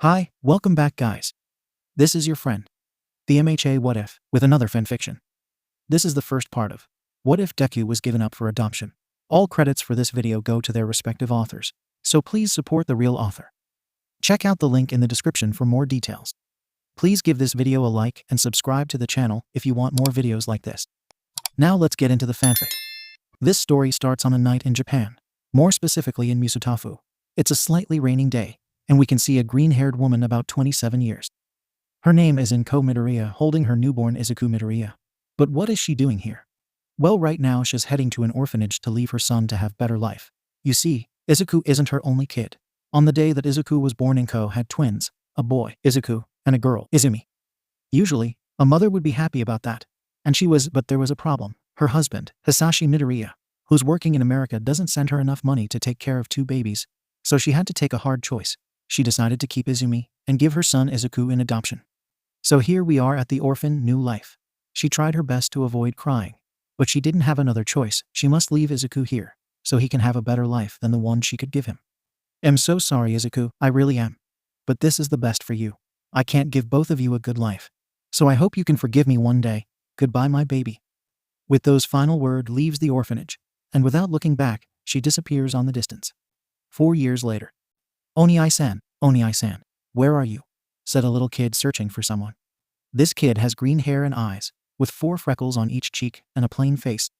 Hi, welcome back guys. This is your friend, the MHA What If, with another fanfiction. This is the first part of What If Deku was given up for adoption. All credits for this video go to their respective authors, so please support the real author. Check out the link in the description for more details. Please give this video a like and subscribe to the channel if you want more videos like this. Now let's get into the fanfic. This story starts on a night in Japan, more specifically in Musutafu. It's a slightly raining day, and we can see a green-haired woman about 27 years. Her name is Midoriya, holding her newborn Izuku Midoriya. But what is she doing here? Well, right now she's heading to an orphanage to leave her son to have better life. You see, Izuku isn't her only kid. On the day that Izuku was born, Inko had twins, a boy, Izuku, and a girl, Izumi. Usually, a mother would be happy about that. And she was, but there was a problem. Her husband, Hisashi Midoriya, who's working in America, doesn't send her enough money to take care of two babies, so she had to take a hard choice. She decided to keep Izumi and give her son Izuku in adoption. So here we are at the orphan new life. She tried her best to avoid crying, but she didn't have another choice. She must leave Izuku here, so he can have a better life than the one she could give him. I'm so sorry, Izuku, I really am. But this is the best for you. I can't give both of you a good life. So I hope you can forgive me one day. Goodbye, my baby. With those final words, leaves the orphanage, and without looking back, she disappears on the distance. 4 years later. Oni-san, where are you? Said a little kid searching for someone. This kid has green hair and eyes, with 4 freckles on each cheek and a plain face.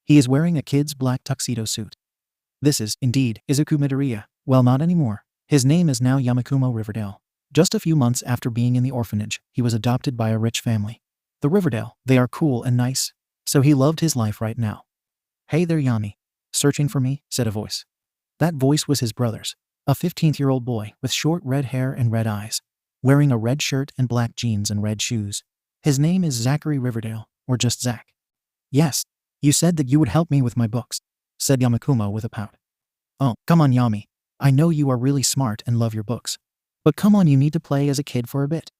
He is wearing a kid's black tuxedo suit. This is, indeed, Izuku Midoriya. Well, not anymore. His name is now Yamikumo Riverdale. Just a few months after being in the orphanage, he was adopted by a rich family. The Riverdale, they are cool and nice, so he loved his life right now. Hey there, Yami. Searching for me? Said a voice. That voice was his brother's, a 15-year-old boy with short red hair and red eyes, wearing a red shirt and black jeans and red shoes. His name is Zachary Riverdale, or just Zach. Yes, you said that you would help me with my books, said Yamikumo with a pout. Oh, come on, Yami. I know you are really smart and love your books. But come on, you need to play as a kid for a bit,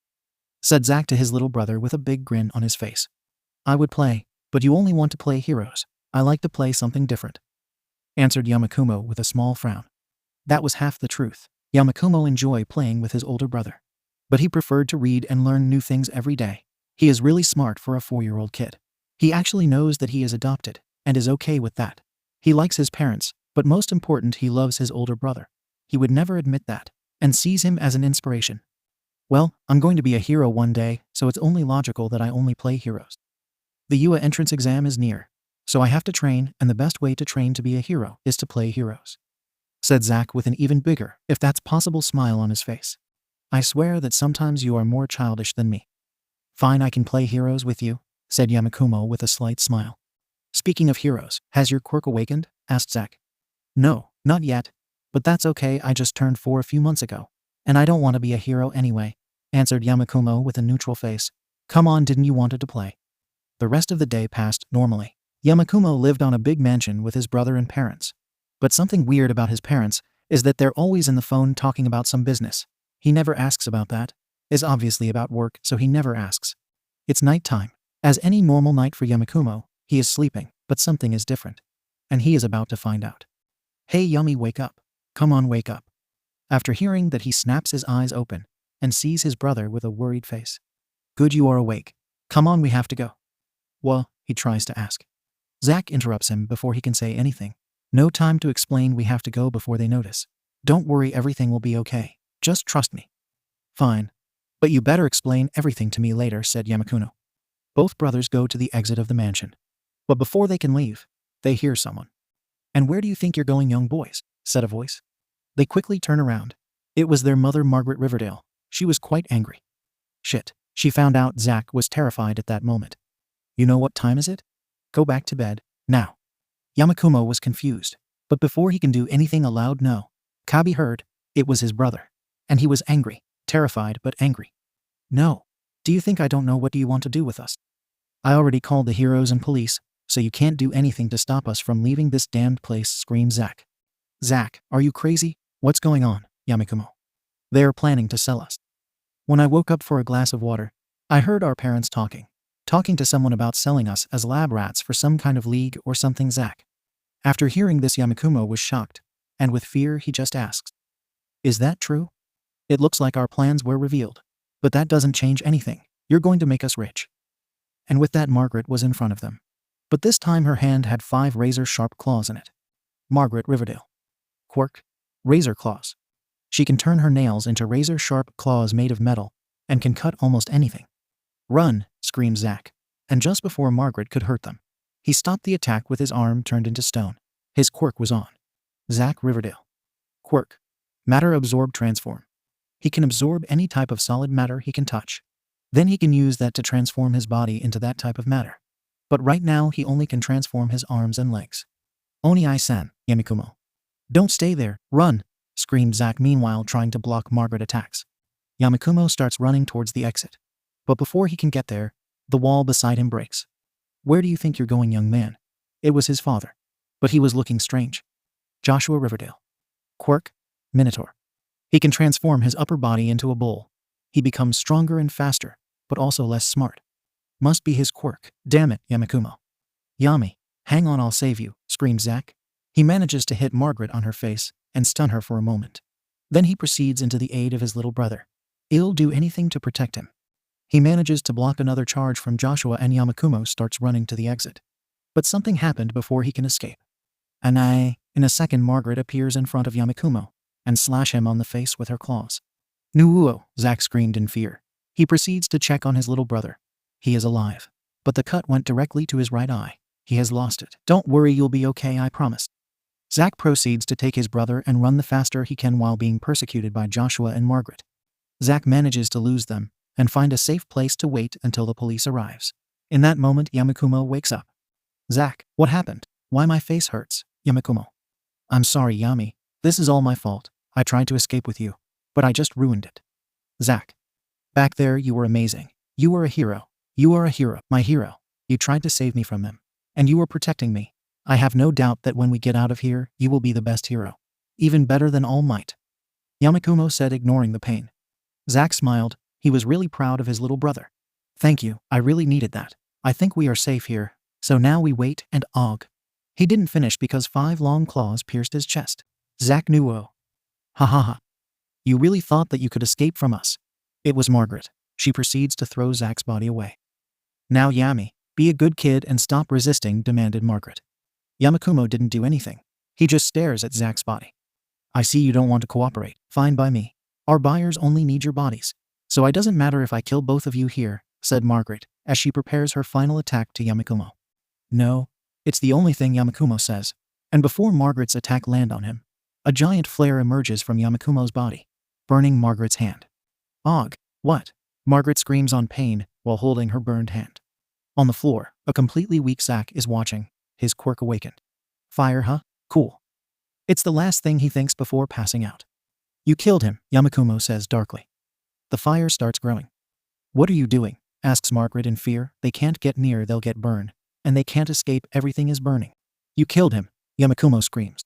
said Zach to his little brother with a big grin on his face. I would play, but you only want to play heroes. I like to play something different, answered Yamikumo with a small frown. That was half the truth. Yamikumo enjoyed playing with his older brother, but he preferred to read and learn new things every day. He is really smart for a 4-year-old kid. He actually knows that he is adopted, and is okay with that. He likes his parents, but most important, he loves his older brother. He would never admit that, and sees him as an inspiration. Well, I'm going to be a hero one day, so it's only logical that I only play heroes. The UA entrance exam is near, so I have to train, and the best way to train to be a hero is to play heroes, said Zach with an even bigger, if that's possible, smile on his face. I swear that sometimes you are more childish than me. Fine, I can play heroes with you, said Yamikumo with a slight smile. Speaking of heroes, has your quirk awakened? Asked Zach. No, not yet. But that's okay, I just turned 4 a few months ago. And I don't want to be a hero anyway, answered Yamikumo with a neutral face. Come on, didn't you want to play? The rest of the day passed normally. Yamikumo lived on a big mansion with his brother and parents. But something weird about his parents is that they're always in the phone talking about some business. He never asks about that. Is obviously about work, so he never asks. It's nighttime. As any normal night for Yamikumo, he is sleeping, but something is different. And he is about to find out. Hey Yami, wake up. Come on, wake up. After hearing that, he snaps his eyes open and sees his brother with a worried face. Good, you are awake. Come on, we have to go. Well, he tries to ask. Zach interrupts him before he can say anything. No time to explain, we have to go before they notice. Don't worry, everything will be okay. Just trust me. Fine. But you better explain everything to me later, said Yamikumo. Both brothers go to the exit of the mansion. But before they can leave, they hear someone. And where do you think you're going, young boys? Said a voice. They quickly turn around. It was their mother, Margaret Riverdale. She was quite angry. Shit. She found out. Zach was terrified at that moment. You know what time is it? Go back to bed, now. Yamikumo was confused, but before he can do anything, a loud no. Kabi heard. It was his brother. And he was angry, terrified but angry. No. Do you think I don't know? What do you want to do with us? I already called the heroes and police, so you can't do anything to stop us from leaving this damned place, screamed Zach. Zach, are you crazy? What's going on, Yamikumo? They are planning to sell us. When I woke up for a glass of water, I heard our parents talking to someone about selling us as lab rats for some kind of league or something, Zach. After hearing this, Yamikumo was shocked, and with fear he just asked, is that true? It looks like our plans were revealed. But that doesn't change anything. You're going to make us rich. And with that, Margaret was in front of them. But this time her hand had 5 razor-sharp claws in it. Margaret Riverdale. Quirk. Razor claws. She can turn her nails into razor-sharp claws made of metal and can cut almost anything. Run, screamed Zack. And just before Margaret could hurt them, he stopped the attack with his arm turned into stone. His quirk was on. Zack Riverdale. Quirk. Matter absorb transform. He can absorb any type of solid matter he can touch. Then he can use that to transform his body into that type of matter. But right now he only can transform his arms and legs. Oni-san, Yamikumo. Don't stay there, run, screamed Zack, meanwhile trying to block Margaret attacks. Yamikumo starts running towards the exit. But before he can get there, the wall beside him breaks. Where do you think you're going, young man? It was his father. But he was looking strange. Joshua Riverdale. Quirk. Minotaur. He can transform his upper body into a bull. He becomes stronger and faster, but also less smart. Must be his quirk. Damn it, Yamikumo. Yami, hang on, I'll save you, screams Zack. He manages to hit Margaret on her face and stun her for a moment. Then he proceeds into the aid of his little brother. He'll do anything to protect him. He manages to block another charge from Joshua and Yamikumo starts running to the exit. But something happened before he can escape. In a second, Margaret appears in front of Yamikumo and slash him on the face with her claws. Nuuo, Zack screamed in fear. He proceeds to check on his little brother. He is alive. But the cut went directly to his right eye. He has lost it. Don't worry, you'll be okay, I promise. Zack proceeds to take his brother and run the faster he can while being persecuted by Joshua and Margaret. Zack manages to lose them and find a safe place to wait until the police arrives. In that moment, Yamikumo wakes up. Zack, what happened? Why my face hurts? Yamikumo. I'm sorry, Yami. This is all my fault. I tried to escape with you, but I just ruined it. Zack. Back there, you were amazing. You were a hero. You are a hero, my hero. You tried to save me from them. And you were protecting me. I have no doubt that when we get out of here, you will be the best hero. Even better than All Might. Yamikumo said, ignoring the pain. Zack smiled. He was really proud of his little brother. Thank you, I really needed that. I think we are safe here. So now we wait and og. He didn't finish because 5 long claws pierced his chest. Zack Nuo. Ha ha ha. You really thought that you could escape from us? It was Margaret. She proceeds to throw Zack's body away. Now Yami, be a good kid and stop resisting, demanded Margaret. Yamikumo didn't do anything. He just stares at Zack's body. I see you don't want to cooperate. Fine by me. Our buyers only need your bodies. So it doesn't matter if I kill both of you here, said Margaret, as she prepares her final attack to Yamikumo. No, it's the only thing Yamikumo says. And before Margaret's attack land on him, a giant flare emerges from Yamikumo's body, burning Margaret's hand. Og, what? Margaret screams on pain while holding her burned hand. On the floor, a completely weak Zack is watching, his quirk awakened. Fire, huh? Cool. It's the last thing he thinks before passing out. You killed him, Yamikumo says darkly. The fire starts growing. What are you doing? Asks Margaret in fear. They can't get near, they'll get burned. And they can't escape, everything is burning. You killed him, Yamikumo screams.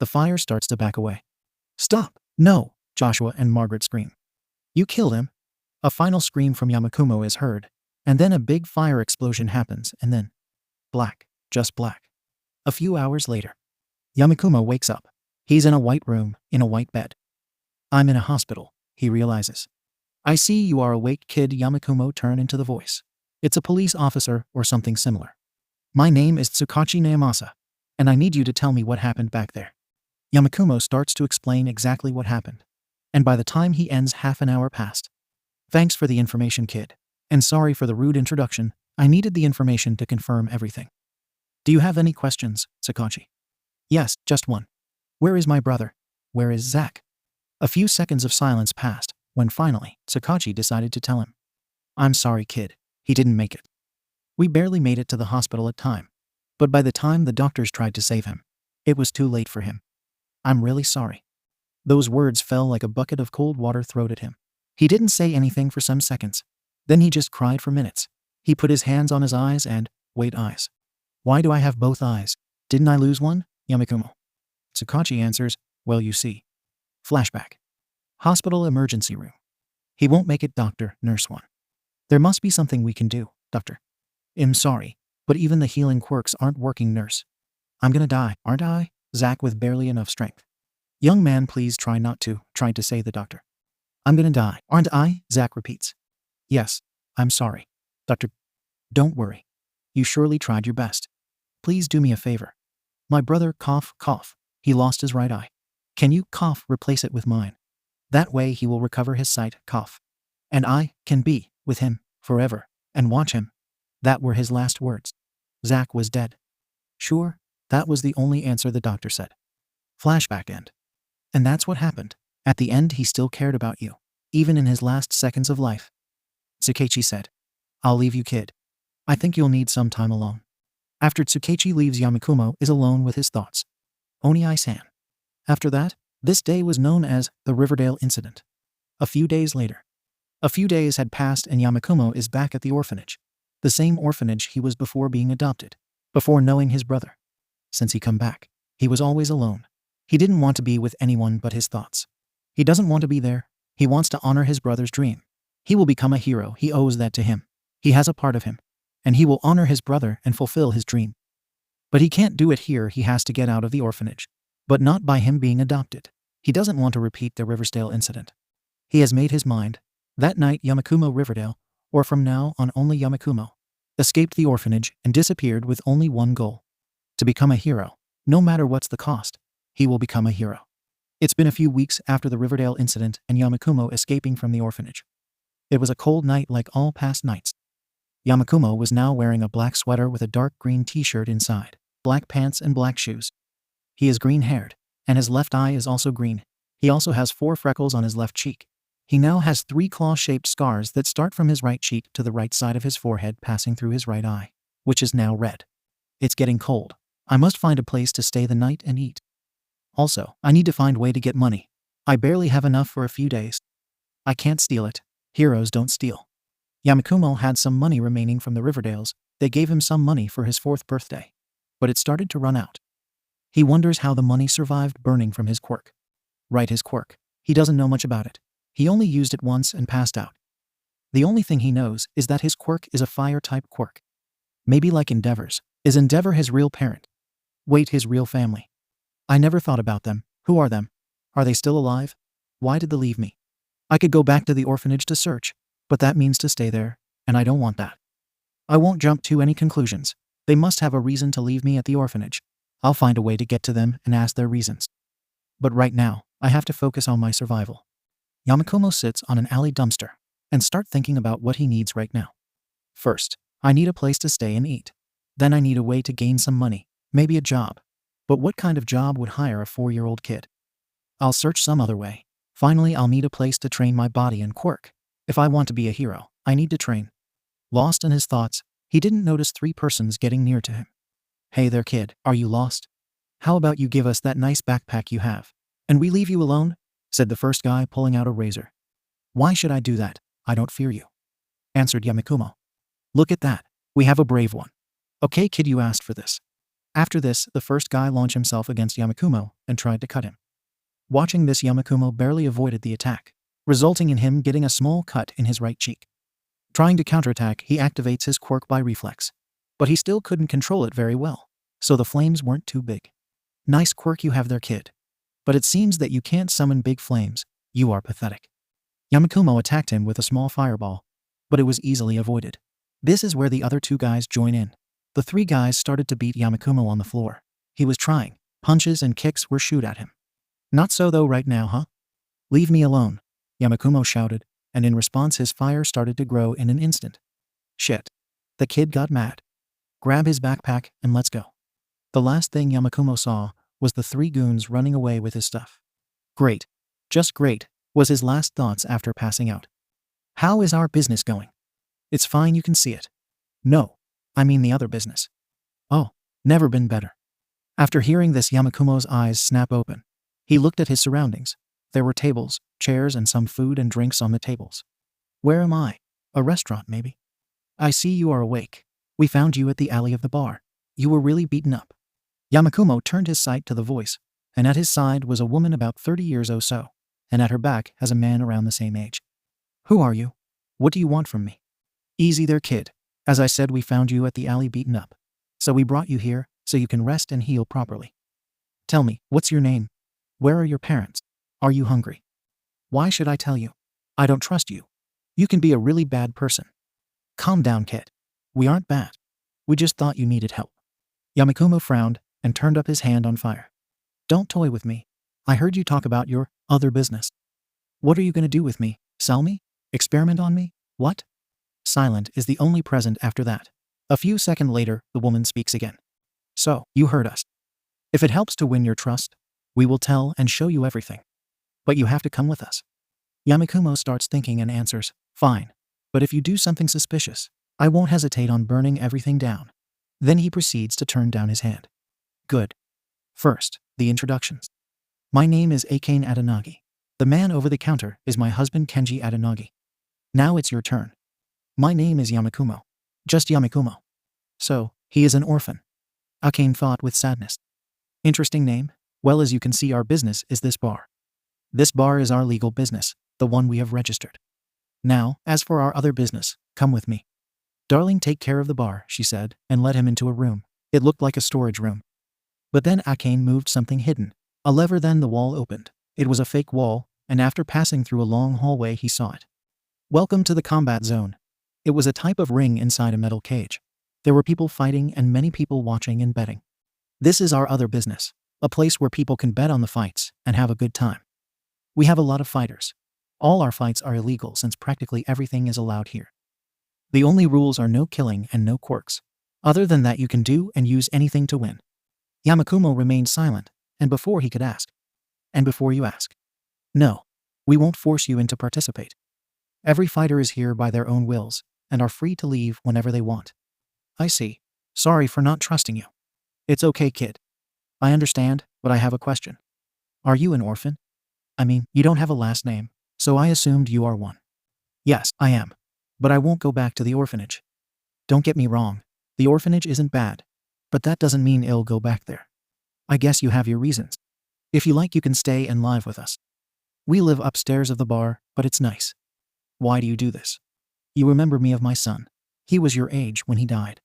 The fire starts to back away. Stop! No! Joshua and Margaret scream. You killed him? A final scream from Yamikumo is heard, and then a big fire explosion happens, and then black, just black. A few hours later, Yamikumo wakes up. He's in a white room, in a white bed. I'm in a hospital, he realizes. I see you are awake, kid, Yamikumo turned into the voice. It's a police officer or something similar. My name is Tsukachi Naomasa, and I need you to tell me what happened back there. Yamikumo starts to explain exactly what happened, and by the time he ends, half an hour passed. Thanks for the information, kid. And sorry for the rude introduction, I needed the information to confirm everything. Do you have any questions, Tsukachi? Yes, just one. Where is my brother? Where is Zack? A few seconds of silence passed, when finally, Tsukachi decided to tell him. I'm sorry, kid. He didn't make it. We barely made it to the hospital at time. But by the time the doctors tried to save him, it was too late for him. I'm really sorry. Those words fell like a bucket of cold water thrown at him. He didn't say anything for some seconds. Then he just cried for minutes. He put his hands on his eyes and, wait, eyes. Why do I have both eyes? Didn't I lose one? Yamikumo. Tsukachi answers, well, you see. Flashback. Hospital emergency room. He won't make it, doctor, nurse 1. There must be something we can do, doctor. I'm sorry, but even the healing quirks aren't working, nurse. I'm gonna die, aren't I? Zack with barely enough strength. Young man, please try not to, tried to say the doctor. I'm gonna die, aren't I? Zack repeats. Yes, I'm sorry. Doctor, don't worry. You surely tried your best. Please do me a favor. My brother cough. He lost his right eye. Can you replace it with mine? That way he will recover his sight, cough. And I can be with him forever and watch him. That were his last words. Zack was dead. Sure, that was the only answer the doctor said. Flashback end. And that's what happened. At the end he still cared about you, even in his last seconds of life. Tsukechi said, I'll leave you, kid. I think you'll need some time alone. After Tsukechi leaves, Yamikumo is alone with his thoughts. Oniai-san. After that, this day was known as the Riverdale incident. A few days later. A few days had passed and Yamikumo is back at the orphanage. The same orphanage he was before being adopted. Before knowing his brother. Since he come back, he was always alone. He didn't want to be with anyone but his thoughts. He doesn't want to be there. He wants to honor his brother's dream. He will become a hero. He owes that to him. He has a part of him. And he will honor his brother and fulfill his dream. But he can't do it here. He has to get out of the orphanage. But not by him being adopted. He doesn't want to repeat the Riverdale incident. He has made his mind. That night Yamikumo Riverdale, or from now on only Yamikumo, escaped the orphanage and disappeared with only one goal. To become a hero. No matter what's the cost, he will become a hero. It's been a few weeks after the Riverdale incident and Yamikumo escaping from the orphanage. It was a cold night like all past nights. Yamikumo was now wearing a black sweater with a dark green t-shirt inside, black pants and black shoes. He is green-haired, and his left eye is also green. He also has 4 freckles on his left cheek. He now has 3 claw-shaped scars that start from his right cheek to the right side of his forehead passing through his right eye, which is now red. It's getting cold. I must find a place to stay the night and eat. Also, I need to find a way to get money. I barely have enough for a few days. I can't steal it. Heroes don't steal. Yamikumo had some money remaining from the Riverdales. They gave him some money for his 4th birthday. But it started to run out. He wonders how the money survived burning from his quirk. Right, his quirk. He doesn't know much about it. He only used it once and passed out. The only thing he knows is that his quirk is a fire-type quirk. Maybe like Endeavor's. Is Endeavor his real parent? Wait, his real family. I never thought about them. Who are them? Are they still alive? Why did they leave me? I could go back to the orphanage to search, but that means to stay there, and I don't want that. I won't jump to any conclusions. They must have a reason to leave me at the orphanage. I'll find a way to get to them and ask their reasons. But right now, I have to focus on my survival. Yamikumo sits on an alley dumpster and start thinking about what he needs right now. First, I need a place to stay and eat. Then I need a way to gain some money, maybe a job. But what kind of job would hire a 4-year-old kid? I'll search some other way. Finally, I'll need a place to train my body and quirk. If I want to be a hero, I need to train. Lost in his thoughts, he didn't notice 3 persons getting near to him. Hey there, kid, are you lost? How about you give us that nice backpack you have, and we leave you alone? Said the first guy, pulling out a razor. Why should I do that? I don't fear you, answered Yamikumo. Look at that. We have a brave one. Okay, kid, you asked for this. After this, the first guy launched himself against Yamikumo and tried to cut him. Watching this, Yamikumo barely avoided the attack, resulting in him getting a small cut in his right cheek. Trying to counterattack, he activates his quirk by reflex. But he still couldn't control it very well, so the flames weren't too big. Nice quirk you have there, kid. But it seems that you can't summon big flames. You are pathetic. Yamikumo attacked him with a small fireball, but it was easily avoided. This is where the other 2 guys join in. The 3 guys started to beat Yamikumo on the floor. He was trying. Punches and kicks were shoot at him. Not so though right now, huh? Leave me alone, Yamikumo shouted, and in response his fire started to grow in an instant. Shit. The kid got mad. Grab his backpack and let's go. The last thing Yamikumo saw was the 3 goons running away with his stuff. Great. Just great, was his last thoughts after passing out. How is our business going? It's fine, you can see it. No, I mean the other business. Oh, never been better. After hearing this, Yamikumo's eyes snap open. He looked at his surroundings. There were tables, chairs, and some food and drinks on the tables. Where am I? A restaurant, maybe? I see you are awake. We found you at the alley of the bar. You were really beaten up. Yamikumo turned his sight to the voice, and at his side was a woman about 30 years or so, and at her back has a man around the same age. Who are you? What do you want from me? Easy there, kid. As I said, we found you at the alley beaten up. So we brought you here so you can rest and heal properly. Tell me, what's your name? Where are your parents? Are you hungry? Why should I tell you? I don't trust you. You can be a really bad person. Calm down, kid. We aren't bad. We just thought you needed help. Yamikumo frowned and turned up his hand on fire. Don't toy with me. I heard you talk about your other business. What are you going to do with me? Sell me? Experiment on me? What? Silent is the only present after that. A few seconds later, the woman speaks again. So, you heard us. If it helps to win your trust, we will tell and show you everything. But you have to come with us. Yamikumo starts thinking and answers, fine. But if you do something suspicious, I won't hesitate on burning everything down. Then he proceeds to turn down his hand. Good. First, the introductions. My name is Akane Adanagi. The man over the counter is my husband Kenji Adanagi. Now it's your turn. My name is Yamikumo. Just Yamikumo. So, he is an orphan. Akane thought with sadness. Interesting name. Well, as you can see, our business is this bar. This bar is our legal business, the one we have registered. Now, as for our other business, come with me. Darling, take care of the bar, she said, and led him into a room. It looked like a storage room. But then Akane moved something hidden. A lever, then the wall opened. It was a fake wall, and after passing through a long hallway he saw it. Welcome to the combat zone. It was a type of ring inside a metal cage. There were people fighting and many people watching and betting. This is our other business, a place where people can bet on the fights and have a good time. We have a lot of fighters. All our fights are illegal since practically everything is allowed here. The only rules are no killing and no quirks. Other than that, you can do and use anything to win. Yamikumo remained silent, and before he could ask. And before you ask. No. We won't force you in to participate. Every fighter is here by their own wills, and are free to leave whenever they want. I see. Sorry for not trusting you. It's okay, kid. I understand, but I have a question. Are you an orphan? I mean, you don't have a last name, so I assumed you are one. Yes, I am. But I won't go back to the orphanage. Don't get me wrong. The orphanage isn't bad. But that doesn't mean I'll go back there. I guess you have your reasons. If you like, you can stay and live with us. We live upstairs of the bar, but it's nice. Why do you do this? You remember me of my son. He was your age when he died.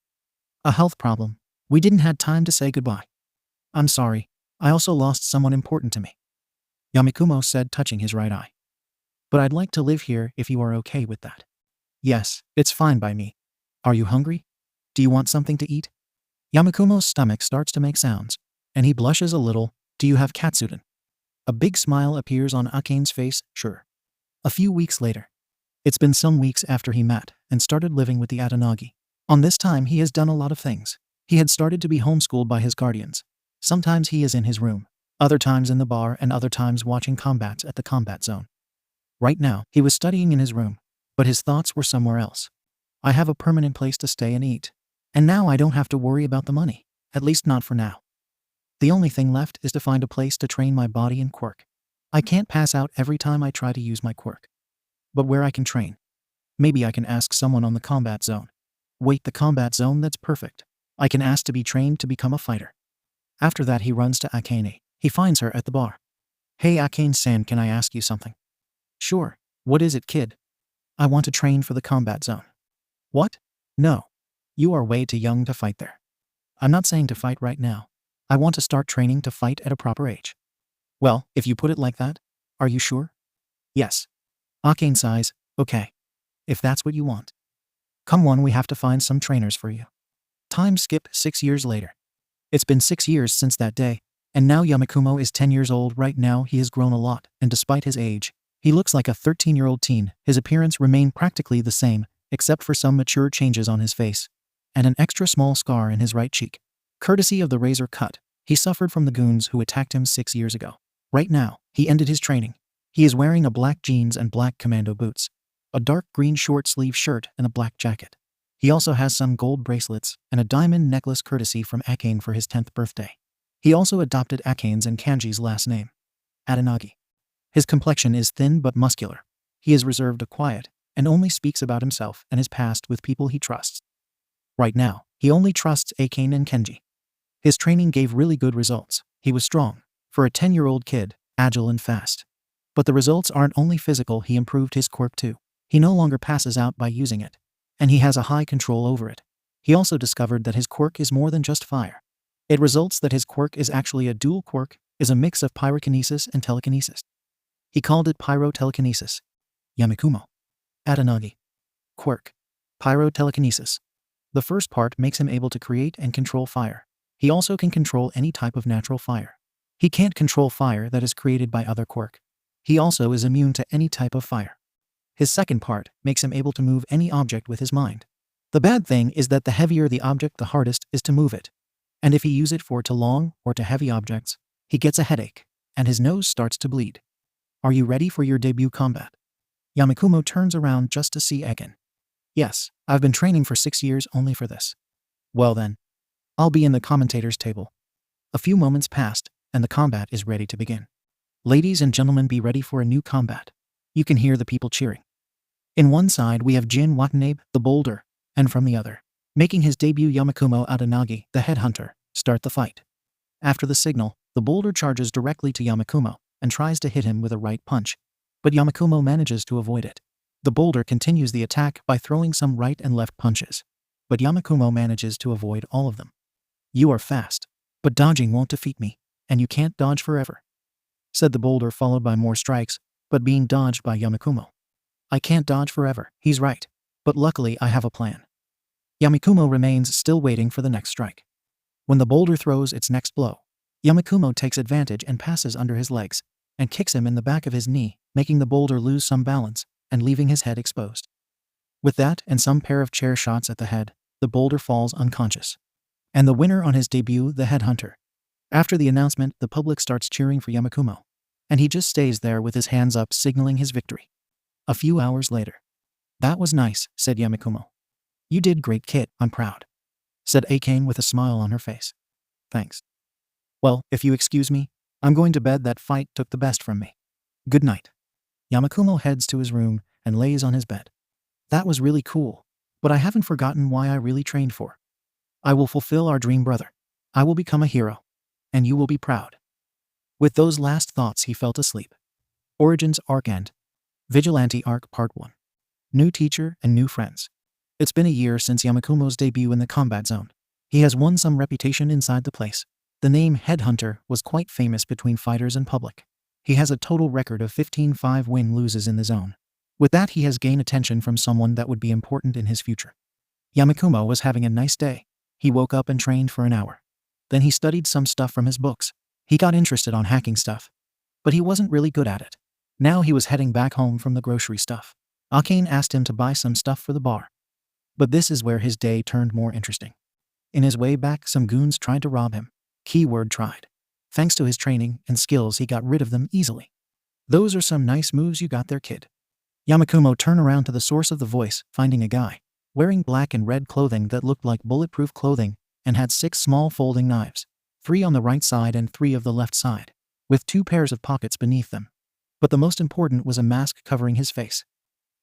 A health problem. We didn't have time to say goodbye. I'm sorry. I also lost someone important to me. Yamikumo said, touching his right eye. But I'd like to live here if you are okay with that. Yes, it's fine by me. Are you hungry? Do you want something to eat? Yamikumo's stomach starts to make sounds, and he blushes a little. Do you have katsudon? A big smile appears on Akane's face. Sure. A few weeks later. It's been some weeks after he met and started living with the Adanagi. On this time, he has done a lot of things. He had started to be homeschooled by his guardians. Sometimes he is in his room, other times in the bar, and other times watching combats at the combat zone. Right now, he was studying in his room, but his thoughts were somewhere else. I have a permanent place to stay and eat. And now I don't have to worry about the money, at least not for now. The only thing left is to find a place to train my body and quirk. I can't pass out every time I try to use my quirk. But where I can train? Maybe I can ask someone on the combat zone. Wait, the combat zone? That's perfect. I can ask to be trained to become a fighter. After that, he runs to Akane. He finds her at the bar. Hey Akane-san, can I ask you something? Sure. What is it, kid? I want to train for the combat zone. What? No. You are way too young to fight there. I'm not saying to fight right now. I want to start training to fight at a proper age. Well, if you put it like that, are you sure? Yes. Akane sighs, okay. If that's what you want. Come on, we have to find some trainers for you. Time skip 6 years later. It's been 6 years since that day, and now Yamikumo is 10 years old. Right now he has grown a lot, and despite his age, he looks like a 13-year-old teen. His appearance remained practically the same, except for some mature changes on his face, and an extra small scar in his right cheek. Courtesy of the razor cut he suffered from the goons who attacked him 6 years ago. Right now, he ended his training. He is wearing a black jeans and black commando boots, a dark green short-sleeve shirt, and a black jacket. He also has some gold bracelets and a diamond necklace courtesy from Akane for his 10th birthday. He also adopted Akane's and Kanji's last name, Adanagi. His complexion is thin but muscular. He is reserved and quiet, and only speaks about himself and his past with people he trusts. Right now, he only trusts Akane and Kenji. His training gave really good results. He was strong, for a 10-year-old kid, agile and fast. But the results aren't only physical, he improved his quirk too. He no longer passes out by using it, and he has a high control over it. He also discovered that his quirk is more than just fire. It results that his quirk is actually a dual quirk, is a mix of pyrokinesis and telekinesis. He called it pyrotelekinesis. Yamikumo. Adanagi. Quirk. Pyrotelekinesis. The first part makes him able to create and control fire. He also can control any type of natural fire. He can't control fire that is created by other quirk. He also is immune to any type of fire. His second part makes him able to move any object with his mind. The bad thing is that the heavier the object, the hardest is to move it. And if he use it for to long or to heavy objects, he gets a headache, and his nose starts to bleed. Are you ready for your debut combat? Yamikumo turns around just to see Egen. Yes, I've been training for 6 years only for this. Well then, I'll be in the commentator's table. A few moments passed, and the combat is ready to begin. Ladies and gentlemen, be ready for a new combat. You can hear the people cheering. In one side we have Jin Watanabe, the boulder, and from the other, making his debut Yamikumo Adanagi, the headhunter, start the fight. After the signal, the boulder charges directly to Yamikumo and tries to hit him with a right punch, but Yamikumo manages to avoid it. The boulder continues the attack by throwing some right and left punches, but Yamikumo manages to avoid all of them. You are fast, but dodging won't defeat me, and you can't dodge forever, said the boulder, followed by more strikes, but being dodged by Yamikumo. I can't dodge forever, he's right, but luckily I have a plan. Yamikumo remains still waiting for the next strike. When the boulder throws its next blow, Yamikumo takes advantage and passes under his legs, and kicks him in the back of his knee, making the boulder lose some balance, and leaving his head exposed. With that and some pair of chair shots at the head, the boulder falls unconscious. And the winner on his debut, the headhunter. After the announcement, the public starts cheering for Yamikumo, and he just stays there with his hands up, signaling his victory. A few hours later. That was nice, said Yamikumo. You did great, kid, I'm proud, said Akane with a smile on her face. Thanks. Well, if you excuse me, I'm going to bed. That fight took the best from me. Good night. Yamikumo heads to his room and lays on his bed. That was really cool, but I haven't forgotten why I really trained for. I will fulfill our dream, brother. I will become a hero, and you will be proud. With those last thoughts, he fell asleep. Origins Arc End. Vigilante Arc Part 1. New teacher and new friends. It's been a year since Yamikumo's debut in the combat zone. He has won some reputation inside the place. The name Headhunter was quite famous between fighters and public. He has a total record of 15-5 win-loses in the zone. With that, he has gained attention from someone that would be important in his future. Yamikumo was having a nice day. He woke up and trained for an hour. Then he studied some stuff from his books. He got interested on hacking stuff, but he wasn't really good at it. Now he was heading back home from the grocery stuff. Akane asked him to buy some stuff for the bar. But this is where his day turned more interesting. In his way back, some goons tried to rob him. Keyword tried. Thanks to his training and skills, he got rid of them easily. Those are some nice moves you got there, kid. Yamikumo turned around to the source of the voice, finding a guy wearing black and red clothing that looked like bulletproof clothing and had 6 small folding knives, 3 on the right side and 3 of the left side, with 2 pairs of pockets beneath them. But the most important was a mask covering his face.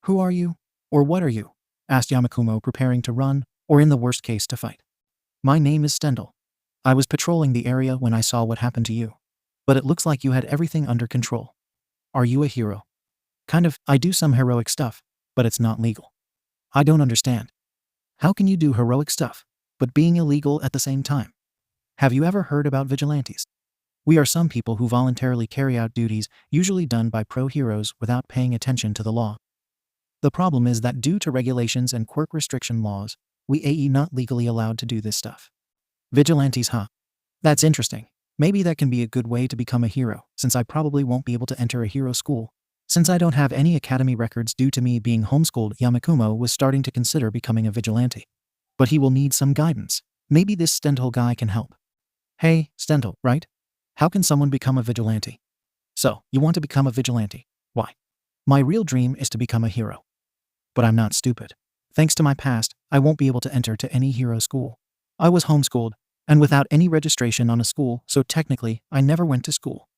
Who are you? Or what are you? Asked Yamikumo, preparing to run, or in the worst case to fight. My name is Stendhal. I was patrolling the area when I saw what happened to you. But it looks like you had everything under control. Are you a hero? Kind of. I do some heroic stuff, but it's not legal. I don't understand. How can you do heroic stuff, but being illegal at the same time? Have you ever heard about vigilantes? We are some people who voluntarily carry out duties usually done by pro heroes without paying attention to the law. The problem is that due to regulations and quirk restriction laws, we AE not legally allowed to do this stuff. Vigilantes, huh? That's interesting. Maybe that can be a good way to become a hero, since I probably won't be able to enter a hero school, since I don't have any academy records due to me being homeschooled. Yamikumo was starting to consider becoming a vigilante. But he will need some guidance. Maybe this Stendhal guy can help. Hey, Stendhal, right? How can someone become a vigilante? So, you want to become a vigilante? Why? My real dream is to become a hero. But I'm not stupid. Thanks to my past, I won't be able to enter to any hero school. I was homeschooled, and without any registration on a school, so technically, I never went to school.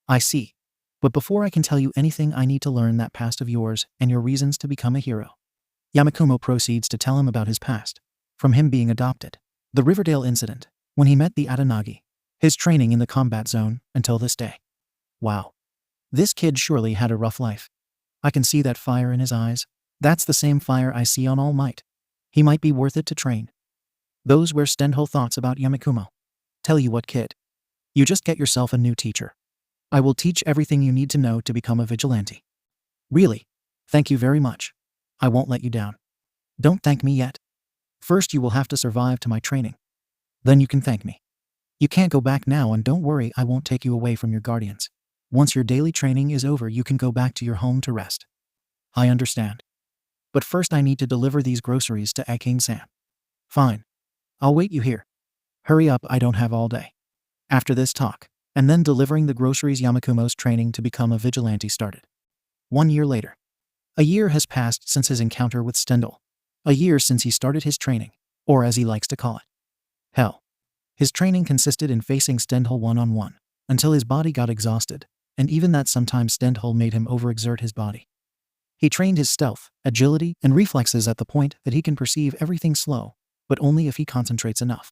I see. But before I can tell you anything, I need to learn that past of yours and your reasons to become a hero. Yamikumo proceeds to tell him about his past. From him being adopted, the Riverdale incident, when he met the Adanagi, his training in the combat zone, until this day. Wow. This kid surely had a rough life. I can see that fire in his eyes. That's the same fire I see on All Might. He might be worth it to train. Those were Stendhal thoughts about Yamikumo. Tell you what, kid. You just get yourself a new teacher. I will teach everything you need to know to become a vigilante. Really? Thank you very much. I won't let you down. Don't thank me yet. First you will have to survive to my training. Then you can thank me. You can't go back now, and don't worry, I won't take you away from your guardians. Once your daily training is over, you can go back to your home to rest. I understand. But first I need to deliver these groceries to Akane-san. Fine. I'll wait you here. Hurry up, I don't have all day. After this talk, and then delivering the groceries, Yamikumo's training to become a vigilante started. 1 year later. A year has passed since his encounter with Stendhal. A year since he started his training, or as he likes to call it, hell. His training consisted in facing Stendhal one-on-one, until his body got exhausted, and even that sometimes Stendhal made him overexert his body. He trained his stealth, agility, and reflexes at the point that he can perceive everything slow, but only if he concentrates enough.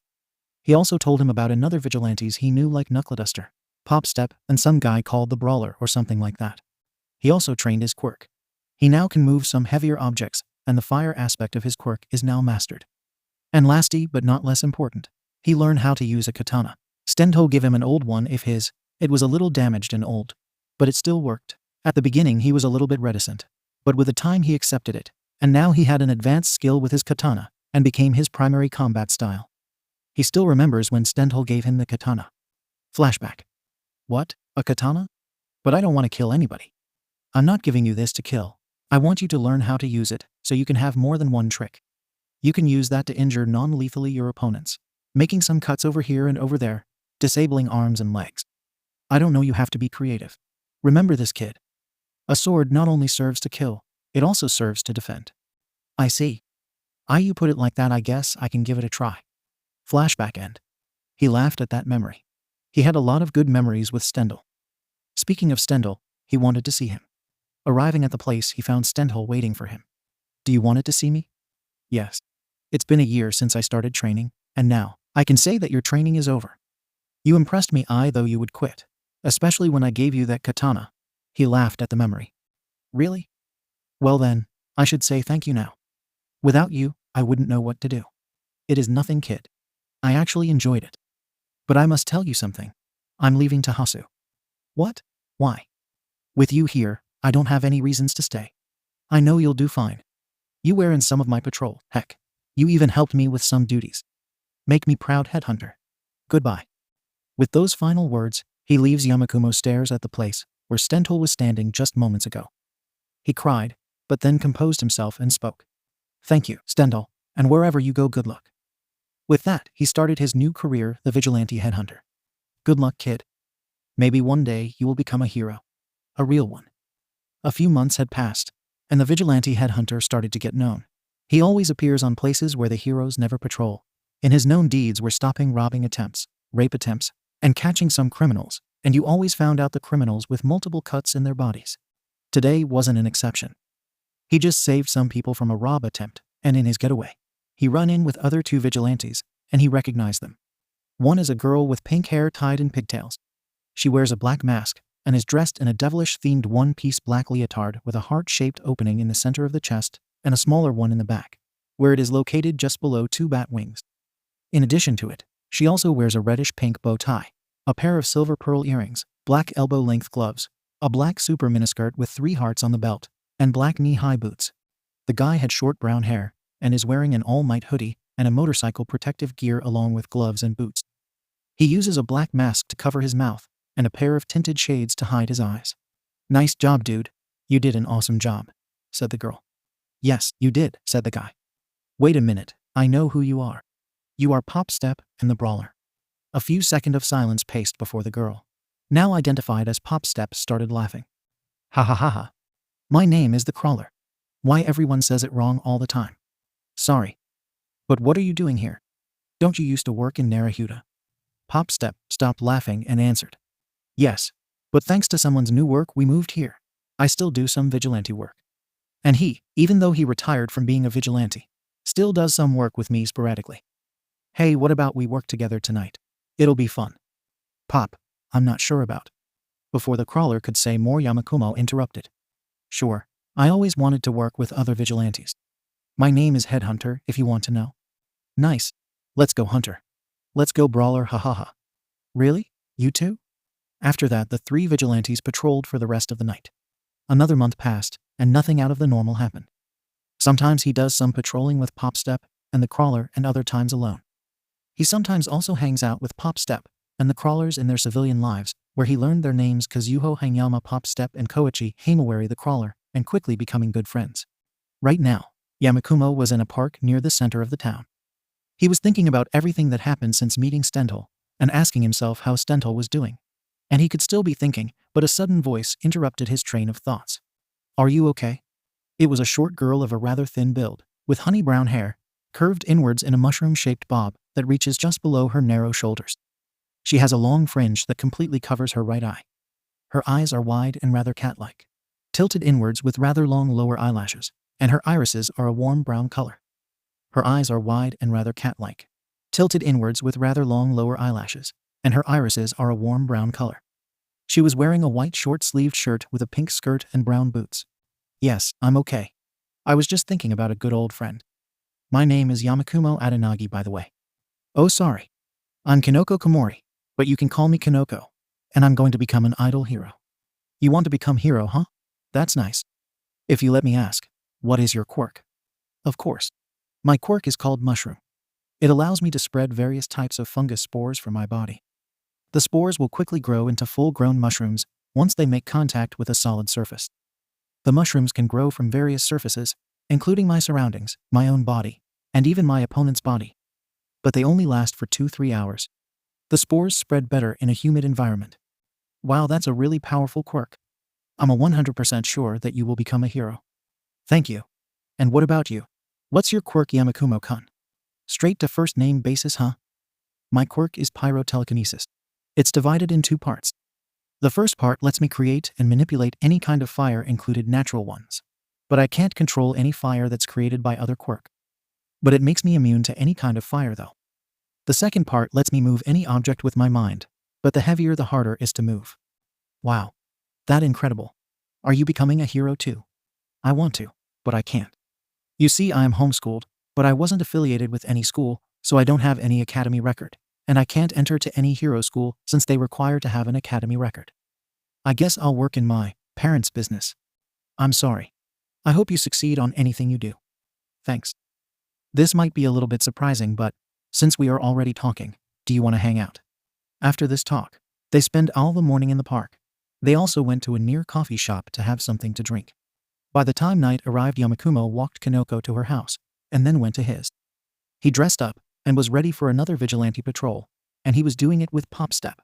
He also told him about another vigilantes he knew like Knuckleduster, Popstep, and some guy called the Brawler or something like that. He also trained his quirk. He now can move some heavier objects, and the fire aspect of his quirk is now mastered. And lastly, but not less important, he learned how to use a katana. Stendhal gave him an old one if it was a little damaged and old. But it still worked. At the beginning he was a little bit reticent. But with the time he accepted it, and now he had an advanced skill with his katana, and became his primary combat style. He still remembers when Stendhal gave him the katana. Flashback. What? A katana? But I don't want to kill anybody. I'm not giving you this to kill. I want you to learn how to use it, so you can have more than one trick. You can use that to injure non-lethally your opponents, making some cuts over here and over there, disabling arms and legs. I don't know, you have to be creative. Remember this, kid. A sword not only serves to kill, it also serves to defend. I see. You put it like that, I guess I can give it a try. Flashback end. He laughed at that memory. He had a lot of good memories with Stendhal. Speaking of Stendhal, he wanted to see him. Arriving at the place, he found Stendhal waiting for him. Do you wanted to see me? Yes. It's been a year since I started training, and now, I can say that your training is over. You impressed me, though you would quit. Especially when I gave you that katana. He laughed at the memory. Really? Well then, I should say thank you now. Without you, I wouldn't know what to do. It is nothing, kid. I actually enjoyed it. But I must tell you something. I'm leaving to Hasu. What? Why? With you here, I don't have any reasons to stay. I know you'll do fine. You were in some of my patrol, heck. You even helped me with some duties. Make me proud, headhunter. Goodbye. With those final words, he leaves. Yamikumo stares at the place where Stendhal was standing just moments ago. He cried, but then composed himself and spoke. Thank you, Stendhal, and wherever you go, good luck. With that, he started his new career, the vigilante headhunter. Good luck, kid. Maybe one day you will become a hero. A real one. A few months had passed, and the vigilante headhunter started to get known. He always appears on places where the heroes never patrol. In his known deeds were stopping robbing attempts, rape attempts, and catching some criminals, and you always found out the criminals with multiple cuts in their bodies. Today wasn't an exception. He just saved some people from a rob attempt, and in his getaway, he ran in with other two vigilantes, and he recognized them. One is a girl with pink hair tied in pigtails. She wears a black mask, and is dressed in a devilish-themed one-piece black leotard with a heart-shaped opening in the center of the chest, and a smaller one in the back, where it is located just below two bat wings. In addition to it, she also wears a reddish-pink bow tie, a pair of silver pearl earrings, black elbow-length gloves, a black super miniskirt with 3 hearts on the belt, and black knee-high boots. The guy had short brown hair, and is wearing an all-might hoodie and a motorcycle protective gear along with gloves and boots. He uses a black mask to cover his mouth, and a pair of tinted shades to hide his eyes. Nice job, dude. You did an awesome job, said the girl. Yes, you did, said the guy. Wait a minute, I know who you are. You are Popstep and the Brawler. A few seconds of silence paced before the girl, now identified as Popstep, started laughing. Ha ha ha ha. My name is the Crawler. Why everyone says it wrong all the time? Sorry. But what are you doing here? Don't you used to work in Naruhuda? Popstep stopped laughing and answered. Yes, but thanks to someone's new work we moved here. I still do some vigilante work. And he, even though he retired from being a vigilante, still does some work with me sporadically. Hey, what about we work together tonight? It'll be fun. Pop, I'm not sure about. Before the Crawler could say more, Yamikumo interrupted. Sure, I always wanted to work with other vigilantes. My name is Headhunter, if you want to know. Nice. Let's go, Hunter. Let's go, Brawler, ha ha ha. Really? You too? After that, the 3 vigilantes patrolled for the rest of the night. Another month passed, and nothing out of the normal happened. Sometimes he does some patrolling with Popstep and the Crawler, and other times alone. He sometimes also hangs out with Popstep and the Crawlers in their civilian lives, where he learned their names: Kazuho Hanyama Popstep and Koichi Hamawari the Crawler, and quickly becoming good friends. Right now, Yamikumo was in a park near the center of the town. He was thinking about everything that happened since meeting Stental, and asking himself how Stental was doing. And he could still be thinking, but a sudden voice interrupted his train of thoughts. "Are you okay?" It was a short girl of a rather thin build, with honey brown hair, curved inwards in a mushroom-shaped bob that reaches just below her narrow shoulders. She has a long fringe that completely covers her right eye. Her eyes are wide and rather cat-like, tilted inwards with rather long lower eyelashes, and her irises are a warm brown color. Her eyes are wide and rather cat-like, tilted inwards with rather long lower eyelashes, and her irises are a warm brown color. She was wearing a white short-sleeved shirt with a pink skirt and brown boots. "Yes, I'm okay. I was just thinking about a good old friend. My name is Yamikumo Adanagi, by the way." "Oh, sorry. I'm Kinoko Komori, but you can call me Kinoko, and I'm going to become an idol hero." "You want to become hero, huh? That's nice. If you let me ask, what is your quirk?" "Of course. My quirk is called Mushroom. It allows me to spread various types of fungus spores from my body. The spores will quickly grow into full-grown mushrooms once they make contact with a solid surface. The mushrooms can grow from various surfaces, including my surroundings, my own body, and even my opponent's body. But they only last for 2-3 hours. The spores spread better in a humid environment." "Wow, that's a really powerful quirk. I'm a 100% sure that you will become a hero." "Thank you. And what about you? What's your quirk, Yamikumo-kun?" "Straight to first name basis, huh? My quirk is pyrotelekinesis. It's divided in 2 parts. The first part lets me create and manipulate any kind of fire, included natural ones. But I can't control any fire that's created by other quirk. But it makes me immune to any kind of fire, though. The second part lets me move any object with my mind, but the heavier the harder is to move." "Wow. That's incredible. Are you becoming a hero too?" "I want to, but I can't. You see, I am homeschooled, but I wasn't affiliated with any school, so I don't have any academy record, and I can't enter to any hero school since they require to have an academy record. I guess I'll work in my parents' business." "I'm sorry. I hope you succeed on anything you do." "Thanks. This might be a little bit surprising, but since we are already talking, do you want to hang out?" After this talk, they spend all the morning in the park. They also went to a near coffee shop to have something to drink. By the time night arrived, Yamikumo walked Kinoko to her house, and then went to his. He dressed up, and was ready for another vigilante patrol, and he was doing it with Popstep.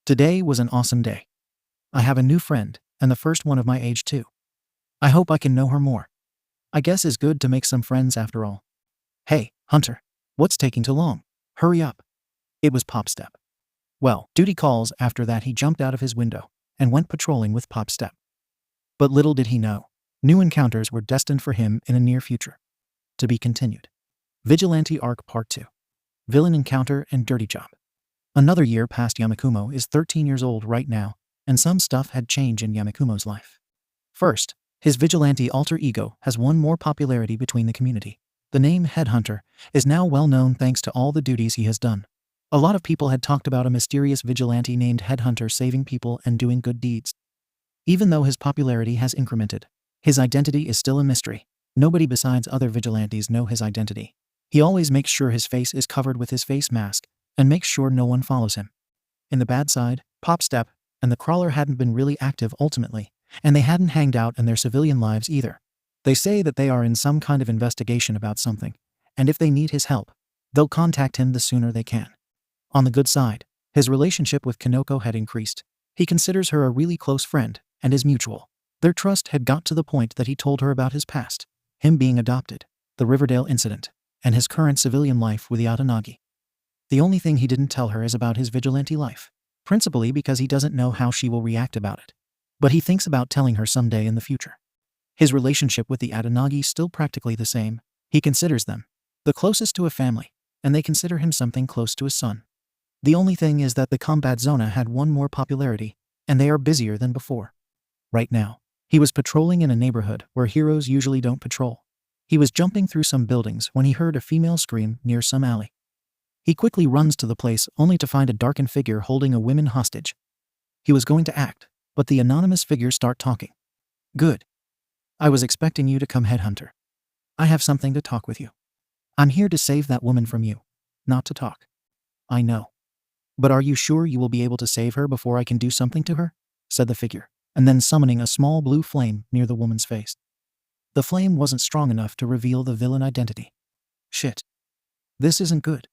"Today was an awesome day. I have a new friend, and the first one of my age too. I hope I can know her more. I guess it's good to make some friends after all." "Hey, Hunter. What's taking too long? Hurry up." It was Popstep. Well, duty calls. After that he jumped out of his window, and went patrolling with Popstep. But little did he know, new encounters were destined for him in a near future. To be continued. Vigilante Arc Part 2. Villain Encounter and Dirty Job. Another year passed. Yamikumo is 13 years old right now, and some stuff had changed in Yamikumo's life. First, his vigilante alter ego has won more popularity between the community. The name Headhunter is now well known thanks to all the duties he has done. A lot of people had talked about a mysterious vigilante named Headhunter saving people and doing good deeds. Even though his popularity has incremented, his identity is still a mystery. Nobody besides other vigilantes know his identity. He always makes sure his face is covered with his face mask, and makes sure no one follows him. In the bad side, Popstep and the Crawler hadn't been really active ultimately, and they hadn't hanged out in their civilian lives either. They say that they are in some kind of investigation about something, and if they need his help, they'll contact him the sooner they can. On the good side, his relationship with Kinoko had increased. He considers her a really close friend, and is mutual. Their trust had got to the point that he told her about his past, him being adopted, the Riverdale incident, and his current civilian life with the Adanagi. The only thing he didn't tell her is about his vigilante life, principally because he doesn't know how she will react about it. But he thinks about telling her someday in the future. His relationship with the Adanagi is still practically the same. He considers them the closest to a family, and they consider him something close to a son. The only thing is that the combat zona had won more popularity, and they are busier than before. Right now, he was patrolling in a neighborhood where heroes usually don't patrol. He was jumping through some buildings when he heard a female scream near some alley. He quickly runs to the place only to find a darkened figure holding a woman hostage. He was going to act, but the anonymous figure start talking. "Good. I was expecting you to come, headhunter. I have something to talk with you. I'm here to save that woman from you, not to talk. I know. But are you sure you will be able to save her before I can do something to her? Said the figure, and then summoning a small blue flame near the woman's face. The flame wasn't strong enough to reveal the villain identity. Shit. This isn't good.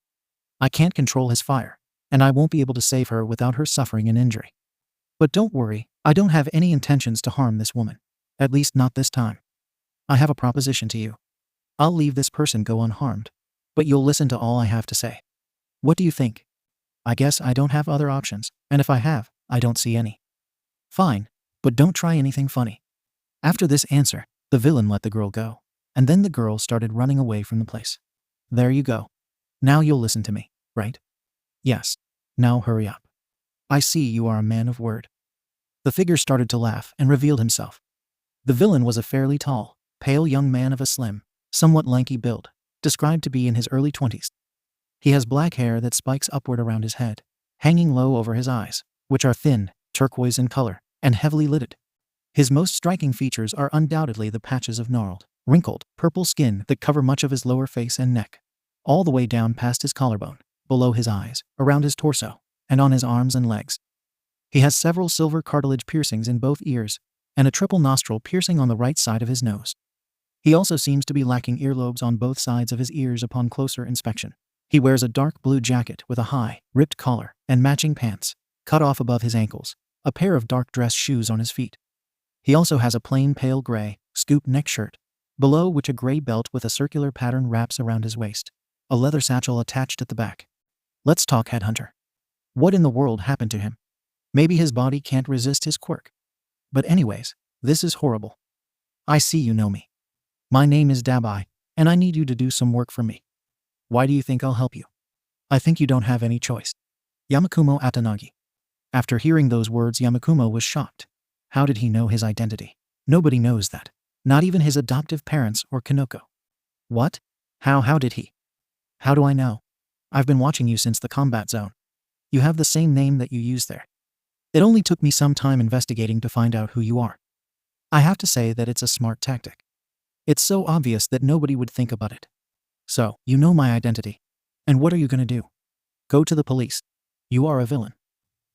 I can't control his fire, and I won't be able to save her without her suffering an injury. But don't worry, I don't have any intentions to harm this woman. At least not this time. I have a proposition to you. I'll leave this person go unharmed, but you'll listen to all I have to say. What do you think? I guess I don't have other options, and if I have, I don't see any. Fine, but don't try anything funny. After this answer, the villain let the girl go, and then the girl started running away from the place. There you go. Now you'll listen to me, right? Yes. Now hurry up. I see you are a man of word. The figure started to laugh and revealed himself. The villain was a fairly tall, pale young man of a slim, somewhat lanky build, described to be in his early 20s. He has black hair that spikes upward around his head, hanging low over his eyes, which are thin, turquoise in color, and heavily lidded. His most striking features are undoubtedly the patches of gnarled, wrinkled, purple skin that cover much of his lower face and neck, all the way down past his collarbone, below his eyes, around his torso, and on his arms and legs. He has several silver cartilage piercings in both ears, and a triple nostril piercing on the right side of his nose. He also seems to be lacking earlobes on both sides of his ears upon closer inspection. He wears a dark blue jacket with a high, ripped collar, and matching pants, cut off above his ankles, a pair of dark dress shoes on his feet. He also has a plain pale gray, scoop neck shirt, below which a gray belt with a circular pattern wraps around his waist, a leather satchel attached at the back. Let's talk, headhunter. What in the world happened to him? Maybe his body can't resist his quirk. But anyways, this is horrible. I see you know me. My name is Dabi, and I need you to do some work for me. Why do you think I'll help you? I think you don't have any choice. Yamikumo Atanagi. After hearing those words, Yamikumo was shocked. How did he know his identity? Nobody knows that. Not even his adoptive parents or Kanoko. What? How did he? How do I know? I've been watching you since the combat zone. You have the same name that you use there. It only took me some time investigating to find out who you are. I have to say that it's a smart tactic. It's so obvious that nobody would think about it. So, you know my identity. And what are you gonna do? Go to the police. You are a villain.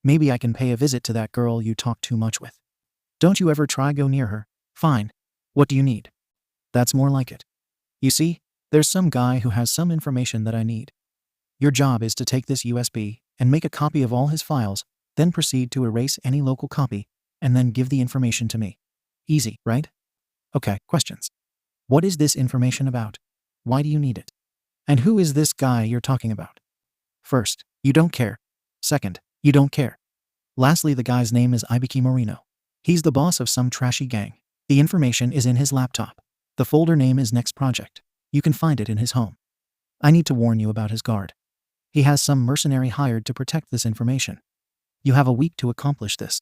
Maybe I can pay a visit to that girl you talk too much with. Don't you ever try go near her. Fine. What do you need? That's more like it. You see, there's some guy who has some information that I need. Your job is to take this USB and make a copy of all his files, then proceed to erase any local copy, and then give the information to me. Easy, right? Okay, questions. What is this information about? Why do you need it? And who is this guy you're talking about? First, you don't care. Second, you don't care. Lastly, the guy's name is Ibuki Morino. He's the boss of some trashy gang. The information is in his laptop. The folder name is Next Project. You can find it in his home. I need to warn you about his guard. He has some mercenary hired to protect this information. You have a week to accomplish this.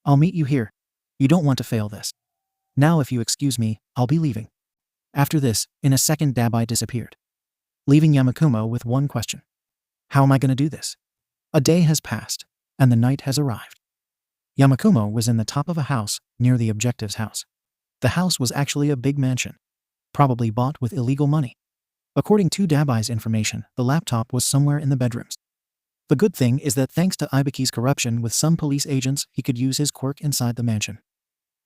I'll meet you here. You don't want to fail this. Now if you excuse me, I'll be leaving. After this, in a second Dabi disappeared, leaving Yamikumo with one question. How am I going to do this? A day has passed, and the night has arrived. Yamikumo was in the top of a house near the objective's house. The house was actually a big mansion, probably bought with illegal money. According to Dabi's information, the laptop was somewhere in the bedrooms. The good thing is that thanks to Ibuki's corruption with some police agents, he could use his quirk inside the mansion.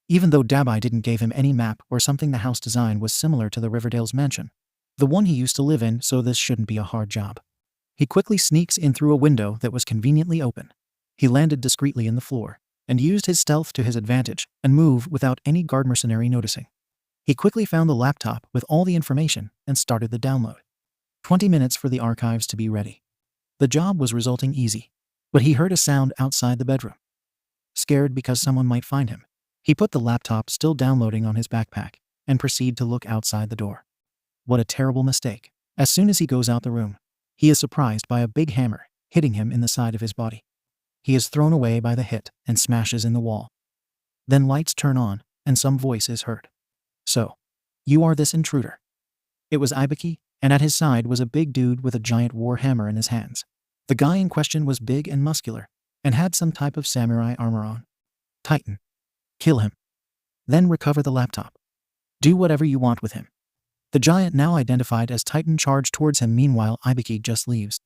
Even though Dabi didn't give him any map or something, the house design was similar to the Riverdale's mansion, the one he used to live in, so this shouldn't be a hard job. He quickly sneaks in through a window that was conveniently open. He landed discreetly in the floor, and used his stealth to his advantage and move without any guard mercenary noticing. He quickly found the laptop with all the information and started the download. 20 minutes for the archives to be ready. The job was resulting easy, but he heard a sound outside the bedroom. Scared because someone might find him, he put the laptop still downloading on his backpack and proceeded to look outside the door. What a terrible mistake. As soon as he goes out the room, he is surprised by a big hammer hitting him in the side of his body. He is thrown away by the hit and smashes in the wall. Then lights turn on and some voice is heard. So, you are this intruder. It was Ibuki, and at his side was a big dude with a giant war hammer in his hands. The guy in question was big and muscular, and had some type of samurai armor on. Titan. Kill him. Then recover the laptop. Do whatever you want with him. The giant, now identified as Titan, charged towards him. Meanwhile, Ibuki just leaves.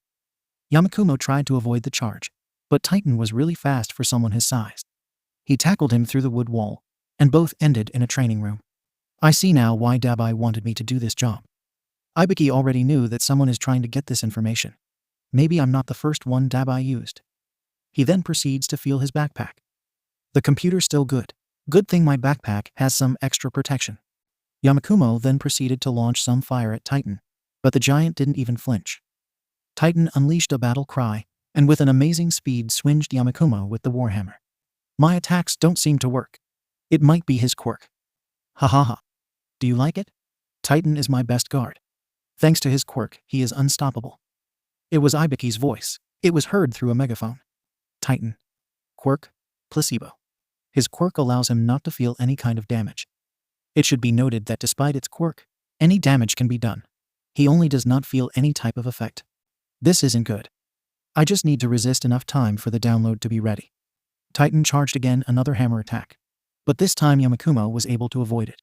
Yamikumo tried to avoid the charge, but Titan was really fast for someone his size. He tackled him through the wood wall, and both ended in a training room. I see now why Dabi wanted me to do this job. Ibuki already knew that someone is trying to get this information. Maybe I'm not the first one Dabi used. He then proceeds to feel his backpack. The computer's still good. Good thing my backpack has some extra protection. Yamikumo then proceeded to launch some fire at Titan, but the giant didn't even flinch. Titan unleashed a battle cry, and with an amazing speed swinged Yamikumo with the warhammer. My attacks don't seem to work. It might be his quirk. Ha ha ha. Do you like it? Titan is my best guard. Thanks to his quirk, he is unstoppable. It was Ibuki's voice. It was heard through a megaphone. Titan. Quirk. Placebo. His quirk allows him not to feel any kind of damage. It should be noted that despite its quirk, any damage can be done. He only does not feel any type of effect. This isn't good. I just need to resist enough time for the download to be ready. Titan charged again, another hammer attack. But this time Yamikumo was able to avoid it.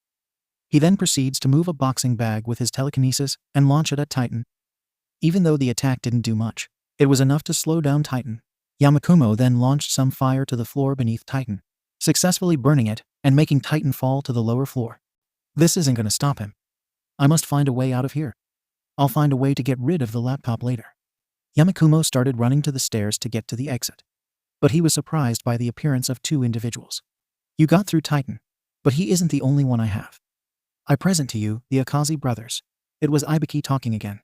He then proceeds to move a boxing bag with his telekinesis and launch it at Titan. Even though the attack didn't do much, it was enough to slow down Titan. Yamikumo then launched some fire to the floor beneath Titan, successfully burning it and making Titan fall to the lower floor. This isn't going to stop him. I must find a way out of here. I'll find a way to get rid of the laptop later. Yamikumo started running to the stairs to get to the exit. But he was surprised by the appearance of two individuals. You got through Titan, but he isn't the only one I have. I present to you the Akazi brothers. It was Ibuki talking again.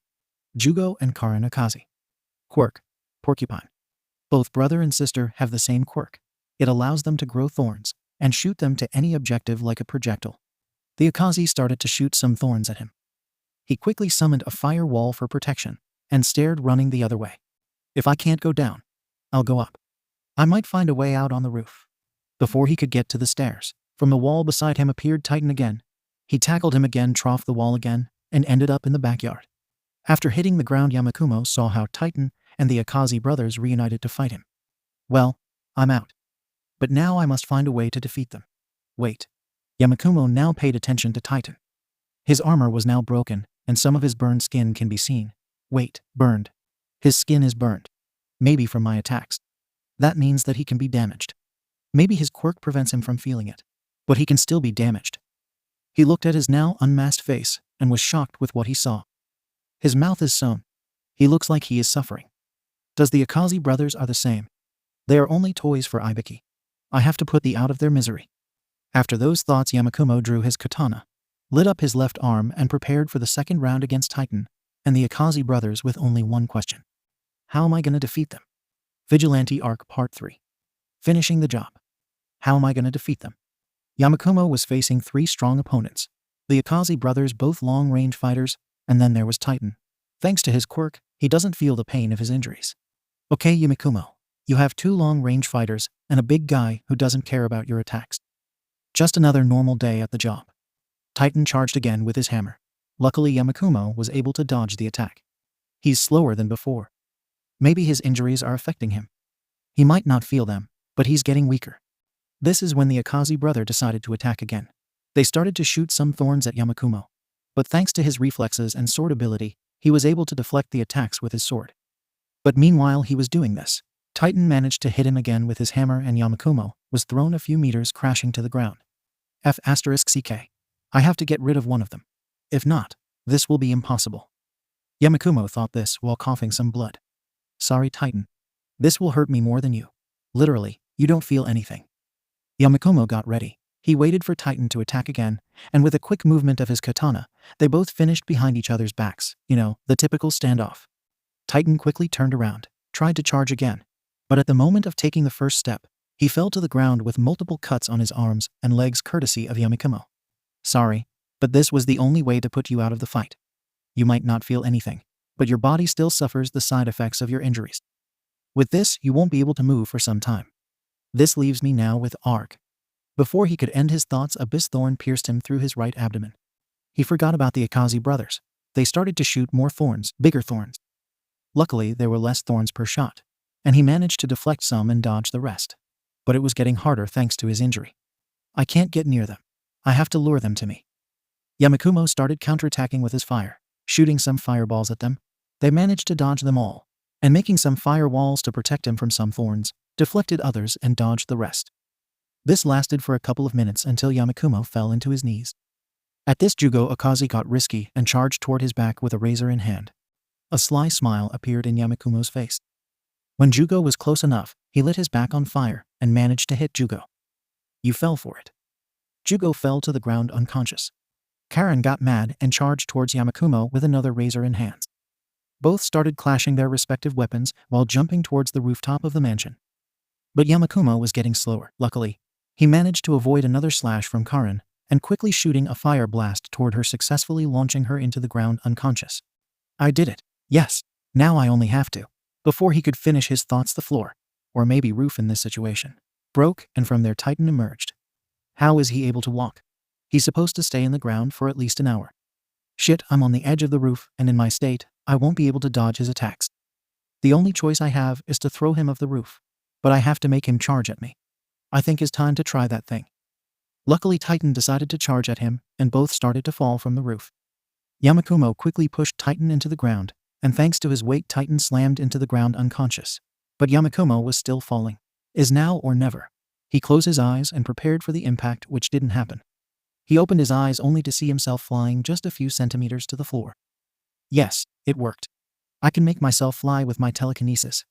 Jugo and Karin Akazi. Quirk. Porcupine. Both brother and sister have the same quirk. It allows them to grow thorns and shoot them to any objective like a projectile. The Akazi started to shoot some thorns at him. He quickly summoned a fire wall for protection and stared, running the other way. If I can't go down, I'll go up. I might find a way out on the roof. Before he could get to the stairs, from the wall beside him appeared Titan again. He tackled him again, troughed the wall again, and ended up in the backyard. After hitting the ground, Yamikumo saw how Titan and the Akazi brothers reunited to fight him. Well, I'm out. But now I must find a way to defeat them. Wait. Yamikumo now paid attention to Titan. His armor was now broken, and some of his burned skin can be seen. Wait, burned. His skin is burned. Maybe from my attacks. That means that he can be damaged. Maybe his quirk prevents him from feeling it. But he can still be damaged. He looked at his now unmasked face and was shocked with what he saw. His mouth is sewn. He looks like he is suffering. Does the Akazi brothers are the same? They are only toys for Ibuki. I have to put the out of their misery. After those thoughts, Yamikumo drew his katana, lit up his left arm, and prepared for the second round against Titan and the Akazi brothers with only one question. How am I going to defeat them? Vigilante Arc Part 3. Finishing the job. How am I going to defeat them? Yamikumo was facing three strong opponents. The Akazi brothers, both long-range fighters, and then there was Titan. Thanks to his quirk, he doesn't feel the pain of his injuries. Okay, Yamikumo, you have two long-range fighters and a big guy who doesn't care about your attacks. Just another normal day at the job. Titan charged again with his hammer. Luckily, Yamikumo was able to dodge the attack. He's slower than before. Maybe his injuries are affecting him. He might not feel them, but he's getting weaker. This is when the Akazi brother decided to attack again. They started to shoot some thorns at Yamikumo, but thanks to his reflexes and sword ability, he was able to deflect the attacks with his sword. But meanwhile he was doing this, Titan managed to hit him again with his hammer and Yamikumo was thrown a few meters, crashing to the ground. F***CK. I have to get rid of one of them. If not, this will be impossible. Yamikumo thought this while coughing some blood. Sorry, Titan. This will hurt me more than you. Literally, you don't feel anything. Yamikumo got ready. He waited for Titan to attack again, and with a quick movement of his katana, they both finished behind each other's backs. The typical standoff. Titan quickly turned around, tried to charge again, but at the moment of taking the first step, he fell to the ground with multiple cuts on his arms and legs courtesy of Yamikumo. Sorry, but this was the only way to put you out of the fight. You might not feel anything, but your body still suffers the side effects of your injuries. With this, you won't be able to move for some time. This leaves me now with Arc. Before he could end his thoughts, a Abyss Thorn pierced him through his right abdomen. He forgot about the Akazi brothers. They started to shoot more thorns, bigger thorns. Luckily, there were less thorns per shot, and he managed to deflect some and dodge the rest. But it was getting harder thanks to his injury. I can't get near them. I have to lure them to me. Yamikumo started counterattacking with his fire, shooting some fireballs at them. They managed to dodge them all, and making some firewalls to protect him from some thorns, deflected others and dodged the rest. This lasted for a couple of minutes until Yamikumo fell into his knees. At this, Jugo Akazi got risky and charged toward his back with a razor in hand. A sly smile appeared in Yamikumo's face. When Jugo was close enough, he lit his back on fire and managed to hit Jugo. You fell for it. Jugo fell to the ground unconscious. Karen got mad and charged towards Yamikumo with another razor in hands. Both started clashing their respective weapons while jumping towards the rooftop of the mansion. But Yamikumo was getting slower. Luckily, he managed to avoid another slash from Karen and quickly shooting a fire blast toward her, successfully launching her into the ground unconscious. I did it. Yes. Now I only have to. Before he could finish his thoughts, the floor, or maybe roof in this situation, broke, and from there Titan emerged. How is he able to walk? He's supposed to stay in the ground for at least an hour. Shit, I'm on the edge of the roof, and in my state, I won't be able to dodge his attacks. The only choice I have is to throw him off the roof, but I have to make him charge at me. I think it's time to try that thing. Luckily, Titan decided to charge at him, and both started to fall from the roof. Yamikumo quickly pushed Titan into the ground, and thanks to his weight, Titan slammed into the ground unconscious. But Yamikumo was still falling. Is now or never. He closed his eyes and prepared for the impact, which didn't happen. He opened his eyes only to see himself flying just a few centimeters to the floor. Yes, it worked. I can make myself fly with my telekinesis.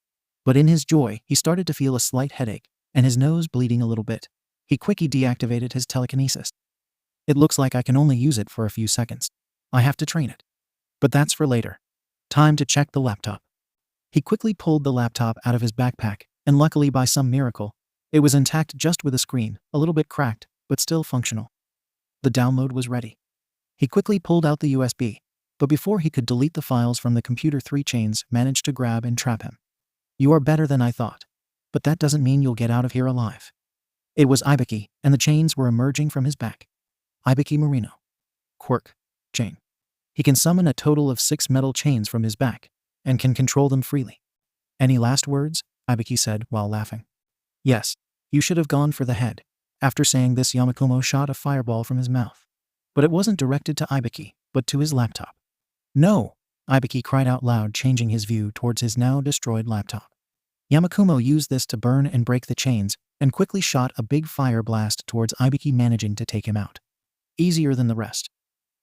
But in his joy, he started to feel a slight headache, and his nose bleeding a little bit. He quickly deactivated his telekinesis. It looks like I can only use it for a few seconds. I have to train it. But that's for later. Time to check the laptop. He quickly pulled the laptop out of his backpack, and luckily by some miracle, it was intact, just with a screen, a little bit cracked, but still functional. The download was ready. He quickly pulled out the USB, but before he could delete the files from the computer, 3 chains managed to grab and trap him. You are better than I thought. But that doesn't mean you'll get out of here alive. It was Ibuki, and the chains were emerging from his back. Ibuki Marino. Quirk. Chain. He can summon a total of 6 metal chains from his back, and can control them freely. Any last words? Ibuki said while laughing. Yes, you should have gone for the head. After saying this, Yamikumo shot a fireball from his mouth. But it wasn't directed to Ibuki, but to his laptop. No! Ibuki cried out loud, changing his view towards his now destroyed laptop. Yamikumo used this to burn and break the chains, and quickly shot a big fire blast towards Ibuki, managing to take him out. Easier than the rest.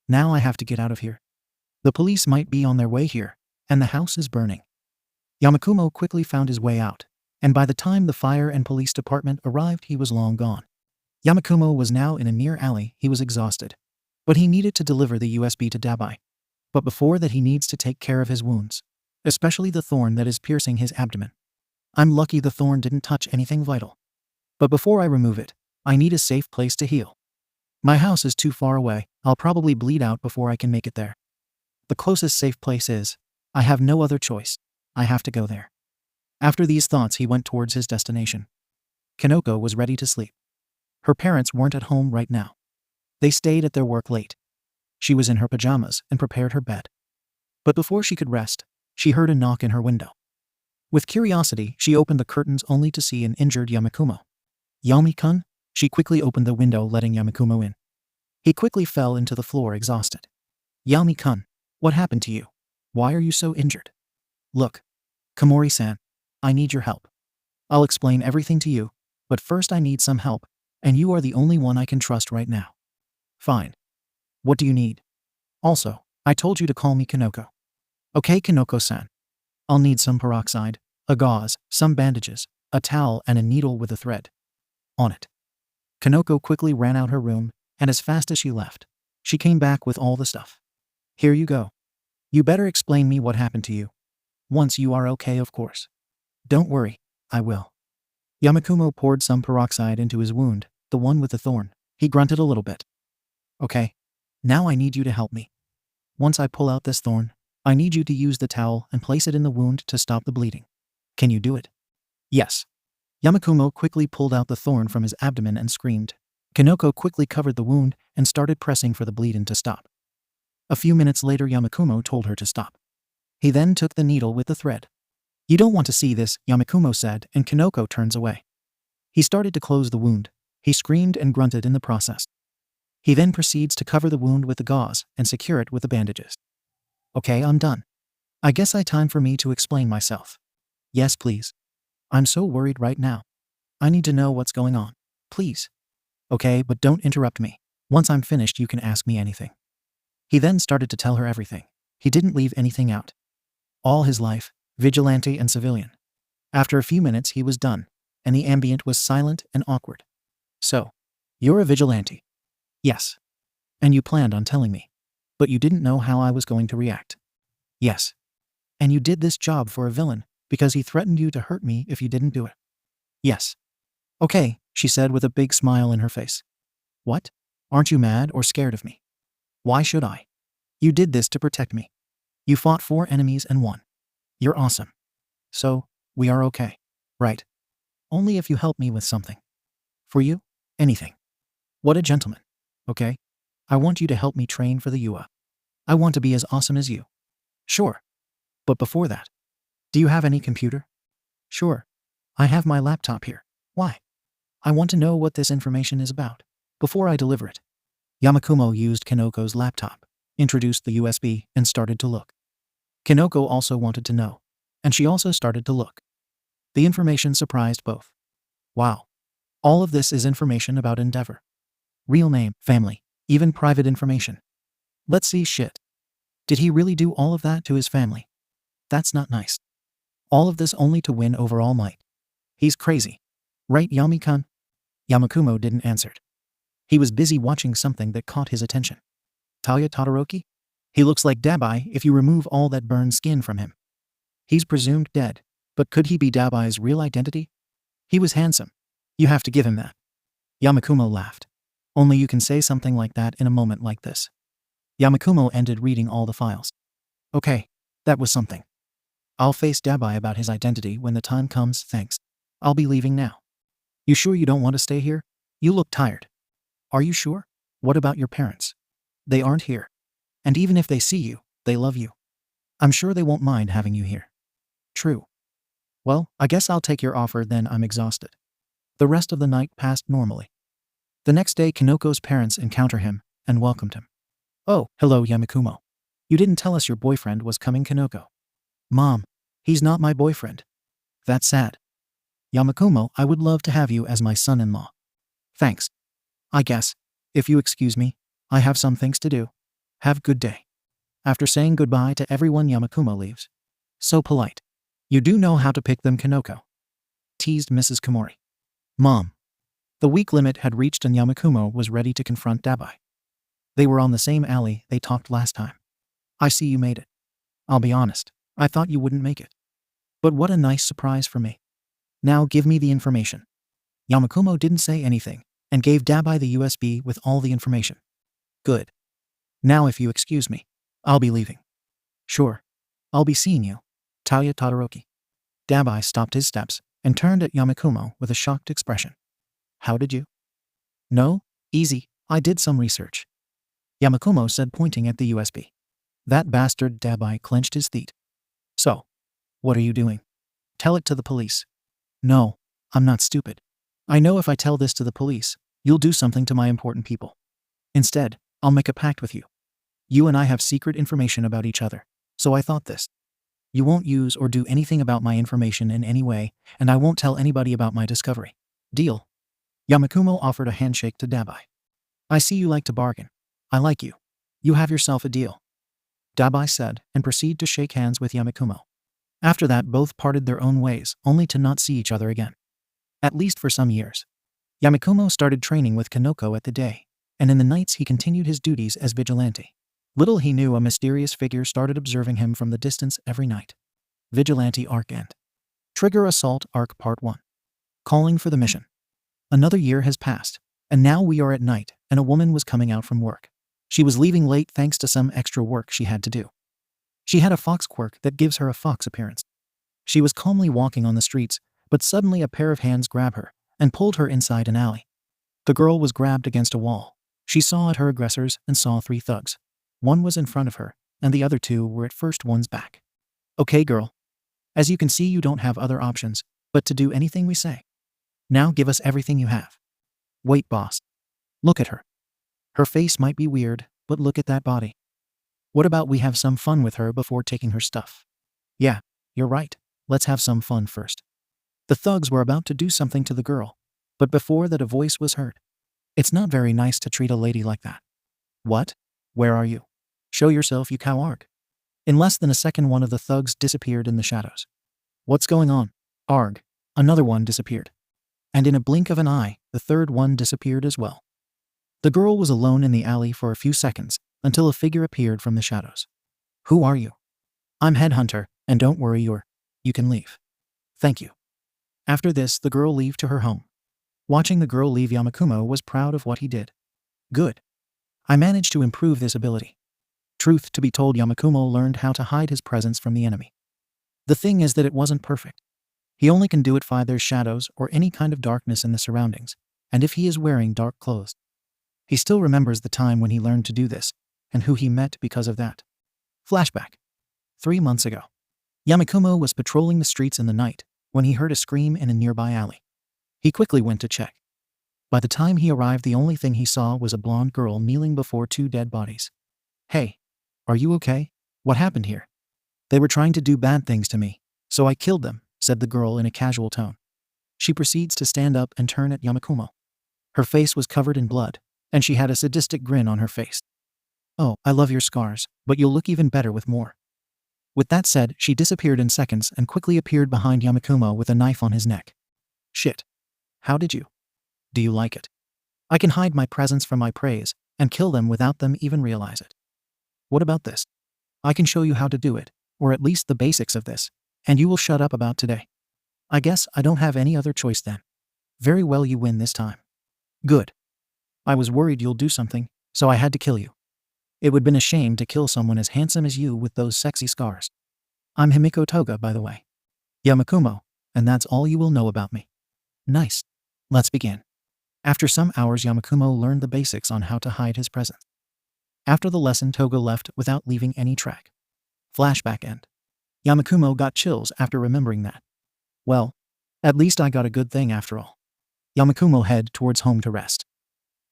Now I have to get out of here. The police might be on their way here, and the house is burning. Yamikumo quickly found his way out, and by the time the fire and police department arrived, he was long gone. Yamikumo was now in a near alley. He was exhausted. But he needed to deliver the USB to Dabi. But before that, he needs to take care of his wounds, especially the thorn that is piercing his abdomen. I'm lucky the thorn didn't touch anything vital. But before I remove it, I need a safe place to heal. My house is too far away. I'll probably bleed out before I can make it there. The closest safe place is, I have no other choice. I have to go there. After these thoughts, he went towards his destination. Koko was ready to sleep. Her parents weren't at home right now. They stayed at their work late. She was in her pajamas and prepared her bed. But before she could rest, she heard a knock in her window. With curiosity, she opened the curtains only to see an injured Yamikumo. Yami-kun? She quickly opened the window, letting Yamikumo in. He quickly fell into the floor, exhausted. Yami-kun, what happened to you? Why are you so injured? Look, Komori-san, I need your help. I'll explain everything to you, but first I need some help, and you are the only one I can trust right now. Fine. What do you need? Also, I told you to call me Koko. Okay, Koko-san. I'll need some peroxide, a gauze, some bandages, a towel, and a needle with a thread. On it. Koko quickly ran out her room, and as fast as she left, she came back with all the stuff. Here you go. You better explain me what happened to you. Once you are okay, of course. Don't worry, I will. Yamikumo poured some peroxide into his wound, the one with the thorn. He grunted a little bit. Okay. Now I need you to help me. Once I pull out this thorn, I need you to use the towel and place it in the wound to stop the bleeding. Can you do it? Yes. Yamikumo quickly pulled out the thorn from his abdomen and screamed. Koko quickly covered the wound and started pressing for the bleeding to stop. A few minutes later, Yamikumo told her to stop. He then took the needle with the thread. You don't want to see this, Yamikumo said, and Koko turns away. He started to close the wound. He screamed and grunted in the process. He then proceeds to cover the wound with the gauze and secure it with the bandages. Okay, I'm done. I guess time for me to explain myself. Yes, please. I'm so worried right now. I need to know what's going on. Please. Okay, but don't interrupt me. Once I'm finished, you can ask me anything. He then started to tell her everything. He didn't leave anything out. All his life, vigilante and civilian. After a few minutes, he was done, and the ambient was silent and awkward. So, you're a vigilante? Yes. And you planned on telling me. But you didn't know how I was going to react. Yes. And you did this job for a villain, because he threatened you to hurt me if you didn't do it. Yes. Okay, she said with a big smile in her face. What? Aren't you mad or scared of me? Why should I? You did this to protect me. You fought 4 enemies and won. You're awesome. So, we are okay. Right. Only if you help me with something. For you? Anything. What a gentleman. Okay? I want you to help me train for the UA. I want to be as awesome as you. Sure. But before that, do you have any computer? Sure. I have my laptop here. Why? I want to know what this information is about before I deliver it. Yamikumo used Kanoko's laptop, introduced the USB, and started to look. Kanoko also wanted to know, and she also started to look. The information surprised both. Wow. All of this is information about Endeavor. Real name, family, even private information. Let's see shit. Did he really do all of that to his family? That's not nice. All of this only to win over All Might. He's crazy. Right, Yami-kun? Yamikumo didn't answer. He was busy watching something that caught his attention. Talia Todoroki? He looks like Dabi if you remove all that burned skin from him. He's presumed dead, but could he be Dabi's real identity? He was handsome. You have to give him that. Yamikumo laughed. Only you can say something like that in a moment like this. Yamikumo ended reading all the files. Okay, that was something. I'll face Dabi about his identity when the time comes, thanks. I'll be leaving now. You sure you don't want to stay here? You look tired. Are you sure? What about your parents? They aren't here. And even if they see you, they love you. I'm sure they won't mind having you here. True. Well, I guess I'll take your offer then. I'm exhausted. The rest of the night passed normally. The next day, Kanoko's parents encounter him and welcomed him. Oh, hello, Yamikumo. You didn't tell us your boyfriend was coming, Kanoko. Mom, he's not my boyfriend. That's sad. Yamikumo, I would love to have you as my son-in-law. Thanks. I guess, if you excuse me, I have some things to do. Have good day. After saying goodbye to everyone, Yamikumo leaves. So polite. You do know how to pick them, Kanoko. Teased Mrs. Komori. Mom. The week limit had reached and Yamikumo was ready to confront Dabi. They were on the same alley they talked last time. I see you made it. I'll be honest, I thought you wouldn't make it. But what a nice surprise for me. Now give me the information. Yamikumo didn't say anything and gave Dabi the USB with all the information. Good. Now if you excuse me, I'll be leaving. Sure. I'll be seeing you. Talia Todoroki. Dabi stopped his steps and turned at Yamikumo with a shocked expression. How did you? No, easy, I did some research. Yamikumo said, pointing at the USB. That bastard. Dabi clenched his teeth. So, what are you doing? Tell it to the police. No, I'm not stupid. I know if I tell this to the police, you'll do something to my important people. Instead, I'll make a pact with you. You and I have secret information about each other, so I thought this. You won't use or do anything about my information in any way, and I won't tell anybody about my discovery. Deal? Yamikumo offered a handshake to Dabi. I see you like to bargain. I like you. You have yourself a deal. Dabi said, and proceeded to shake hands with Yamikumo. After that, both parted their own ways, only to not see each other again. At least for some years. Yamikumo started training with Kanoko at the day, and in the nights he continued his duties as vigilante. Little he knew, a mysterious figure started observing him from the distance every night. Vigilante Arc End. Trigger Assault Arc Part 1. Calling for the mission. Another year has passed, and now we are at night, and a woman was coming out from work. She was leaving late thanks to some extra work she had to do. She had a fox quirk that gives her a fox appearance. She was calmly walking on the streets, but suddenly a pair of hands grabbed her and pulled her inside an alley. The girl was grabbed against a wall. She saw at her aggressors and saw 3 thugs. One was in front of her, and the other 2 were at first one's back. Okay, girl. As you can see, you don't have other options but to do anything we say. Now give us everything you have. Wait, boss. Look at her. Her face might be weird, but look at that body. What about we have some fun with her before taking her stuff? Yeah, you're right. Let's have some fun first. The thugs were about to do something to the girl, but before that a voice was heard. It's not very nice to treat a lady like that. What? Where are you? Show yourself, you cow-arg. In less than a second, one of the thugs disappeared in the shadows. What's going on? Arg. Another one disappeared. And in a blink of an eye, the third one disappeared as well. The girl was alone in the alley for a few seconds until a figure appeared from the shadows. Who are you? I'm Headhunter, and don't worry, you can leave. Thank you. After this, the girl leave to her home. Watching the girl leave, Yamikumo was proud of what he did. Good. I managed to improve this ability. Truth to be told, Yamikumo learned how to hide his presence from the enemy. The thing is that it wasn't perfect. He only can do it if there's shadows or any kind of darkness in the surroundings, and if he is wearing dark clothes. He still remembers the time when he learned to do this, and who he met because of that. Flashback. 3 months ago. Yamikumo was patrolling the streets in the night when he heard a scream in a nearby alley. He quickly went to check. By the time he arrived, the only thing he saw was a blonde girl kneeling before 2 dead bodies. Hey, are you okay? What happened here? They were trying to do bad things to me, so I killed them, said the girl in a casual tone. She proceeds to stand up and turn at Yamikumo. Her face was covered in blood, and she had a sadistic grin on her face. Oh, I love your scars, but you'll look even better with more. With that said, she disappeared in seconds and quickly appeared behind Yamikumo with a knife on his neck. Shit. How did you? Do you like it? I can hide my presence from my preys and kill them without them even realize it. What about this? I can show you how to do it, or at least the basics of this, and you will shut up about today. I guess I don't have any other choice then. Very well, you win this time. Good. I was worried you'll do something, so I had to kill you. It would have been a shame to kill someone as handsome as you with those sexy scars. I'm Himiko Toga, by the way. Yamikumo, and that's all you will know about me. Nice. Let's begin. After some hours, Yamikumo learned the basics on how to hide his presence. After the lesson, Toga left without leaving any track. Flashback end. Yamikumo got chills after remembering that. Well, at least I got a good thing after all. Yamikumo headed towards home to rest.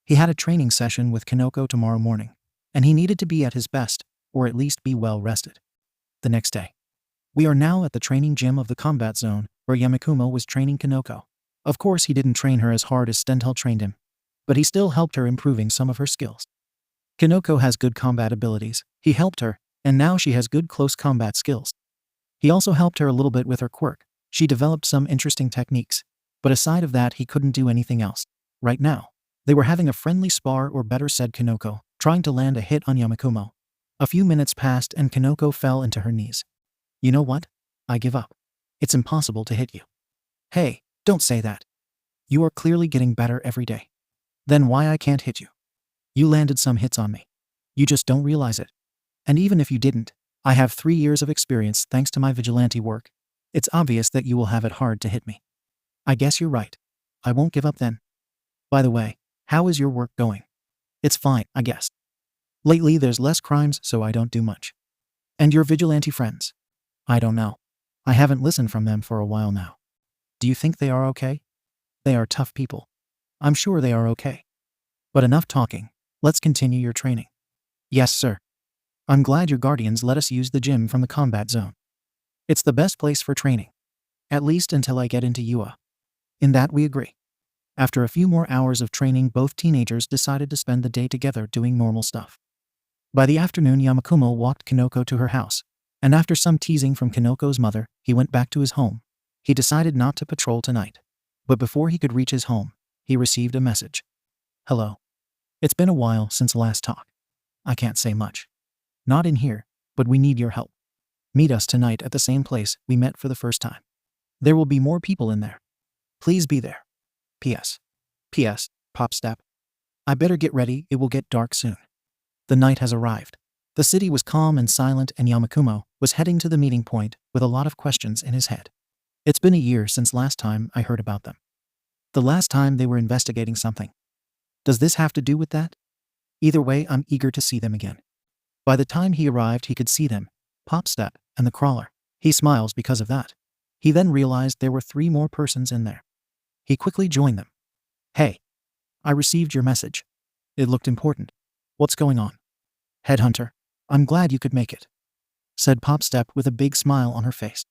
He had a training session with Koko tomorrow morning, and he needed to be at his best, or at least be well rested. The next day. We are now at the training gym of the combat zone, where Yamikumo was training Koko. Of course, he didn't train her as hard as Stentel trained him, but he still helped her improving some of her skills. Koko has good combat abilities, he helped her, and now she has good close combat skills. He also helped her a little bit with her quirk. She developed some interesting techniques, but aside of that, he couldn't do anything else. Right now, they were having a friendly spar, or better said, Koko, trying to land a hit on Yamikumo. A few minutes passed and Koko fell into her knees. You know what? I give up. It's impossible to hit you. Hey, don't say that. You are clearly getting better every day. Then why I can't hit you? You landed some hits on me. You just don't realize it. And even if you didn't, I have 3 years of experience thanks to my vigilante work. It's obvious that you will have it hard to hit me. I guess you're right. I won't give up then. By the way, how is your work going? It's fine, I guess. Lately there's less crimes, so I don't do much. And your vigilante friends? I don't know. I haven't listened from them for a while now. Do you think they are okay? They are tough people. I'm sure they are okay. But enough talking. Let's continue your training. Yes, sir. I'm glad your guardians let us use the gym from the combat zone. It's the best place for training. At least until I get into UA. In that we agree. After a few more hours of training, both teenagers decided to spend the day together doing normal stuff. By the afternoon, Yamikumo walked Koko to her house, and after some teasing from Koko's mother, he went back to his home. He decided not to patrol tonight. But before he could reach his home, he received a message. Hello. It's been a while since last talk. I can't say much. Not in here, but we need your help. Meet us tonight at the same place we met for the first time. There will be more people in there. Please be there. P.S. P.S. Pop step. I better get ready, it will get dark soon. The night has arrived. The city was calm and silent, and Yamikumo was heading to the meeting point with a lot of questions in his head. It's been a year since last time I heard about them. The last time they were investigating something. Does this have to do with that? Either way, I'm eager to see them again. By the time he arrived, he could see them, Popstep, and the Crawler. He smiles because of that. He then realized there were 3 more persons in there. He quickly joined them. Hey, I received your message. It looked important. What's going on? Headhunter, I'm glad you could make it, said Popstep with a big smile on her face.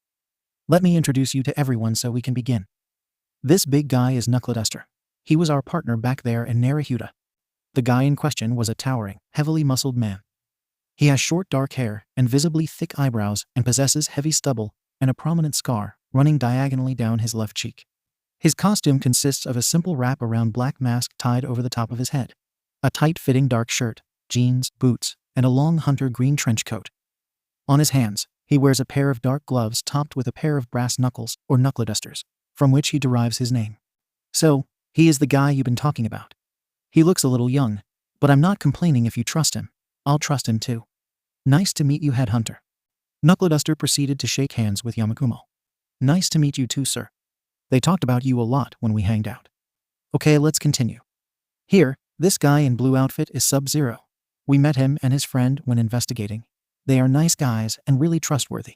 Let me introduce you to everyone so we can begin. This big guy is Knuckleduster. He was our partner back there in Naruhuda. The guy in question was a towering, heavily muscled man. He has short dark hair and visibly thick eyebrows and possesses heavy stubble and a prominent scar running diagonally down his left cheek. His costume consists of a simple wrap-around black mask tied over the top of his head, a tight-fitting dark shirt, jeans, boots, and a long hunter green trench coat. On his hands, he wears a pair of dark gloves topped with a pair of brass knuckles or knuckledusters, from which he derives his name. So, he is the guy you've been talking about. He looks a little young, but I'm not complaining if you trust him. I'll trust him too. Nice to meet you, Headhunter. Knuckleduster proceeded to shake hands with Yamikumo. Nice to meet you too, sir. They talked about you a lot when we hanged out. Okay, let's continue. Here, this guy in blue outfit is Sub-Zero. We met him and his friend when investigating. They are nice guys and really trustworthy.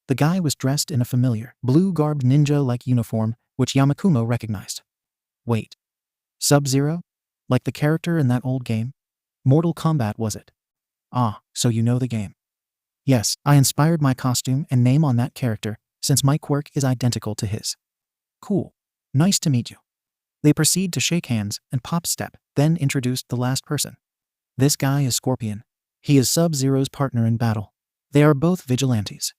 The guy was dressed in a familiar, blue-garbed ninja-like uniform, which Yamikumo recognized. Wait. Sub-Zero? Like the character in that old game? Mortal Kombat, was it? Ah, so you know the game. Yes, I inspired my costume and name on that character, since my quirk is identical to his. Cool. Nice to meet you. They proceed to shake hands, and Popstep then introduced the last person. This guy is Scorpion. He is Sub-Zero's partner in battle. They are both vigilantes.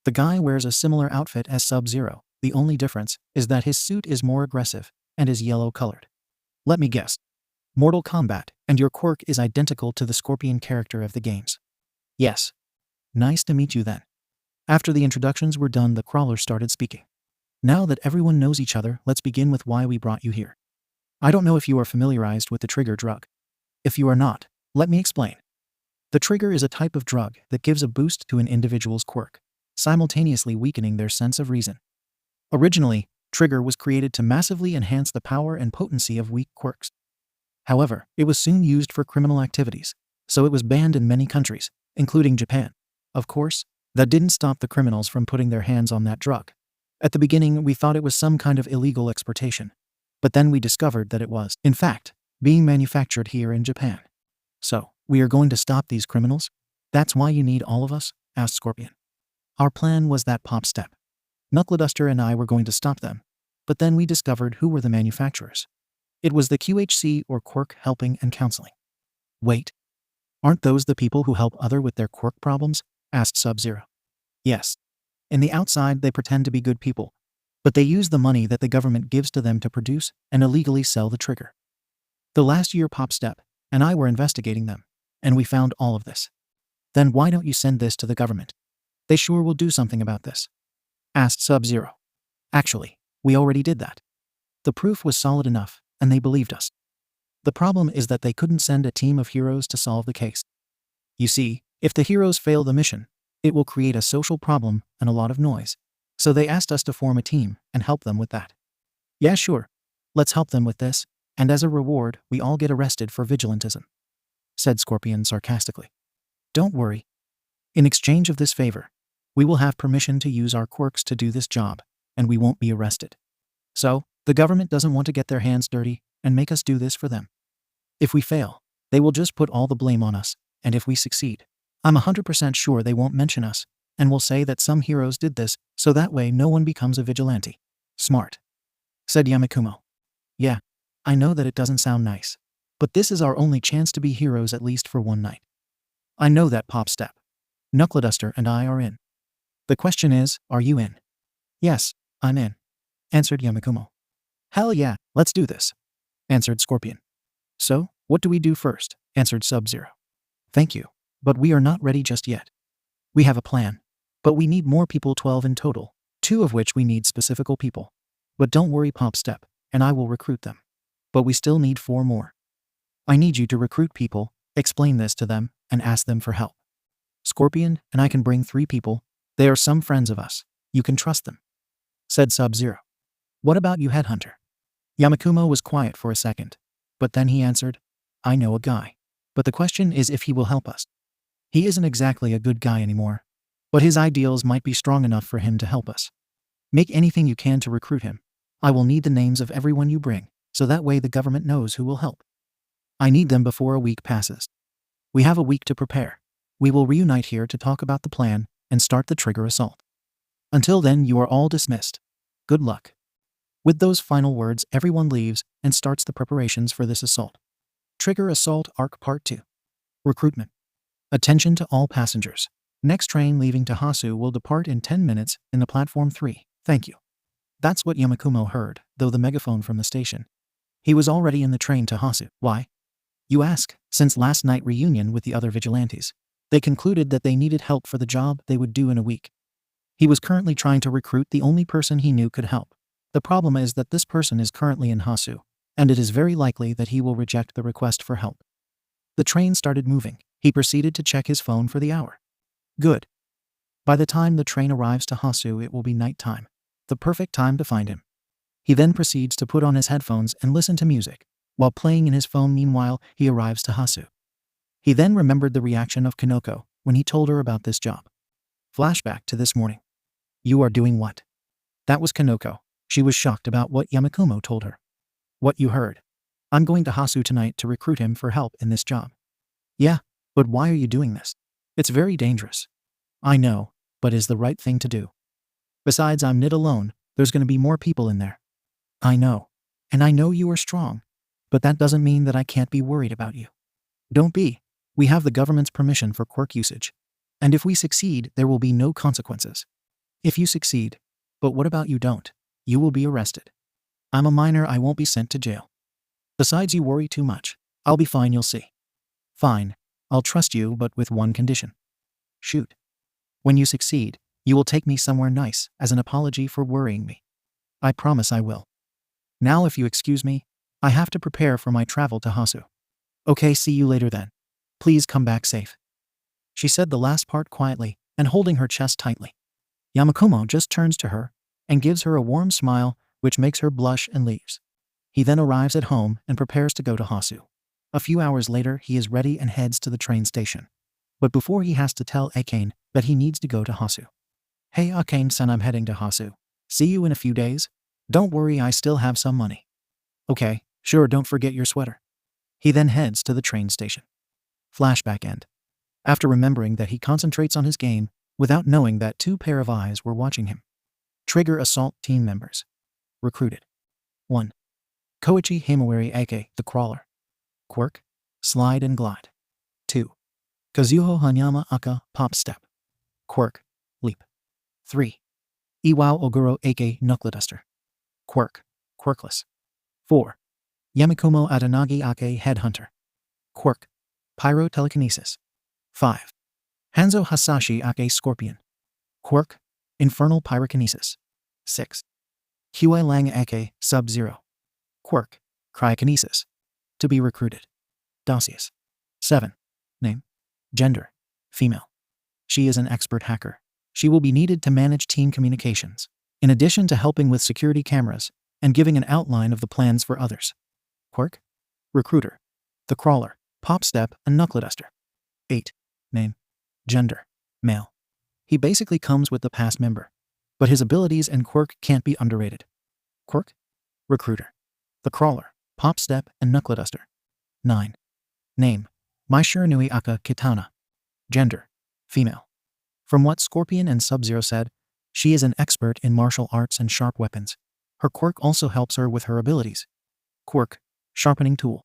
The guy wears a similar outfit as Sub-Zero. The only difference is that his suit is more aggressive and is yellow-colored. Let me guess. Mortal Kombat, and your quirk is identical to the Scorpion character of the games. Yes. Nice to meet you then. After the introductions were done, the crawler started speaking. Now that everyone knows each other, let's begin with why we brought you here. I don't know if you are familiarized with the trigger drug. If you are not, let me explain. The trigger is a type of drug that gives a boost to an individual's quirk, simultaneously weakening their sense of reason. Originally, trigger was created to massively enhance the power and potency of weak quirks. However, it was soon used for criminal activities, so it was banned in many countries, including Japan. Of course, that didn't stop the criminals from putting their hands on that drug. At the beginning, we thought it was some kind of illegal exportation, but then we discovered that it was, in fact, being manufactured here in Japan. So, we are going to stop these criminals? That's why you need all of us? Asked Scorpion. Our plan was that Popstep, Knuckleduster and I were going to stop them, but then we discovered who were the manufacturers. It was the QHC, or Quirk Helping and Counseling. Wait. Aren't those the people who help other with their quirk problems? Asked Sub-Zero. Yes. In the outside, they pretend to be good people, but they use the money that the government gives to them to produce and illegally sell the trigger. The last year Popstep and I were investigating them, and we found all of this. Then why don't you send this to the government? They sure will do something about this. Asked Sub-Zero. Actually, we already did that. The proof was solid enough, and they believed us. The problem is that they couldn't send a team of heroes to solve the case. You see, if the heroes fail the mission, it will create a social problem and a lot of noise. So they asked us to form a team and help them with that. Yeah, sure. Let's help them with this, and as a reward, we all get arrested for vigilantism, said Scorpion sarcastically. Don't worry. In exchange of this favor, we will have permission to use our quirks to do this job, and we won't be arrested. So, the government doesn't want to get their hands dirty and make us do this for them. If we fail, they will just put all the blame on us, and if we succeed, I'm 100% sure they won't mention us, and will say that some heroes did this, so that way no one becomes a vigilante. Smart, said Yamikumo. Yeah, I know that it doesn't sound nice, but this is our only chance to be heroes at least for one night. I know that, Popstep. Knuckleduster and I are in. The question is, are you in? Yes, I'm in, answered Yamikumo. Hell yeah, let's do this, answered Scorpion. So, what do we do first? Answered Sub-Zero. Thank you, but we are not ready just yet. We have a plan, but we need more people, 12 in total, 2 of which we need specific people. But don't worry, Popstep, and I will recruit them. But we still need 4 more. I need you to recruit people, explain this to them, and ask them for help. Scorpion and I can bring 3 people. They are some friends of us. You can trust them, said Sub-Zero. What about you, Headhunter? Yamikumo was quiet for a second, but then he answered, I know a guy. But the question is if he will help us. He isn't exactly a good guy anymore, but his ideals might be strong enough for him to help us. Make anything you can to recruit him. I will need the names of everyone you bring, so that way the government knows who will help. I need them before a week passes. We have a week to prepare. We will reunite here to talk about the plan and start the trigger assault. Until then, you are all dismissed. Good luck. With those final words, everyone leaves and starts the preparations for this assault. Trigger Assault Arc Part 2. Recruitment. Attention to all passengers. Next train leaving to Hasu will depart in 10 minutes in the platform 3. Thank you. That's what Yamikumo heard, though the megaphone from the station. He was already in the train to Hasu. Why? You ask. Since last night reunion with the other vigilantes, they concluded that they needed help for the job they would do in a week. He was currently trying to recruit the only person he knew could help. The problem is that this person is currently in Hasu, and it is very likely that he will reject the request for help. The train started moving. He proceeded to check his phone for the hour. Good. By the time the train arrives to Hasu, it will be night time. The perfect time to find him. He then proceeds to put on his headphones and listen to music. While playing in his phone meanwhile, he arrives to Hasu. He then remembered the reaction of Koko when he told her about this job. Flashback to this morning. You are doing what? That was Koko. She was shocked about what Yamikumo told her. What you heard. I'm going to Hasu tonight to recruit him for help in this job. Yeah, but why are you doing this? It's very dangerous. I know, but is the right thing to do. Besides, I'm not alone. There's going to be more people in there. I know. And I know you are strong. But that doesn't mean that I can't be worried about you. Don't be. We have the government's permission for quirk usage. And if we succeed, there will be no consequences. If you succeed. But what about you don't? You will be arrested. I'm a minor, I won't be sent to jail. Besides, you worry too much. I'll be fine, you'll see. Fine. I'll trust you, but with one condition. Shoot. When you succeed, you will take me somewhere nice as an apology for worrying me. I promise I will. Now if you excuse me, I have to prepare for my travel to Hasu. Okay, see you later then. Please come back safe. She said the last part quietly and holding her chest tightly. Yamikumo just turns to her and gives her a warm smile, which makes her blush and leaves. He then arrives at home and prepares to go to Hasu. A few hours later, he is ready and heads to the train station. But before he has to tell Akane that he needs to go to Hasu. Hey Akane-san, I'm heading to Hasu. See you in a few days? Don't worry, I still have some money. Okay, sure, don't forget your sweater. He then heads to the train station. Flashback end. After remembering that he concentrates on his game, without knowing that two pair of eyes were watching him. Trigger Assault team members. Recruited. 1. Koichi Himawari aka the Crawler. Quirk, Slide and Glide. 2. Kazuho Hanyama aka Pop Step. Quirk, Leap. 3. Iwao Oguro aka Knuckle Duster. Quirk, Quirkless. 4. Yamikumo Adanagi aka Headhunter. Quirk, Pyro Telekinesis. 5. Hanzo Hasashi aka Scorpion. Quirk, Infernal Pyrokinesis. 6. Huey Lang aka Sub-Zero. Quirk, Cryokinesis. To be recruited. Dossiers. 7. Name. Gender. Female. She is an expert hacker. She will be needed to manage team communications, in addition to helping with security cameras and giving an outline of the plans for others. Quirk. Recruiter. The Crawler, Pop Step, and Knuckle Duster. 8. Name. Gender. Male. He basically comes with the past member, but his abilities and quirk can't be underrated. Quirk. Recruiter. The Crawler, Pop Step, and Knuckle Duster. 9. Name. Mai Shiranui aka Kitana. Gender. Female. From what Scorpion and Sub-Zero said, she is an expert in martial arts and sharp weapons. Her quirk also helps her with her abilities. Quirk. Sharpening Tool.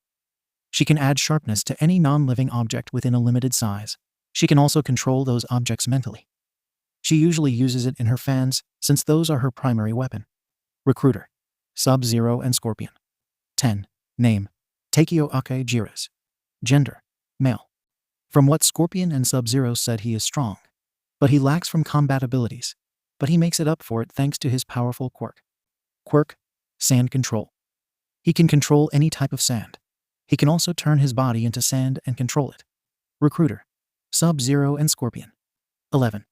She can add sharpness to any non-living object within a limited size. She can also control those objects mentally. She usually uses it in her fans, since those are her primary weapon. Recruiter. Sub-Zero and Scorpion. 10. Name. Takeo aka Jiras. Gender. Male. From what Scorpion and Sub-Zero said, he is strong, but he lacks from combat abilities. But he makes it up for it thanks to his powerful quirk. Quirk. Sand Control. He can control any type of sand. He can also turn his body into sand and control it. Recruiter. Sub-Zero and Scorpion. 11.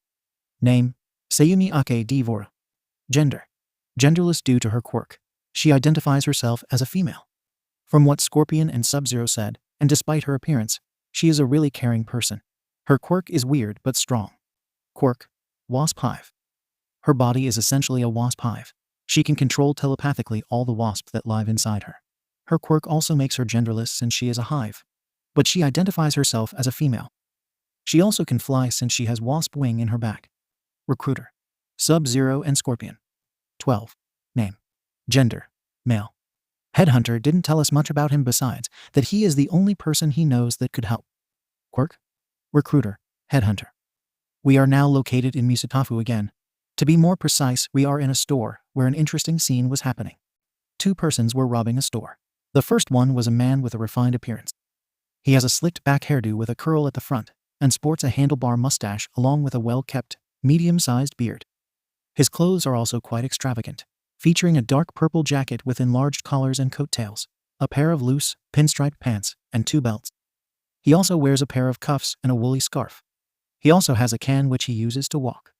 Name. Sayumi ake Devora. Gender. Genderless due to her quirk. She identifies herself as a female. From what Scorpion and Sub-Zero said, and despite her appearance, she is a really caring person. Her quirk is weird but strong. Quirk. Wasp Hive. Her body is essentially a wasp hive. She can control telepathically all the wasps that live inside her. Her quirk also makes her genderless since she is a hive. But she identifies herself as a female. She also can fly since she has wasp wing in her back. Recruiter. Sub-Zero and Scorpion. 12. Name. Gender. Male. Headhunter didn't tell us much about him besides that he is the only person he knows that could help. Quirk. Recruiter. Headhunter. We are now located in Misutafu again. To be more precise, we are in a store where an interesting scene was happening. Two persons were robbing a store. The first one was a man with a refined appearance. He has a slicked back hairdo with a curl at the front and sports a handlebar mustache along with a well-kept, medium-sized beard. His clothes are also quite extravagant, featuring a dark purple jacket with enlarged collars and coattails, a pair of loose, pinstriped pants, and 2 belts. He also wears a pair of cuffs and a woolly scarf. He also has a can which he uses to walk.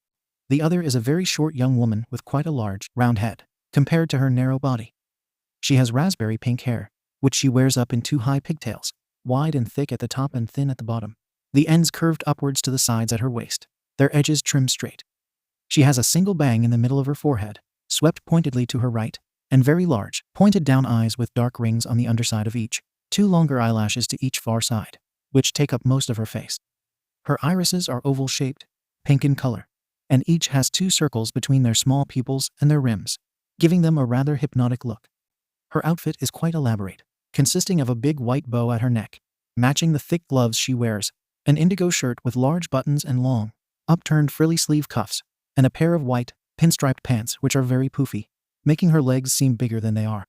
The other is a very short young woman with quite a large, round head, compared to her narrow body. She has raspberry pink hair, which she wears up in 2 high pigtails, wide and thick at the top and thin at the bottom. The ends curved upwards to the sides at her waist, their edges trimmed straight. She has a single bang in the middle of her forehead, swept pointedly to her right, and very large, pointed down eyes with dark rings on the underside of each, 2 longer eyelashes to each far side, which take up most of her face. Her irises are oval-shaped, pink in color, and each has 2 circles between their small pupils and their rims, giving them a rather hypnotic look. Her outfit is quite elaborate, consisting of a big white bow at her neck, matching the thick gloves she wears, an indigo shirt with large buttons and long, upturned frilly sleeve cuffs, and a pair of white, pinstriped pants which are very poofy, making her legs seem bigger than they are.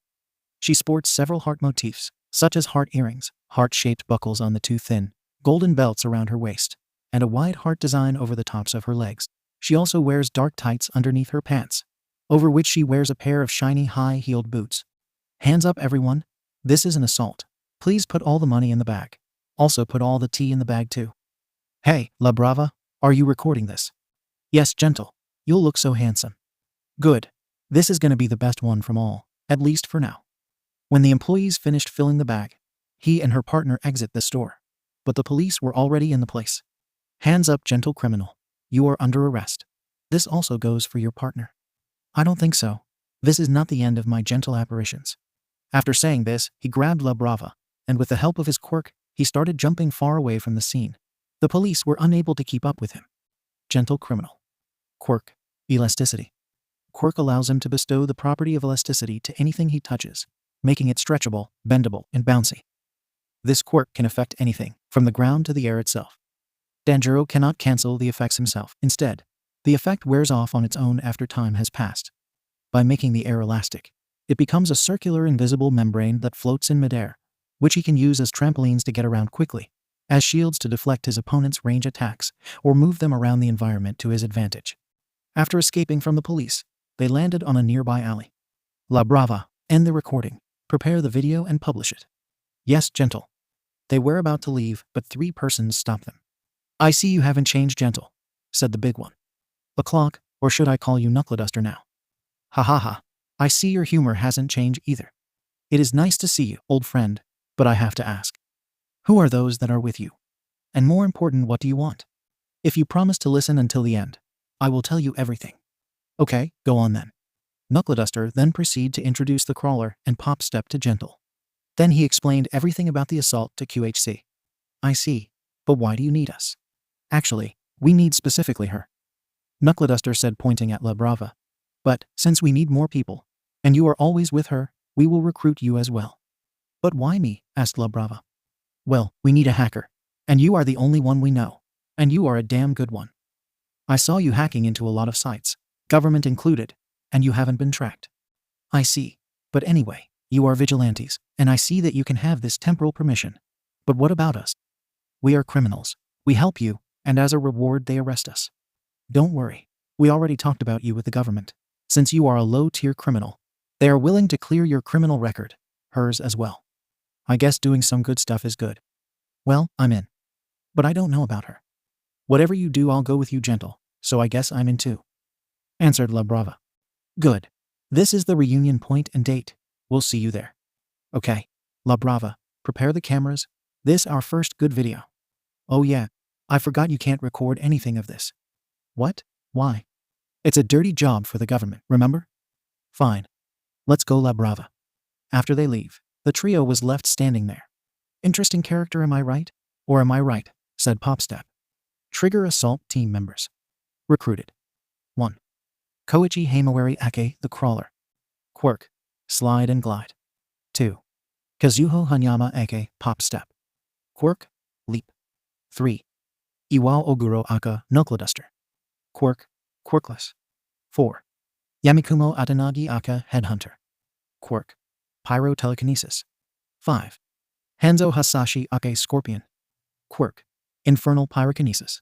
She sports several heart motifs, such as heart earrings, heart-shaped buckles on the 2 thin, golden belts around her waist, and a wide heart design over the tops of her legs. She also wears dark tights underneath her pants, over which she wears a pair of shiny high-heeled boots. Hands up, everyone. This is an assault. Please put all the money in the bag. Also put all the tea in the bag too. Hey, La Brava, are you recording this? Yes, gentle. You'll look so handsome. Good. This is gonna be the best one from all, at least for now. When the employees finished filling the bag, he and her partner exit the store. But the police were already in the place. Hands up, gentle criminal. You are under arrest. This also goes for your partner. I don't think so. This is not the end of my gentle apparitions. After saying this, he grabbed La Brava, and with the help of his quirk, he started jumping far away from the scene. The police were unable to keep up with him. Gentle criminal. Quirk. Elasticity. Quirk allows him to bestow the property of elasticity to anything he touches, making it stretchable, bendable, and bouncy. This quirk can affect anything, from the ground to the air itself. Danjuro cannot cancel the effects himself. Instead, the effect wears off on its own after time has passed. By making the air elastic, it becomes a circular invisible membrane that floats in midair, which he can use as trampolines to get around quickly, as shields to deflect his opponent's range attacks, or move them around the environment to his advantage. After escaping from the police, they landed on a nearby alley. La Brava, end the recording, prepare the video and publish it. Yes, gentle. They were about to leave, but 3 persons stopped them. I see you haven't changed, gentle, said the big one. A clock, or should I call you Knuckleduster now? Ha ha ha. I see your humor hasn't changed either. It is nice to see you, old friend, but I have to ask. Who are those that are with you? And more important, what do you want? If you promise to listen until the end, I will tell you everything. Okay, go on then. Knuckleduster then proceeded to introduce the crawler and Pop stepped to Gentle. Then he explained everything about the assault to QHC. I see, but why do you need us? Actually, we need specifically her. Knuckleduster said, pointing at La Brava. But, since we need more people, and you are always with her, we will recruit you as well. But why me? Asked La Brava. Well, we need a hacker, and you are the only one we know, and you are a damn good one. I saw you hacking into a lot of sites, government included, and you haven't been tracked. I see, but anyway, you are vigilantes, and I see that you can have this temporal permission. But what about us? We are criminals. We help you, and as a reward they arrest us. Don't worry, we already talked about you with the government. Since you are a low-tier criminal, they are willing to clear your criminal record, hers as well. I guess doing some good stuff is good. Well, I'm in. But I don't know about her. Whatever you do, I'll go with you, Gentle, so I guess I'm in too. Answered La Brava. Good. This is the reunion point and date. We'll see you there. Okay, La Brava, prepare the cameras. This our first good video. Oh yeah, I forgot you can't record anything of this. What? Why? It's a dirty job for the government, remember? Fine. Let's go, La Brava. After they leave, The trio was left standing there. Interesting character, am I right? Or am I right? Said Popstep. Trigger assault team members. Recruited. 1. Koichi Hamawari Ake, the Crawler. Quirk, Slide and Glide. 2. Kazuho Hanyama Ake, Popstep. Quirk, Leap. 3. Iwao Oguro Aka, Knuckle Duster. Quirk, Quirkless. 4. Yamikumo Atanagi Aka, Headhunter. Quirk, Pyro Telekinesis. 5. Hanzo Hasashi Ake, Scorpion. Quirk, Infernal Pyrokinesis.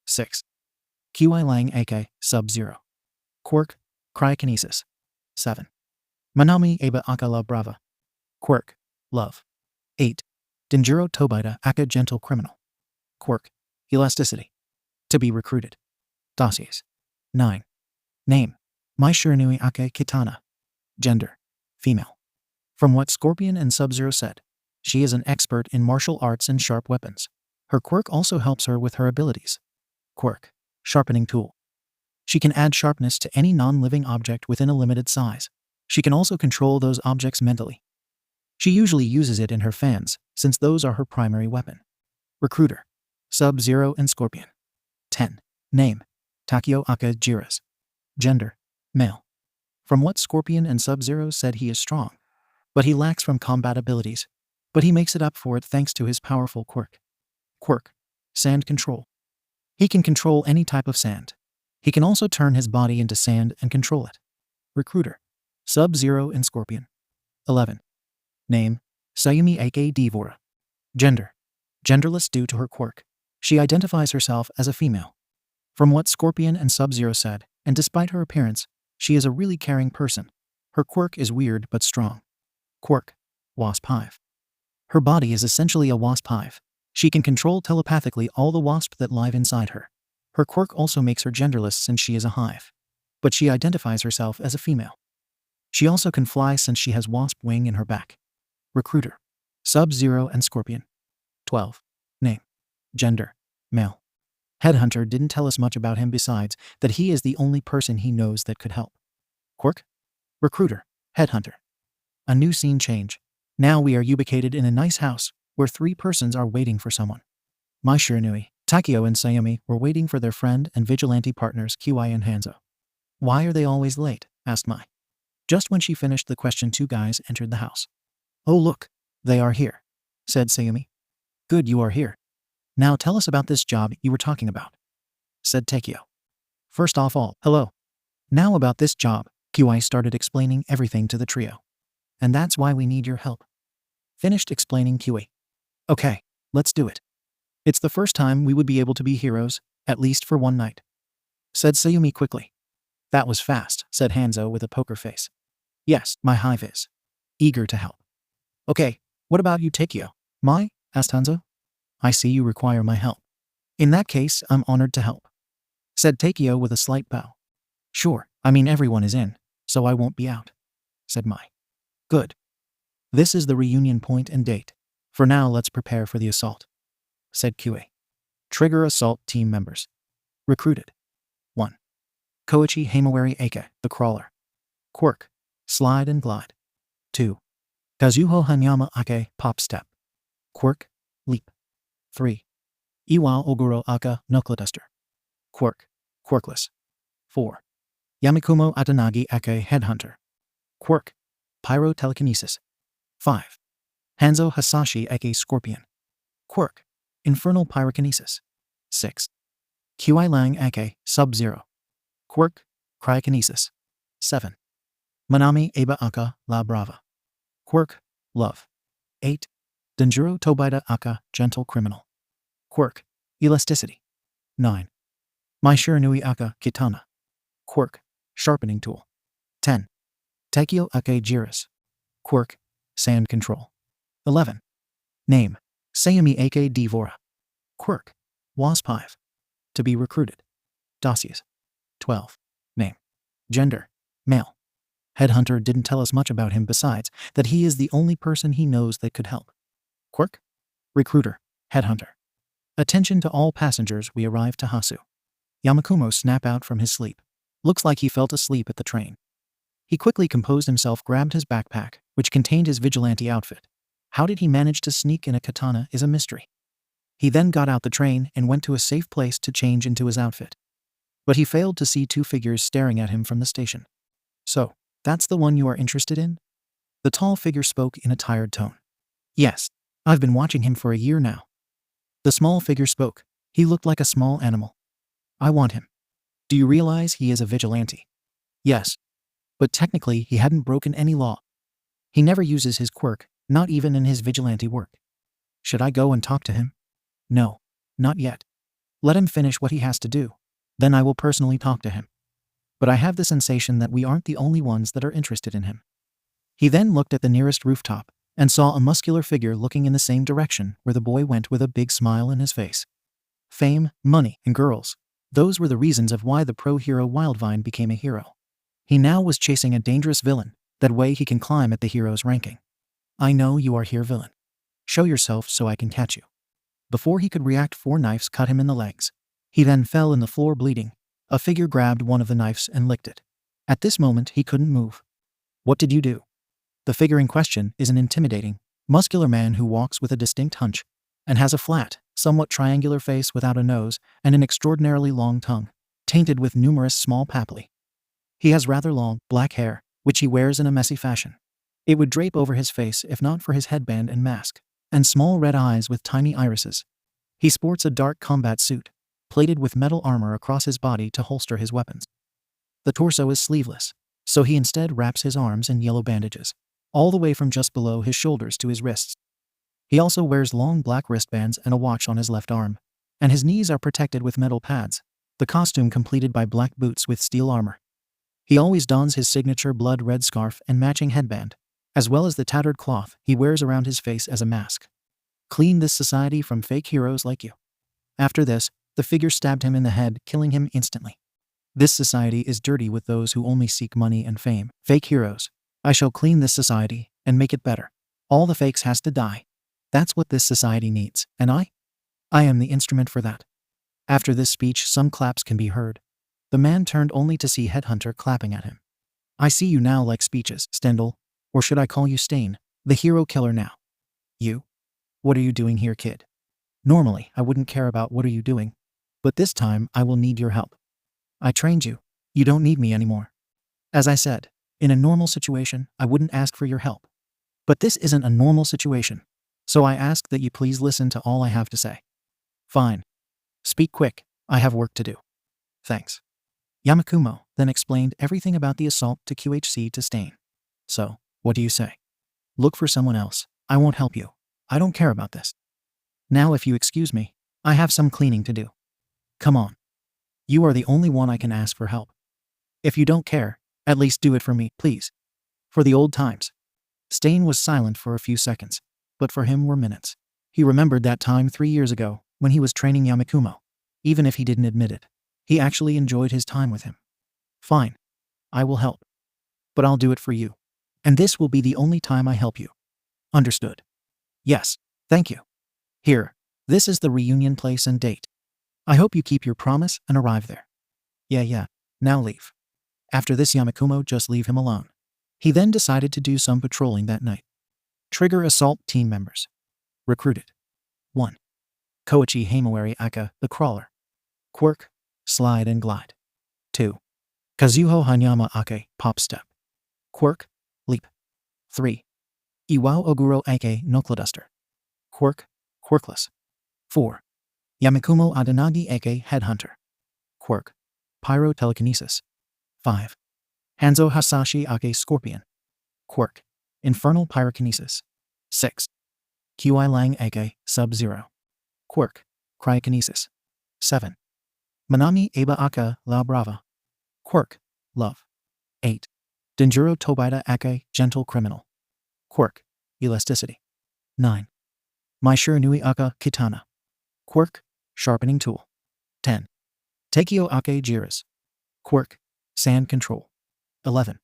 6. Qi Lang Ake, Sub-Zero. Quirk, Cryokinesis. 7. Manami Aba Aka La Brava. Quirk, Love. 8. Denjiro Tobita Aka, Gentle Criminal. Quirk, Elasticity. To be recruited. Dossiers. 9. Name, Mai Shiranui Ake Kitana. Gender, female. From what Scorpion and Sub-Zero said, she is an expert in martial arts and sharp weapons. Her quirk also helps her with her abilities. Quirk, Sharpening Tool. She can add sharpness to any non-living object within a limited size. She can also control those objects mentally. She usually uses it in her fans, since those are her primary weapon. Recruiter, Sub-Zero and Scorpion. 10. Name, Takeo Aka Jiras. Gender, male. From what Scorpion and Sub-Zero said, he is strong, but he lacks from combat abilities, but he makes it up for it thanks to his powerful quirk. Quirk, Sand Control. He can control any type of sand. He can also turn his body into sand and control it. Recruiter, Sub-Zero and Scorpion. 11. Name, Sayumi Aka Devora. Gender, genderless due to her quirk. She identifies herself as a female. From what Scorpion and Sub-Zero said, and despite her appearance, she is a really caring person. Her quirk is weird but strong. Quirk, Wasp Hive. Her body is essentially a wasp hive. She can control telepathically all the wasps that live inside her. Her quirk also makes her genderless since she is a hive. But she identifies herself as a female. She also can fly since she has wasp wing in her back. Recruiter, Sub-Zero and Scorpion. 12. Name, gender, male. Headhunter didn't tell us much about him besides that he is the only person he knows that could help. Quirk? Recruiter, Headhunter. A new scene change. Now we are ubicated in a nice house where 3 persons are waiting for someone. Mai Shiranui, Takeo and Sayumi were waiting for their friend and vigilante partners Qi and Hanzo. Why are they always late? Asked Mai. Just when she finished the question, 2 guys entered the house. Oh look, they are here, said Sayumi. Good, you are here. Now tell us about this job you were talking about, said Takeo. First off all, hello. Now about this job, Qi started explaining everything to the trio. And that's why we need your help. Finished explaining Qi. Okay, let's do it. It's the first time we would be able to be heroes, at least for one night, said Sayumi quickly. That was fast, said Hanzo with a poker face. Yes, my hive is eager to help. Okay, what about you, Takeo? Mai? Asked Hanzo. I see you require my help. In that case, I'm honored to help, said Takeo with a slight bow. Sure, I mean everyone is in, so I won't be out, said Mai. Good. This is the reunion point and date. For now, let's prepare for the assault, said Qi. Trigger assault team members. Recruited. 1. Koichi Hamawari Ake, the Crawler. Quirk, Slide and Glide. 2. Kazuho Hanyama Ake, Popstep. Quirk, Leap. 3. Iwao Oguro Aka, Knuckle Duster. Quirk, Quirkless. 4. Yamikumo Atanagi Ake, Headhunter. Quirk, Pyro Telekinesis. 5. Hanzo Hasashi Ake, Scorpion. Quirk, Infernal Pyrokinesis. 6. Qi Lang Ake, Sub-Zero. Quirk, Cryokinesis. 7. Manami Aba Aka, La Brava. Quirk, Love. 8. Denjiro Tobita Aka, Gentle Criminal. Quirk, Elasticity. 9. Mai Shiranui Aka, Kitana. Quirk, Sharpening Tool. 10. Takeo Ake Jiras. Quirk, Sand Control. 11. Name, Sayumi Ake Devora. Quirk, Wasp Hive. To be recruited. Dossiers. 12. Name, gender, male. Headhunter didn't tell us much about him besides that he is the only person he knows that could help. Quirk? Recruiter, Headhunter. Attention to all passengers, we arrive to Hasu. Yamikumo snapped out from his sleep. Looks like he fell asleep at the train. He quickly composed himself, grabbed his backpack, which contained his vigilante outfit, How did he manage to sneak in a katana is a mystery. He then got out the train and went to a safe place to change into his outfit. But he failed to see two figures staring at him from the station. So, that's the one you are interested in? The tall figure spoke in a tired tone. Yes, I've been watching him for a year now. The small figure spoke. He looked like a small animal. I want him. Do you realize he is a vigilante? Yes. But technically he hadn't broken any law. He never uses his quirk, not even in his vigilante work. Should I go and talk to him? No, not yet. Let him finish what he has to do. Then I will personally talk to him. But I have the sensation that we aren't the only ones that are interested in him. He then looked at the nearest rooftop and saw a muscular figure looking in the same direction where the boy went with a big smile in his face. Fame, money, and girls. Those were the reasons of why the pro-hero Wildvine became a hero. He now was chasing a dangerous villain. That way he can climb at the hero's ranking. I know you are here, villain. Show yourself so I can catch you. Before he could react, 4 knives cut him in the legs. He then fell in the floor bleeding. A figure grabbed one of the knives and licked it. At this moment he couldn't move. What did you do? The figure in question is an intimidating, muscular man who walks with a distinct hunch and has a flat, somewhat triangular face without a nose and an extraordinarily long tongue, tainted with numerous small papillae. He has rather long, black hair, which he wears in a messy fashion. It would drape over his face if not for his headband and mask, and small red eyes with tiny irises. He sports a dark combat suit, plated with metal armor across his body to holster his weapons. The torso is sleeveless, so he instead wraps his arms in yellow bandages, all the way from just below his shoulders to his wrists. He also wears long black wristbands and a watch on his left arm, and his knees are protected with metal pads, the costume completed by black boots with steel armor. He always dons his signature blood-red scarf and matching headband, as well as the tattered cloth he wears around his face as a mask. Clean this society from fake heroes like you. After this, the figure stabbed him in the head, killing him instantly. This society is dirty with those who only seek money and fame. Fake heroes. I shall clean this society and make it better. All the fakes has to die. That's what this society needs, and I am the instrument for that. After this speech, some claps can be heard. The man turned only to see Headhunter clapping at him. I see you now like speeches, Stendhal, or should I call you Stain, the hero killer now? You? What are you doing here, kid? Normally, I wouldn't care about what are you doing, but this time I will need your help. I trained you. You don't need me anymore. As I said, in a normal situation, I wouldn't ask for your help. But this isn't a normal situation, so I ask that you please listen to all I have to say. Fine. Speak quick, I have work to do. Thanks. Yamikumo then explained everything about the assault to QHC to Stain. So, what do you say? Look for someone else. I won't help you. I don't care about this. Now if you excuse me, I have some cleaning to do. Come on. You are the only one I can ask for help. If you don't care, at least do it for me, please. For the old times. Stain was silent for a few seconds, but for him were minutes. He remembered that time 3 years ago when he was training Yamikumo. Even if he didn't admit it, he actually enjoyed his time with him. Fine. I will help. But I'll do it for you. And this will be the only time I help you. Understood? Yes, thank you. Here, this is the reunion place and date. I hope you keep your promise and arrive there. Yeah, now leave. After this, Yamikumo just leave him alone. He then decided to do some patrolling that night. Trigger assault team members. Recruited. 1. Koichi Hamawari Aka, the Crawler. Quirk, Slide and Glide. 2. Kazuho Hanyama Ake, Pop Step. Quirk, Leap. 3. Iwao Oguro Ake, Knuckle Duster. Quirk, Quirkless. 4. Yamikumo Adanagi Ake, Headhunter. Quirk, Pyro Telekinesis. 5. Hanzo Hasashi Ake, Scorpion. Quirk, Infernal Pyrokinesis. 6. Qi Lang Ake, Sub-Zero. Quirk, Cryokinesis. 7. Manami Aba Aka, La Brava. Quirk, Love. 8. Denjuro Tobita Ake, Gentle Criminal. Quirk, Elasticity. 9. Maishiro Nui Aka, Kitana. Quirk, Sharpening Tool. 10. Teikyo Ake, Jiras. Quirk, Sand Control. 11.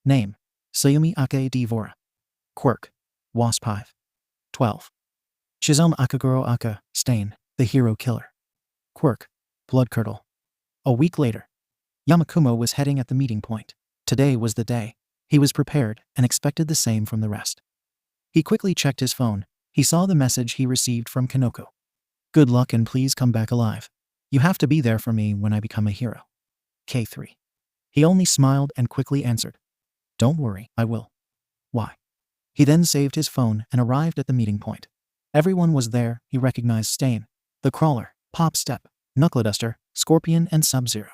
Name, Sayumi Ake, Devora. Quirk, Wasp Hive. 12. Shizum Akaguro Aka, Stain, the Hero Killer. Quirk, Blood Curdle. A week later, Yamikumo was heading at the meeting point. Today was the day. He was prepared and expected the same from the rest. He quickly checked his phone. He saw the message he received from Kanoko. Good luck and please come back alive. You have to be there for me when I become a hero. K3. He only smiled and quickly answered. Don't worry, I will. Why? He then saved his phone and arrived at the meeting point. Everyone was there. He recognized Stain, the Crawler, Pop Step, Knuckleduster, Scorpion, and Sub-Zero.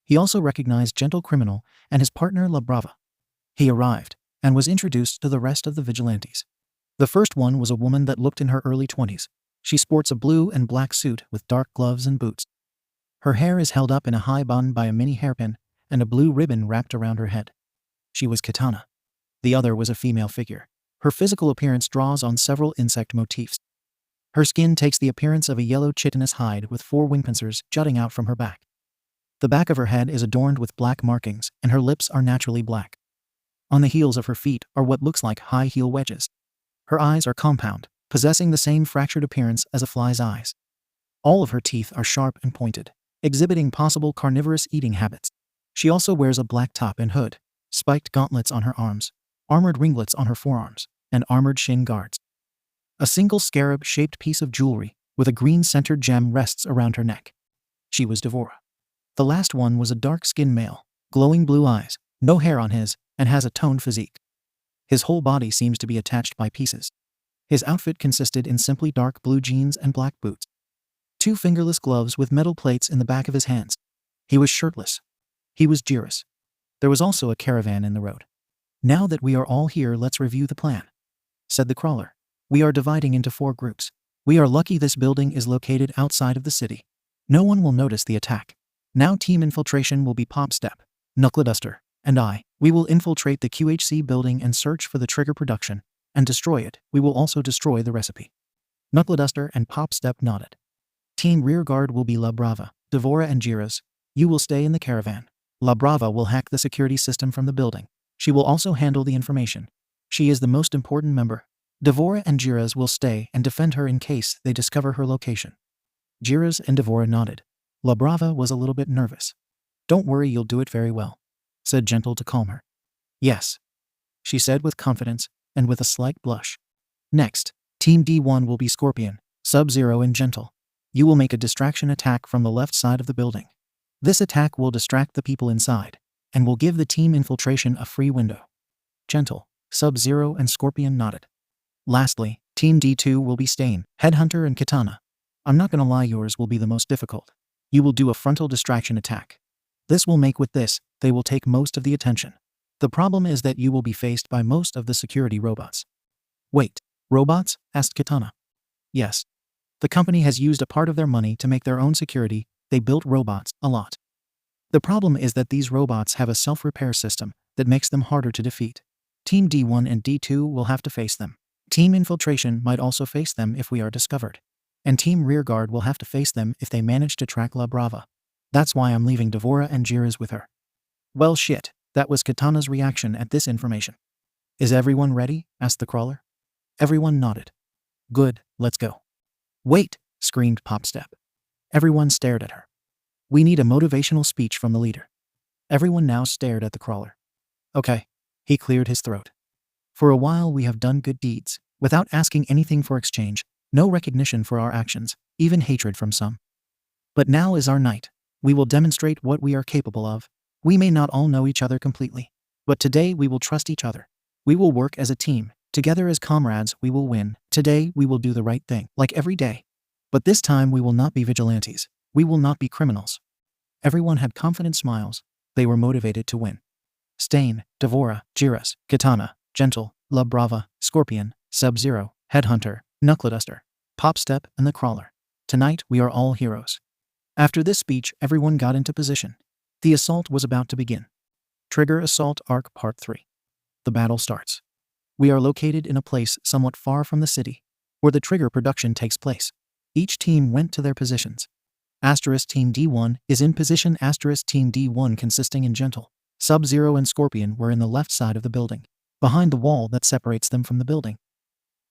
He also recognized Gentle Criminal and his partner La Brava. He arrived and was introduced to the rest of the vigilantes. The first one was a woman that looked in her early 20s. She sports a blue and black suit with dark gloves and boots. Her hair is held up in a high bun by a mini hairpin and a blue ribbon wrapped around her head. She was Katana. The other was a female figure. Her physical appearance draws on several insect motifs. Her skin takes the appearance of a yellow chitinous hide with 4 wing pincers jutting out from her back. The back of her head is adorned with black markings and her lips are naturally black. On the heels of her feet are what looks like high heel wedges. Her eyes are compound, possessing the same fractured appearance as a fly's eyes. All of her teeth are sharp and pointed, exhibiting possible carnivorous eating habits. She also wears a black top and hood, spiked gauntlets on her arms, armored ringlets on her forearms, and armored shin guards. A single scarab-shaped piece of jewelry with a green-centered gem rests around her neck. She was Devora. The last one was a dark-skinned male, glowing blue eyes, no hair on his, and has a toned physique. His whole body seems to be attached by pieces. His outfit consisted in simply dark blue jeans and black boots. 2 fingerless gloves with metal plates in the back of his hands. He was shirtless. He was Jiris. There was also a caravan in the road. Now that we are all here, let's review the plan, said the Crawler. We are dividing into 4 groups. We are lucky this building is located outside of the city. No one will notice the attack. Now Team Infiltration will be Pop Step, Knuckleduster, and I. We will infiltrate the QHC building and search for the trigger production, and destroy it. We will also destroy the recipe. Knuckleduster and Pop Step nodded. Team Rearguard will be La Brava, Devora, and Jiras. You will stay in the caravan. La Brava will hack the security system from the building. She will also handle the information. She is the most important member. Devora and Jiras will stay and defend her in case they discover her location. Jiras and Devora nodded. La Brava was a little bit nervous. Don't worry, you'll do it very well, said Gentle to calm her. Yes, she said with confidence and with a slight blush. Next, Team D1 will be Scorpion, Sub-Zero, and Gentle. You will make a distraction attack from the left side of the building. This attack will distract the people inside and will give the Team Infiltration a free window. Gentle, Sub-Zero, and Scorpion nodded. Lastly, Team D2 will be Stain, Headhunter, and Katana. I'm not gonna lie, yours will be the most difficult. You will do a frontal distraction attack. This will make with this, they will take most of the attention. The problem is that you will be faced by most of the security robots. Wait, robots? Asked Katana. Yes. The company has used a part of their money to make their own security. They built robots, a lot. The problem is that these robots have a self-repair system that makes them harder to defeat. Team D1 and D2 will have to face them. Team Infiltration might also face them if we are discovered. And Team Rearguard will have to face them if they manage to track La Brava. That's why I'm leaving Devora and Jiras with her. Well shit, that was Katana's reaction at this information. Is everyone ready? Asked the Crawler. Everyone nodded. Good, let's go. Wait, screamed Pop Step. Everyone stared at her. We need a motivational speech from the leader. Everyone now stared at the Crawler. Okay. He cleared his throat. For a while we have done good deeds, without asking anything for exchange, no recognition for our actions, even hatred from some. But now is our night. We will demonstrate what we are capable of. We may not all know each other completely, but today we will trust each other. We will work as a team. Together as comrades, we will win. Today we will do the right thing, like every day. But this time we will not be vigilantes. We will not be criminals. Everyone had confident smiles. They were motivated to win. Stain, Devora, Jiras, Katana, Gentle, La Brava, Scorpion, Sub-Zero, Headhunter, Knuckleduster, Pop Step, and the Crawler. Tonight we are all heroes. After this speech, everyone got into position. The assault was about to begin. Trigger Assault Arc Part 3. The battle starts. We are located in a place somewhat far from the city, where the trigger production takes place. Each team went to their positions. Asterisk Team D1 is in position. Asterisk Team D1 consisting in Gentle, Sub-Zero, and Scorpion were in the left side of the building, behind the wall that separates them from the building.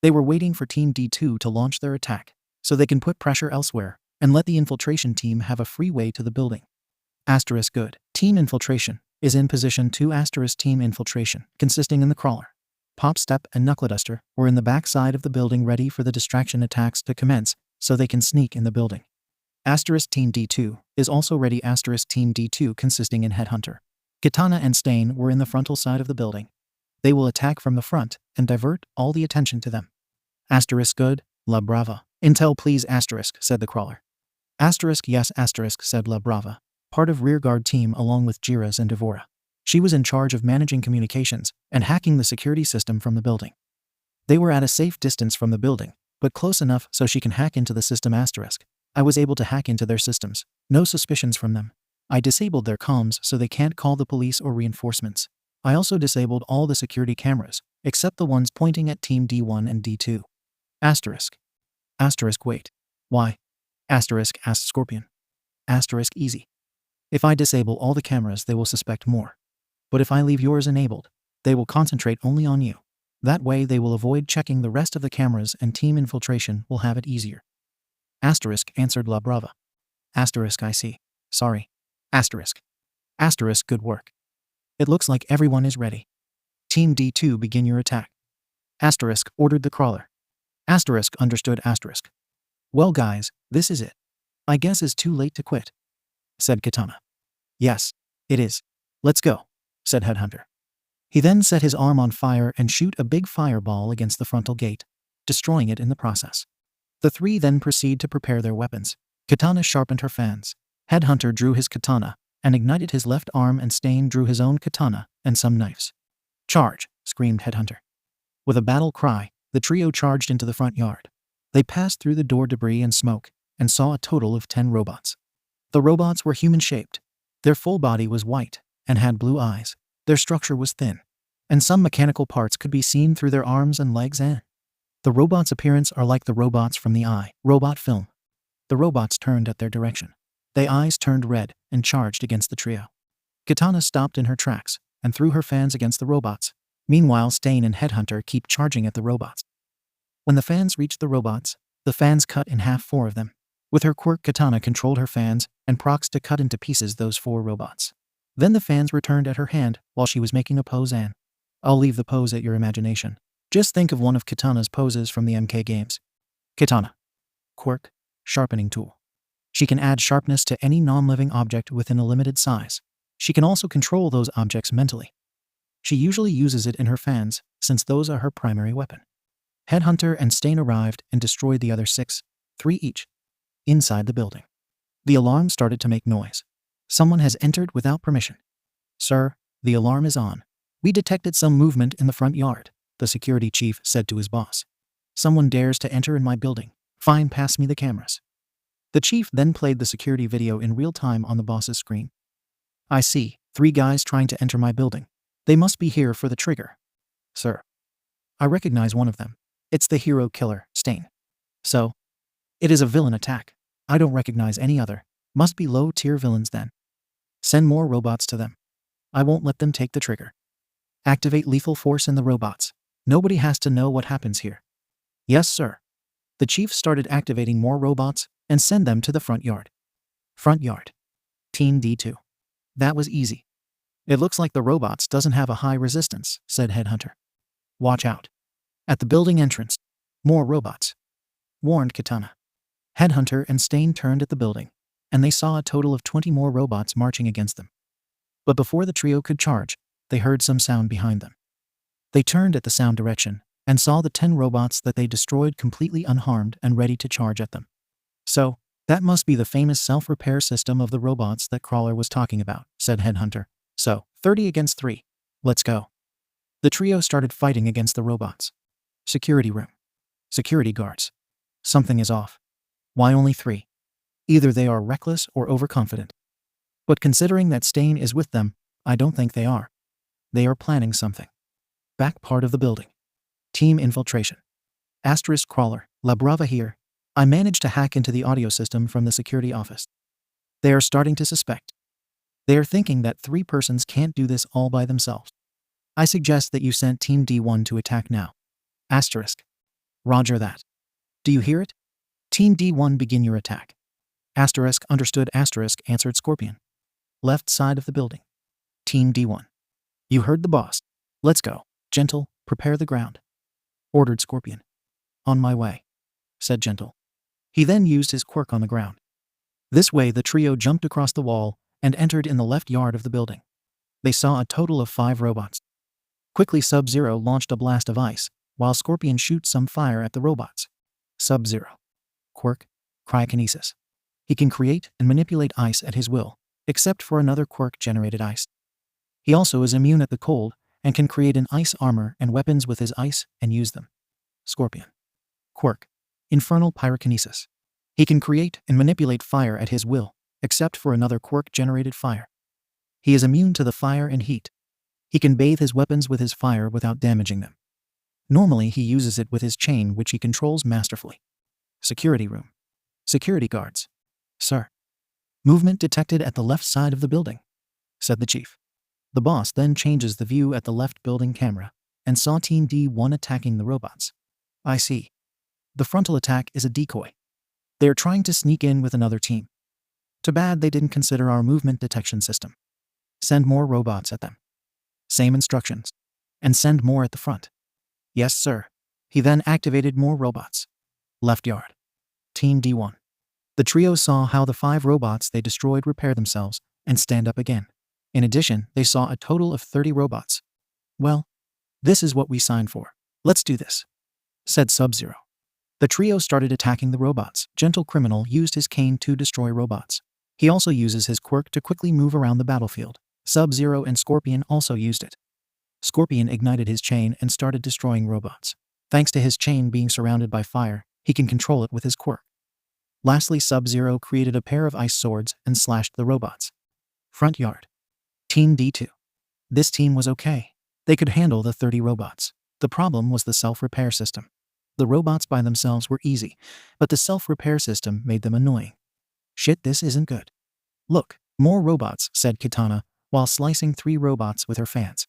They were waiting for Team D2 to launch their attack, so they can put pressure elsewhere and let the infiltration team have a free way to the building. Asterisk Good. Team Infiltration is in position 2. Asterisk Team Infiltration, consisting in the Crawler, Pop Step and Knuckle Duster were in the back side of the building ready for the distraction attacks to commence so they can sneak in the building. Asterisk Team D2 is also ready. Asterisk Team D2 consisting in Headhunter, Katana and Stain were in the frontal side of the building. They will attack from the front and divert all the attention to them. Asterisk Good, La Brava. Intel please asterisk, said the crawler. Asterisk yes asterisk, said La Brava, part of rearguard team along with Jiras and Devora. She was in charge of managing communications and hacking the security system from the building. They were at a safe distance from the building, but close enough so she can hack into the system asterisk. I was able to hack into their systems. No suspicions from them. I disabled their comms so they can't call the police or reinforcements. I also disabled all the security cameras, except the ones pointing at Team D1 and D2. Asterisk. Asterisk wait. Why? Asterisk asked Scorpion. Asterisk easy. If I disable all the cameras they will suspect more. But if I leave yours enabled, they will concentrate only on you. That way they will avoid checking the rest of the cameras and Team Infiltration will have it easier. Asterisk answered La Brava. Asterisk I see. Sorry. Asterisk. Asterisk good work. It looks like everyone is ready. Team D2 begin your attack. Asterisk ordered the crawler. Asterisk understood asterisk. Well guys, this is it. I guess it's too late to quit, said Katana. Yes, it is. Let's go, said Headhunter. He then set his arm on fire and shoot a big fireball against the frontal gate, destroying it in the process. The three then proceed to prepare their weapons. Katana sharpened her fans. Headhunter drew his katana and ignited his left arm, and Stain drew his own katana and some knives. Charge, screamed Headhunter. With a battle cry, the trio charged into the front yard. They passed through the door debris and smoke and saw a total of 10 robots. The robots were human-shaped. Their full body was white and had blue eyes. Their structure was thin, and some mechanical parts could be seen through their arms and legs. The robots' appearance are like the robots from the robot film. The robots turned at their direction. Their eyes turned red and charged against the trio. Katana stopped in her tracks and threw her fans against the robots. Meanwhile, Stain and Headhunter keep charging at the robots. When the fans reached the robots, the fans cut in half 4 of them. With her quirk, Katana controlled her fans and procs to cut into pieces those 4 robots. Then the fans returned at her hand while she was making a pose. I'll leave the pose at your imagination. Just think of one of Katana's poses from the MK games. Katana. Quirk, sharpening tool. She can add sharpness to any non-living object within a limited size. She can also control those objects mentally. She usually uses it in her fans, since those are her primary weapon. Headhunter and Stain arrived and destroyed the other 6, 3 each, inside the building. The alarm started to make noise. Someone has entered without permission. Sir, the alarm is on. We detected some movement in the front yard, the security chief said to his boss. Someone dares to enter in my building. Fine, pass me the cameras. The chief then played the security video in real time on the boss's screen. I see, 3 guys trying to enter my building. They must be here for the trigger. Sir. I recognize one of them. It's the hero killer, Stain. So? It is a villain attack. I don't recognize any other. Must be low-tier villains then. Send more robots to them. I won't let them take the trigger. Activate lethal force in the robots. Nobody has to know what happens here. Yes, sir. The chief started activating more robots and send them to the front yard. Front yard. Team D2. That was easy. It looks like the robots doesn't have a high resistance, said Headhunter. Watch out. At the building entrance. More robots. Warned Katana. Headhunter and Stain turned at the building, and they saw a total of 20 more robots marching against them. But before the trio could charge, they heard some sound behind them. They turned at the sound direction and saw the 10 robots that they destroyed completely unharmed and ready to charge at them. So, that must be the famous self-repair system of the robots that Crawler was talking about, said Headhunter. So, 30 against 3. Let's go. The trio started fighting against the robots. Security room. Security guards. Something is off. Why only 3? Either they are reckless or overconfident. But considering that Stain is with them, I don't think they are. They are planning something. Back part of the building. Team Infiltration. Asterisk Crawler, La Brava here. I managed to hack into the audio system from the security office. They are starting to suspect. They are thinking that 3 persons can't do this all by themselves. I suggest that you send Team D1 to attack now. Asterisk. Roger that. Do you hear it? Team D1 begin your attack. Asterisk understood asterisk answered Scorpion. Left side of the building. Team D1. You heard the boss. Let's go. Gentle, Prepare the ground, ordered Scorpion. On my way, said Gentle. He then used his quirk on the ground. This way the trio jumped across the wall and entered in the left yard of the building. They saw a total of 5 robots. Quickly Sub-Zero launched a blast of ice, while Scorpion shoots some fire at the robots. Sub-Zero. Quirk, cryokinesis. He can create and manipulate ice at his will, except for another quirk-generated ice. He also is immune at the cold and can create an ice armor and weapons with his ice and use them. Scorpion. Quirk, infernal pyrokinesis. He can create and manipulate fire at his will, except for another quirk-generated fire. He is immune to the fire and heat. He can bathe his weapons with his fire without damaging them. Normally he uses it with his chain, which he controls masterfully. Security room. Security guards. Sir. Movement detected at the left side of the building, said the chief. The boss then changes the view at the left building camera and saw Team D1 attacking the robots. I see. The frontal attack is a decoy. They are trying to sneak in with another team. Too bad they didn't consider our movement detection system. Send more robots at them. Same instructions. And send more at the front. Yes, sir. He then activated more robots. Left yard. Team D1. The trio saw how the 5 robots they destroyed repair themselves and stand up again. In addition, they saw a total of 30 robots. Well, this is what we signed for. Let's do this, said Sub-Zero. The trio started attacking the robots. Gentle Criminal used his cane to destroy robots. He also uses his quirk to quickly move around the battlefield. Sub-Zero and Scorpion also used it. Scorpion ignited his chain and started destroying robots. Thanks to his chain being surrounded by fire, he can control it with his quirk. Lastly, Sub-Zero created a pair of ice swords and slashed the robots. Front yard. Team D2. This team was okay. They could handle the 30 robots. The problem was the self-repair system. The robots by themselves were easy, but the self-repair system made them annoying. Shit, this isn't good. Look, more robots, said Kitana, while slicing 3 robots with her fans.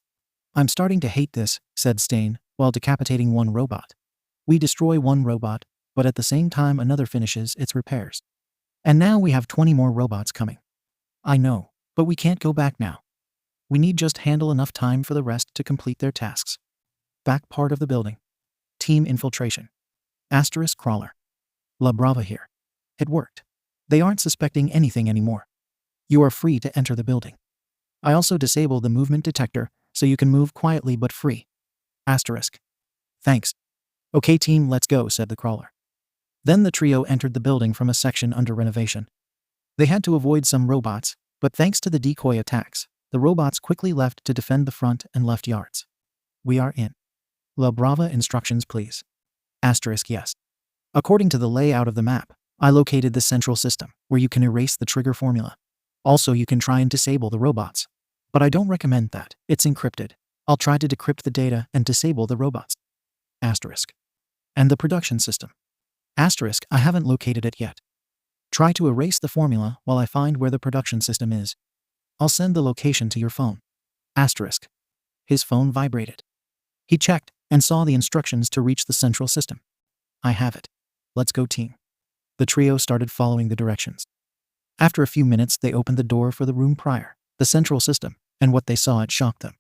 I'm starting to hate this, said Stain, while decapitating 1 robot. We destroy 1 robot, but at the same time another finishes its repairs. And now we have 20 more robots coming. I know, but we can't go back now. We need just handle enough time for the rest to complete their tasks. Back part of the building. Team Infiltration. Asterisk Crawler. La Brava here. It worked. They aren't suspecting anything anymore. You are free to enter the building. I also disabled the movement detector, so you can move quietly but free. Asterisk. Thanks. Okay team, let's go, said the crawler. Then the trio entered the building from a section under renovation. They had to avoid some robots, but thanks to the decoy attacks, the robots quickly left to defend the front and left yards. We are in. La Brava instructions please. Asterisk yes. According to the layout of the map, I located the central system, where you can erase the trigger formula. Also you can try and disable the robots. But I don't recommend that, it's encrypted. I'll try to decrypt the data and disable the robots. Asterisk. And the production system. Asterisk, I haven't located it yet. Try to erase the formula while I find where the production system is. I'll send the location to your phone. Asterisk. His phone vibrated. He checked and saw the instructions to reach the central system. I have it. Let's go team. The trio started following the directions. After a few minutes they opened the door for the room prior, the central system, and what they saw it shocked them.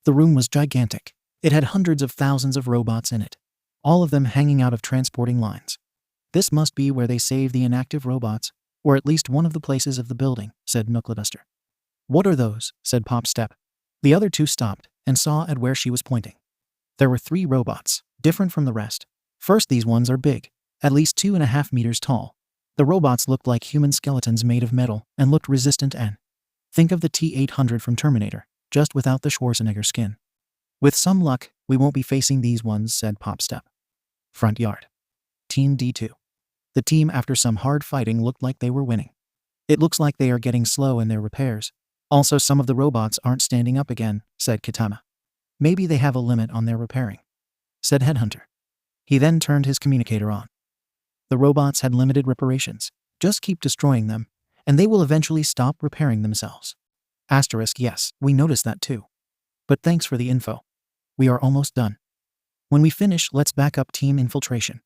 The room was gigantic. It had hundreds of thousands of robots in it, all of them hanging out of transporting lines. This must be where they save the inactive robots, or at least one of the places of the building, said Knuckleduster. What are those? Said Pop Step. The other 2 stopped and saw at where she was pointing. There were 3 robots, different from the rest. First, these ones are big, at least 2.5 meters tall. The robots looked like human skeletons made of metal and looked resistant and think of the T-800 from Terminator, just without the Schwarzenegger skin. With some luck, we won't be facing these ones, said Pop Step. Front yard. Team D2. The team, after some hard fighting, looked like they were winning. It looks like they are getting slow in their repairs. Also, some of the robots aren't standing up again, said Kitana. Maybe they have a limit on their repairing, said Headhunter. He then turned his communicator on. The robots had limited reparations. Just keep destroying them, and they will eventually stop repairing themselves. Asterisk yes, we noticed that too. But thanks for the info. We are almost done. When we finish, let's back up Team Infiltration.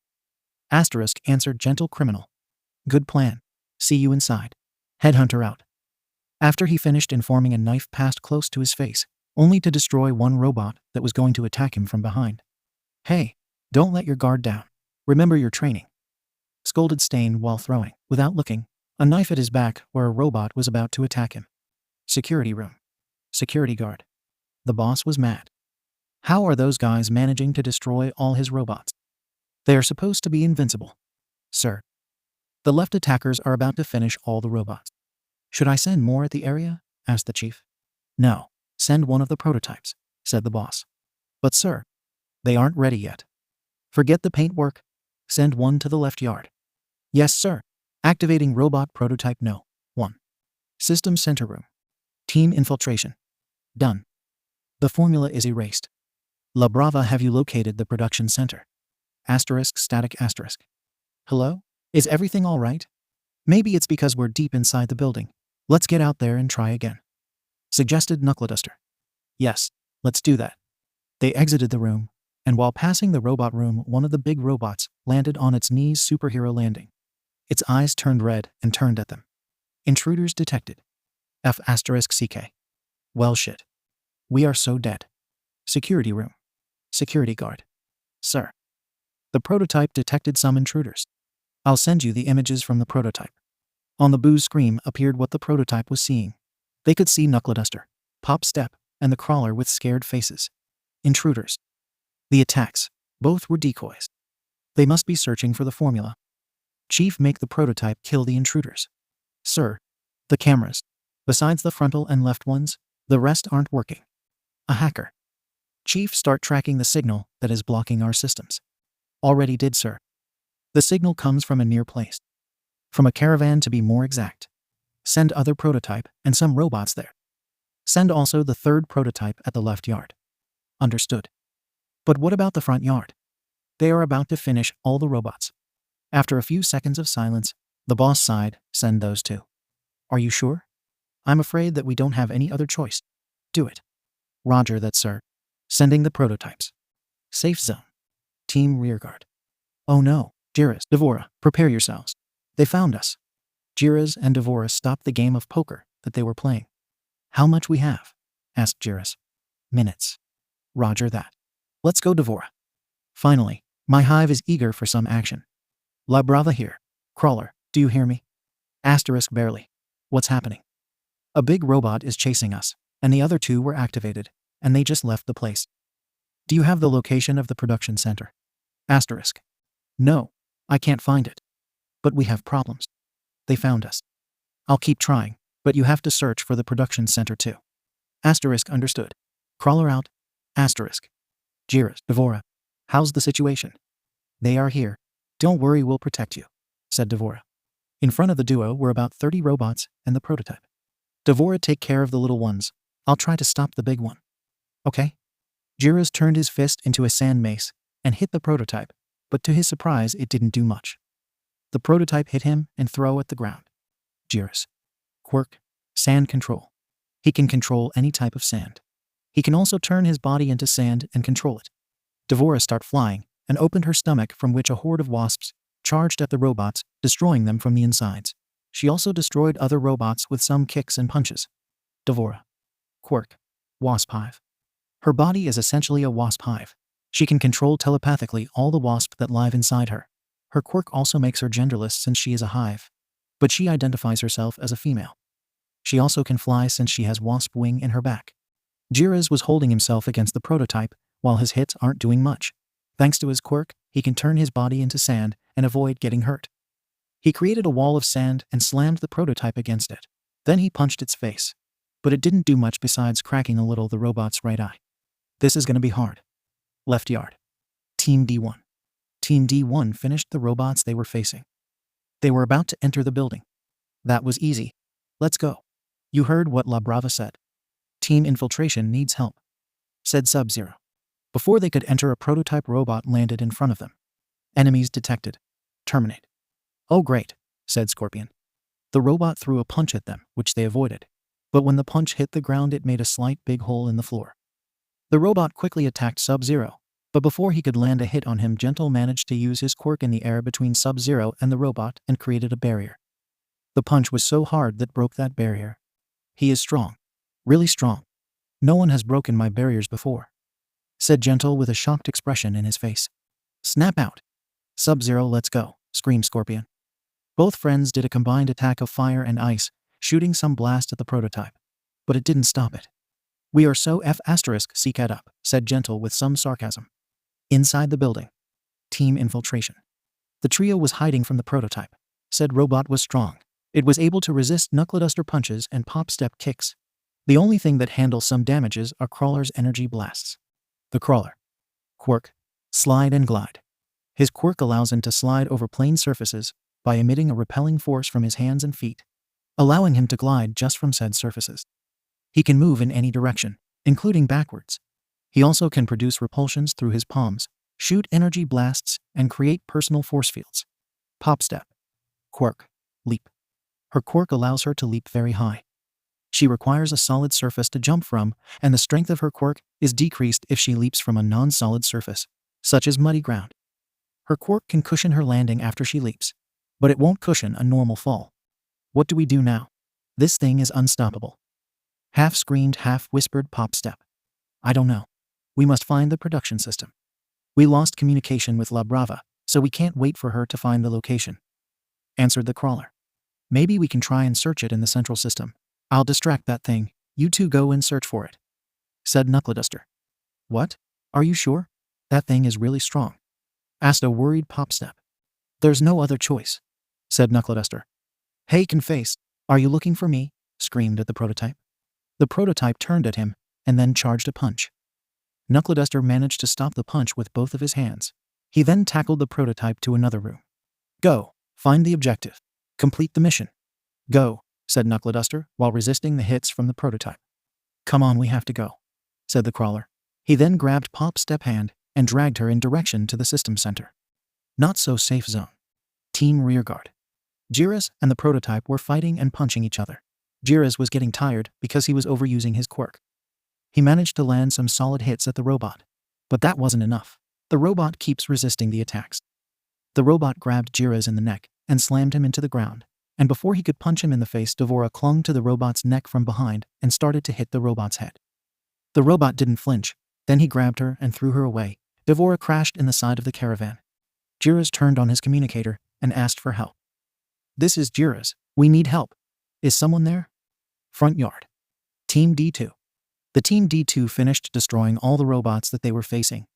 Asterisk answered Gentle Criminal. Good plan. See you inside. Headhunter out. After he finished informing, a knife passed close to his face, only to destroy one robot that was going to attack him from behind. Hey, don't let your guard down. Remember your training. Scolded Stain while throwing, without looking, a knife at his back where a robot was about to attack him. Security room. Security guard. The boss was mad. How are those guys managing to destroy all his robots? They are supposed to be invincible. Sir. The left attackers are about to finish all the robots. Should I send more at the area? Asked the chief. No, send one of the prototypes, said the boss. But sir, they aren't ready yet. Forget the paintwork. Send one to the left yard. Yes, sir. Activating robot prototype no. 1. System center room. Team infiltration. Done. The formula is erased. La Brava, have you located the production center? Asterisk static asterisk. Hello? Is everything all right? Maybe it's because we're deep inside the building. Let's get out there and try again. Suggested Knuckleduster. Yes, let's do that. They exited the room, and while passing the robot room, one of the big robots landed on its knees, superhero landing. Its eyes turned red and turned at them. Intruders detected. F asterisk CK. Well shit. We are so dead. Security room. Security guard. Sir. The prototype detected some intruders. I'll send you the images from the prototype. On the boo's screen appeared what the prototype was seeing. They could see Knuckleduster, Pop Step, and the crawler with scared faces. Intruders. The attacks. Both were decoys. They must be searching for the formula. Chief, make the prototype kill the intruders. Sir. The cameras. Besides the frontal and left ones, the rest aren't working. A hacker. Chief, start tracking the signal that is blocking our systems. Already did, sir. The signal comes from a near place. From a caravan, to be more exact. Send other prototype and some robots there. Send also the third prototype at the left yard. Understood. But what about the front yard? They are about to finish all the robots. After a few seconds of silence, the boss sighed, send those too. Are you sure? I'm afraid that we don't have any other choice. Do it. Roger that, sir. Sending the prototypes. Safe zone. Team rearguard. Oh no, Jiras, Devora, prepare yourselves. They found us. Jiras and Devora stopped the game of poker that they were playing. How much we have? Asked Jiras. Minutes. Roger that. Let's go, Devora. Finally, my hive is eager for some action. La Brava here. Crawler, do you hear me? Asterisk barely. What's happening? A big robot is chasing us, and the other two were activated, and they just left the place. Do you have the location of the production center? Asterisk. No, I can't find it. But we have problems. They found us. I'll keep trying, but you have to search for the production center too. Asterisk understood. Crawler out. Asterisk. Jiras, Devora, how's the situation? They are here. Don't worry, we'll protect you, said Devora. In front of the duo were about 30 robots and the prototype. Devora, take care of the little ones. I'll try to stop the big one. Okay? Jiras turned his fist into a sand mace and hit the prototype, but to his surprise it didn't do much. The prototype hit him and throw at the ground. Jiras. Quirk. Sand control. He can control any type of sand. He can also turn his body into sand and control it. Devora start flying and opened her stomach, from which a horde of wasps charged at the robots, destroying them from the insides. She also destroyed other robots with some kicks and punches. Devora. Quirk. Wasp hive. Her body is essentially a wasp hive. She can control telepathically all the wasps that live inside her. Her quirk also makes her genderless since she is a hive. But she identifies herself as a female. She also can fly since she has wasp wing in her back. Jiras was holding himself against the prototype while his hits aren't doing much. Thanks to his quirk, he can turn his body into sand and avoid getting hurt. He created a wall of sand and slammed the prototype against it. Then he punched its face. But it didn't do much besides cracking a little the robot's right eye. This is going to be hard. Left yard. Team D1. Team D1 finished the robots they were facing. They were about to enter the building. That was easy. Let's go. You heard what La Brava said. Team infiltration needs help, said Sub-Zero. Before they could enter, a prototype robot landed in front of them. Enemies detected. Terminate. Oh great, said Scorpion. The robot threw a punch at them, which they avoided. But when the punch hit the ground, it made a slight big hole in the floor. The robot quickly attacked Sub-Zero, but before he could land a hit on him, Gentle managed to use his quirk in the air between Sub-Zero and the robot and created a barrier. The punch was so hard that broke that barrier. He is strong. Really strong. No one has broken my barriers before, said Gentle with a shocked expression in his face. Snap out. Sub-Zero, let's go, screamed Scorpion. Both friends did a combined attack of fire and ice, shooting some blast at the prototype. But it didn't stop it. We are so F***, up, said Gentle with some sarcasm. Inside the building. Team infiltration. The trio was hiding from the prototype. Said robot was strong. It was able to resist Knuckleduster punches and pop-step kicks. The only thing that handles some damages are Crawler's energy blasts. The Crawler. Quirk. Slide and glide. His quirk allows him to slide over plane surfaces by emitting a repelling force from his hands and feet, allowing him to glide just from said surfaces. He can move in any direction, including backwards. He also can produce repulsions through his palms, shoot energy blasts, and create personal force fields. Pop step. Quirk. Leap. Her quirk allows her to leap very high. She requires a solid surface to jump from, and the strength of her quirk is decreased if she leaps from a non-solid surface, such as muddy ground. Her quirk can cushion her landing after she leaps, but it won't cushion a normal fall. What do we do now? This thing is unstoppable. Half screamed, half whispered Pop Step. I don't know. We must find the production system. We lost communication with La Brava, so we can't wait for her to find the location, answered the Crawler. Maybe we can try and search it in the central system. I'll distract that thing. You two go and search for it, said Knuckleduster. What? Are you sure? That thing is really strong, asked a worried Pop Step. There's no other choice, said Knuckleduster. Hey, Conface, are you looking for me? Screamed at the prototype. The prototype turned at him and then charged a punch. Knuckleduster managed to stop the punch with both of his hands. He then tackled the prototype to another room. Go, find the objective. Complete the mission. Go, said Knuckleduster while resisting the hits from the prototype. Come on, we have to go, said the Crawler. He then grabbed Pop Step hand and dragged her in direction to the system center. Not so safe zone. Team rearguard. Jiras and the prototype were fighting and punching each other. Jiras was getting tired because he was overusing his quirk. He managed to land some solid hits at the robot, but that wasn't enough. The robot keeps resisting the attacks. The robot grabbed Jiras in the neck and slammed him into the ground, and before he could punch him in the face, Devora clung to the robot's neck from behind and started to hit the robot's head. The robot didn't flinch. Then he grabbed her and threw her away. Devora crashed in the side of the caravan. Jiras turned on his communicator and asked for help. This is Jiras. We need help. Is someone there? Front yard. Team D2. The Team D2 finished destroying all the robots that they were facing,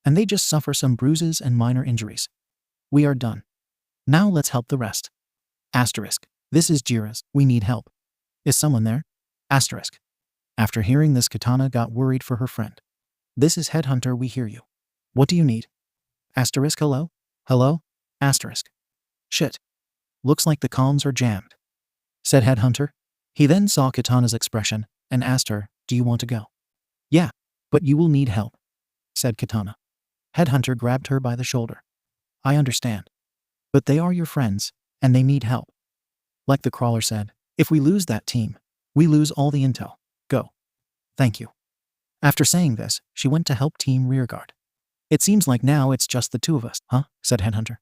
and they just suffer some bruises and minor injuries. We are done. Now let's help the rest. Asterisk. This is Jiras. We need help. Is someone there? Asterisk. After hearing this, Katana got worried for her friend. This is Headhunter, we hear you. What do you need? Asterisk. Hello? Hello? Asterisk. Shit. Looks like the comms are jammed, said Headhunter. He then saw Katana's expression and asked her, do you want to go? Yeah, but you will need help, said Katana. Headhunter grabbed her by the shoulder. I understand. But they are your friends, and they need help. Like the Crawler said, if we lose that team, we lose all the intel. Go. Thank you. After saying this, she went to help Team Rearguard. It seems like now it's just the two of us, huh? Said Headhunter.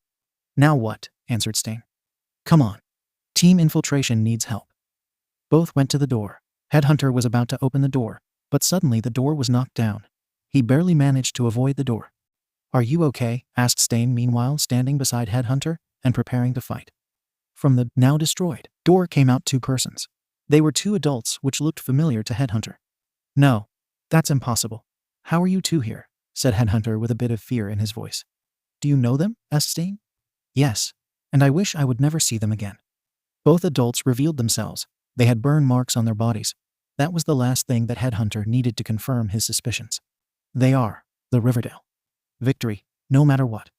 Now what? Answered Stain. Come on. Team Infiltration needs help. Both went to the door. Headhunter was about to open the door, but suddenly the door was knocked down. He barely managed to avoid the door. Are you okay? Asked Stain, meanwhile standing beside Headhunter and preparing to fight. From the now destroyed door came out two persons. They were two adults which looked familiar to Headhunter. No, that's impossible. How are you two here? Said Headhunter with a bit of fear in his voice. Do you know them? Asked Stain. Yes, and I wish I would never see them again. Both adults revealed themselves. They had burn marks on their bodies. That was the last thing that Headhunter needed to confirm his suspicions. They are the Riverdale. Victory, no matter what.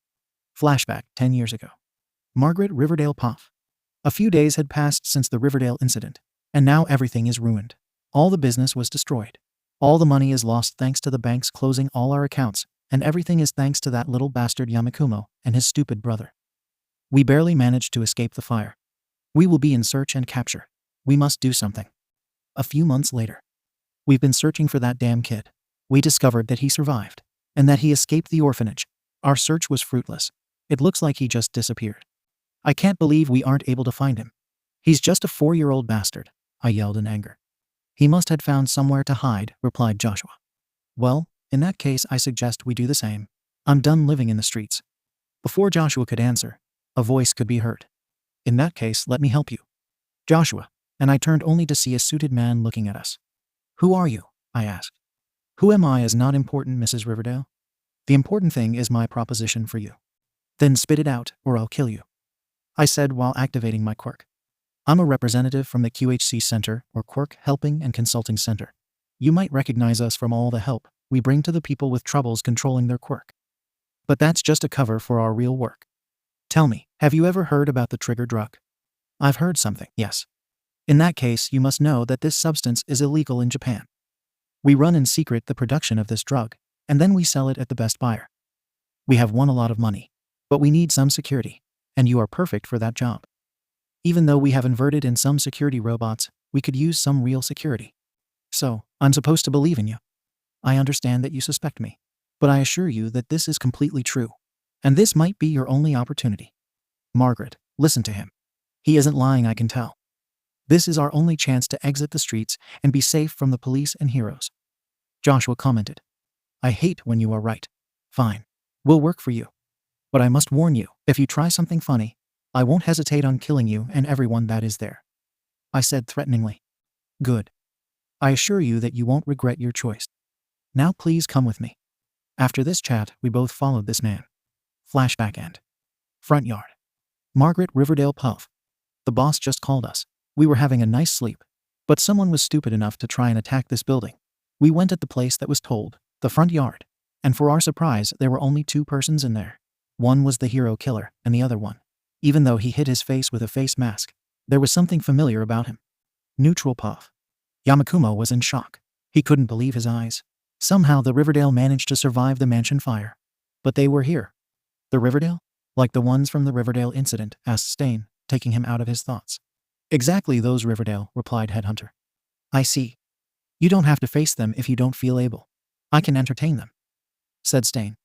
Flashback 10 years ago. Margaret Riverdale Poff. A few days had passed since the Riverdale incident, and now everything is ruined. All the business was destroyed. All the money is lost thanks to the banks closing all our accounts, and everything is thanks to that little bastard Yamikumo and his stupid brother. We barely managed to escape the fire. We will be in search and capture. We must do something. A few months later. We've been searching for that damn kid. We discovered that he survived, and that he escaped the orphanage. Our search was fruitless. It looks like he just disappeared. I can't believe we aren't able to find him. He's just a 4-year-old bastard, I yelled in anger. He must have found somewhere to hide, replied Joshua. Well, in that case I suggest we do the same. I'm done living in the streets. Before Joshua could answer, a voice could be heard. In that case, let me help you. Joshua, and I turned only to see a suited man looking at us. Who are you? I asked. Who am I is not important, Mrs. Riverdale. The important thing is my proposition for you. Then spit it out, or I'll kill you, I said while activating my quirk. I'm a representative from the QHC Center, or Quirk Helping and Consulting Center. You might recognize us from all the help we bring to the people with troubles controlling their quirk. But that's just a cover for our real work. Tell me, have you ever heard about the trigger drug? I've heard something, yes. In that case, you must know that this substance is illegal in Japan. We run in secret the production of this drug, and then we sell it at the best buyer. We have won a lot of money, but we need some security, and you are perfect for that job. Even though we have inverted in some security robots, we could use some real security. So, I'm supposed to believe in you. I understand that you suspect me, but I assure you that this is completely true, and this might be your only opportunity. Margaret, listen to him. He isn't lying, I can tell. This is our only chance to exit the streets and be safe from the police and heroes. Joshua commented. I hate when you are right. Fine. We'll work for you. But I must warn you, if you try something funny, I won't hesitate on killing you and everyone that is there. I said threateningly. Good. I assure you that you won't regret your choice. Now please come with me. After this chat, we both followed this man. Flashback end. Front yard. Margaret Riverdale Puff. The boss just called us. We were having a nice sleep, but someone was stupid enough to try and attack this building. We went at the place that was told, the front yard, and for our surprise, there were only two persons in there. One was the hero killer, and the other one, even though he hid his face with a face mask, there was something familiar about him. Neutral Puff. Yamikumo was in shock. He couldn't believe his eyes. Somehow the Riverdale managed to survive the mansion fire. But they were here. The Riverdale? Like the ones from the Riverdale incident, asked Stain, taking him out of his thoughts. Exactly those Riverdale, replied Headhunter. I see. You don't have to face them if you don't feel able. I can entertain them, said Stain.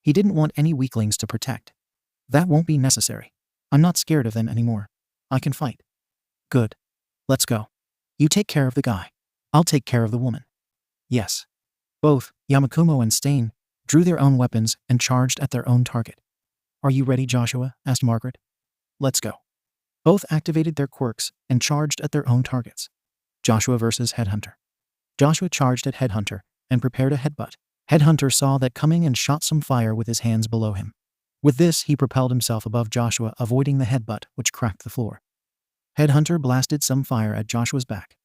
He didn't want any weaklings to protect. That won't be necessary. I'm not scared of them anymore. I can fight. Good. Let's go. You take care of the guy. I'll take care of the woman. Yes. Both, Yamikumo and Stain, drew their own weapons and charged at their own target. Are you ready, Joshua? Asked Margaret. Let's go. Both activated their quirks and charged at their own targets. Joshua versus Headhunter. Joshua charged at Headhunter and prepared a headbutt. Headhunter saw that coming and shot some fire with his hands below him. With this, he propelled himself above Joshua, avoiding the headbutt, which cracked the floor. Headhunter blasted some fire at Joshua's back.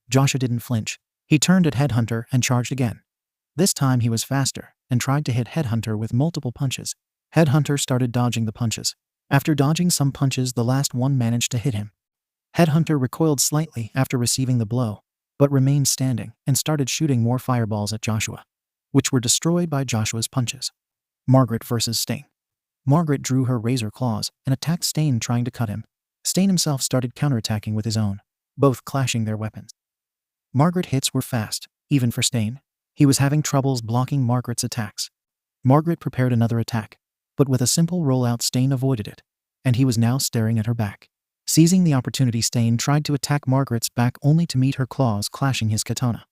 Joshua didn't flinch. He turned at Headhunter and charged again. This time he was faster and tried to hit Headhunter with multiple punches. Headhunter started dodging the punches. After dodging some punches, the last one managed to hit him. Headhunter recoiled slightly after receiving the blow, but remained standing and started shooting more fireballs at Joshua, which were destroyed by Joshua's punches. Margaret versus Stain. Margaret drew her razor claws and attacked Stain, trying to cut him. Stain himself started counterattacking with his own, both clashing their weapons. Margaret hits were fast, even for Stain. He was having troubles blocking Margaret's attacks. Margaret prepared another attack, but with a simple rollout Stain avoided it, and he was now staring at her back. Seizing the opportunity, Stain tried to attack Margaret's back only to meet her claws clashing his katana.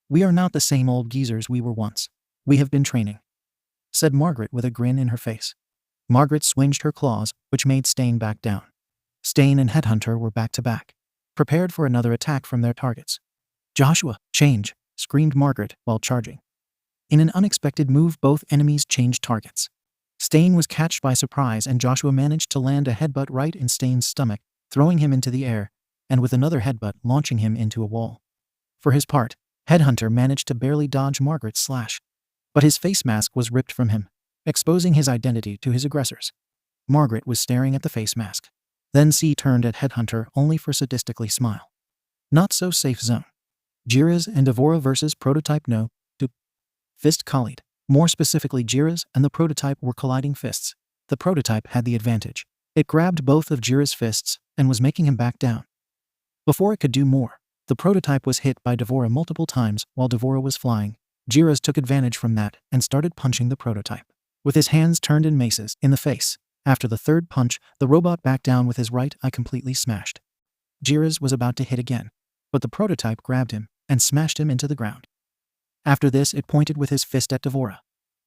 We are not the same old geezers we were once. We have been training, said Margaret with a grin in her face. Margaret swinged her claws, which made Stain back down. Stain and Headhunter were back to back, prepared for another attack from their targets. Joshua, change, screamed Margaret while charging. In an unexpected move, both enemies changed targets. Stain was catched by surprise and Joshua managed to land a headbutt right in Stain's stomach, throwing him into the air, and with another headbutt launching him into a wall. For his part, Headhunter managed to barely dodge Margaret's slash, but his face mask was ripped from him, exposing his identity to his aggressors. Margaret was staring at the face mask. Then she turned at Headhunter only for sadistically smile. Not so safe zone. Jiras and Devora versus Prototype. No. Fist collide. More specifically, Jiras and the Prototype were colliding fists. The Prototype had the advantage. It grabbed both of Jiras' fists and was making him back down. Before it could do more, the Prototype was hit by Devora multiple times while Devora was flying. Jiras took advantage from that and started punching the Prototype, with his hands turned in maces, in the face. After the third punch, the robot backed down with his right eye completely smashed. Jiras was about to hit again, but the Prototype grabbed him and smashed him into the ground. After this, it pointed with his fist at Devora.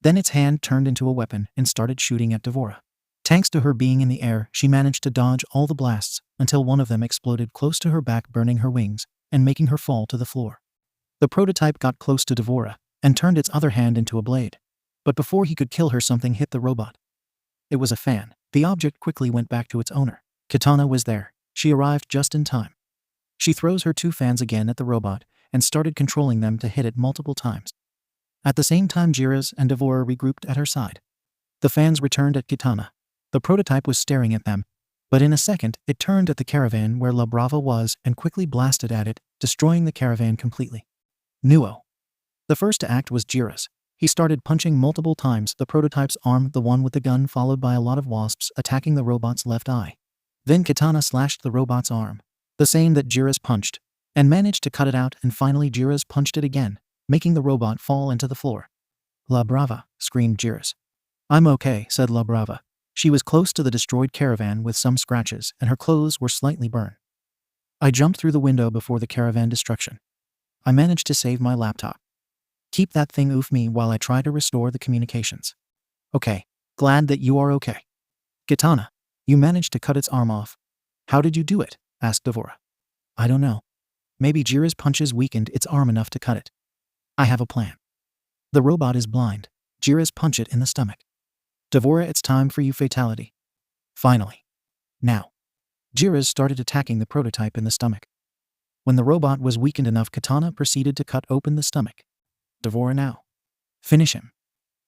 Then its hand turned into a weapon and started shooting at Devora. Thanks to her being in the air, she managed to dodge all the blasts until one of them exploded close to her back, burning her wings and making her fall to the floor. The prototype got close to Devora and turned its other hand into a blade. But before he could kill her, something hit the robot. It was a fan. The object quickly went back to its owner. Kitana was there. She arrived just in time. She throws her 2 fans again at the robot and started controlling them to hit it multiple times. At the same time, Jiras and Devora regrouped at her side. The fans returned at Kitana. The prototype was staring at them, but in a second, it turned at the caravan where La Brava was and quickly blasted at it, destroying the caravan completely. Nuo. The first to act was Jiras. He started punching multiple times the prototype's arm, the one with the gun, followed by a lot of wasps attacking the robot's left eye. Then Kitana slashed the robot's arm, the same that Jiras punched, and managed to cut it out, and finally Jiras punched it again, making the robot fall into the floor. La Brava, screamed Jiras. I'm okay, said La Brava. She was close to the destroyed caravan with some scratches, and her clothes were slightly burned. I jumped through the window before the caravan destruction. I managed to save my laptop. Keep that thing off me while I try to restore the communications. Okay, glad that you are okay. Kitana, you managed to cut its arm off. How did you do it? Asked Devora. I don't know. Maybe Jiras' punches weakened its arm enough to cut it. I have a plan. The robot is blind. Jiras punch it in the stomach. Devora, it's time for you fatality. Finally. Now. Jiras started attacking the prototype in the stomach. When the robot was weakened enough, Kitana proceeded to cut open the stomach. Devora now. Finish him.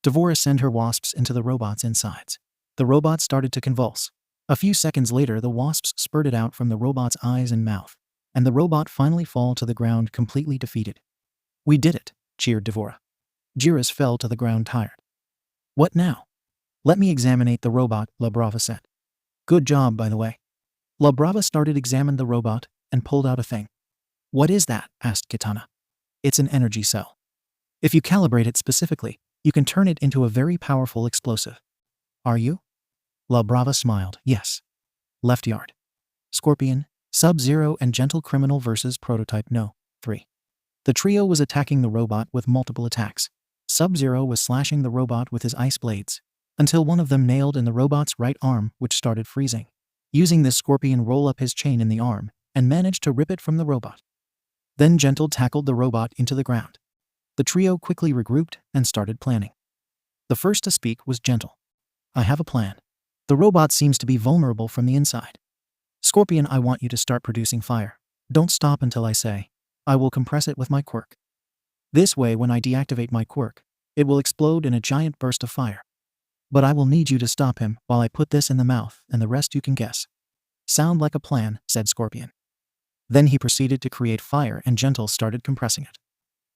Devora sent her wasps into the robot's insides. The robot started to convulse. A few seconds later, the wasps spurted out from the robot's eyes and mouth, and the robot finally fell to the ground completely defeated. We did it, cheered Devora. Jiras fell to the ground tired. What now? Let me examine the robot, La Brava said. Good job, by the way. La Brava started examining the robot and pulled out a thing. What is that? Asked Kitana. It's an energy cell. If you calibrate it specifically, you can turn it into a very powerful explosive. Are you? La Brava smiled. Yes. Left yard. Scorpion, Sub-Zero and Gentle Criminal versus Prototype No. 3. The trio was attacking the robot with multiple attacks. Sub-Zero was slashing the robot with his ice blades, until one of them nailed in the robot's right arm, which started freezing. Using this, Scorpion rolled up his chain in the arm and managed to rip it from the robot. Then Gentle tackled the robot into the ground. The trio quickly regrouped and started planning. The first to speak was Gentle. I have a plan. The robot seems to be vulnerable from the inside. Scorpion, I want you to start producing fire. Don't stop until I say. I will compress it with my quirk. This way, when I deactivate my quirk, it will explode in a giant burst of fire. But I will need you to stop him while I put this in the mouth, and the rest you can guess. Sound like a plan, said Scorpion. Then he proceeded to create fire, and Gentle started compressing it.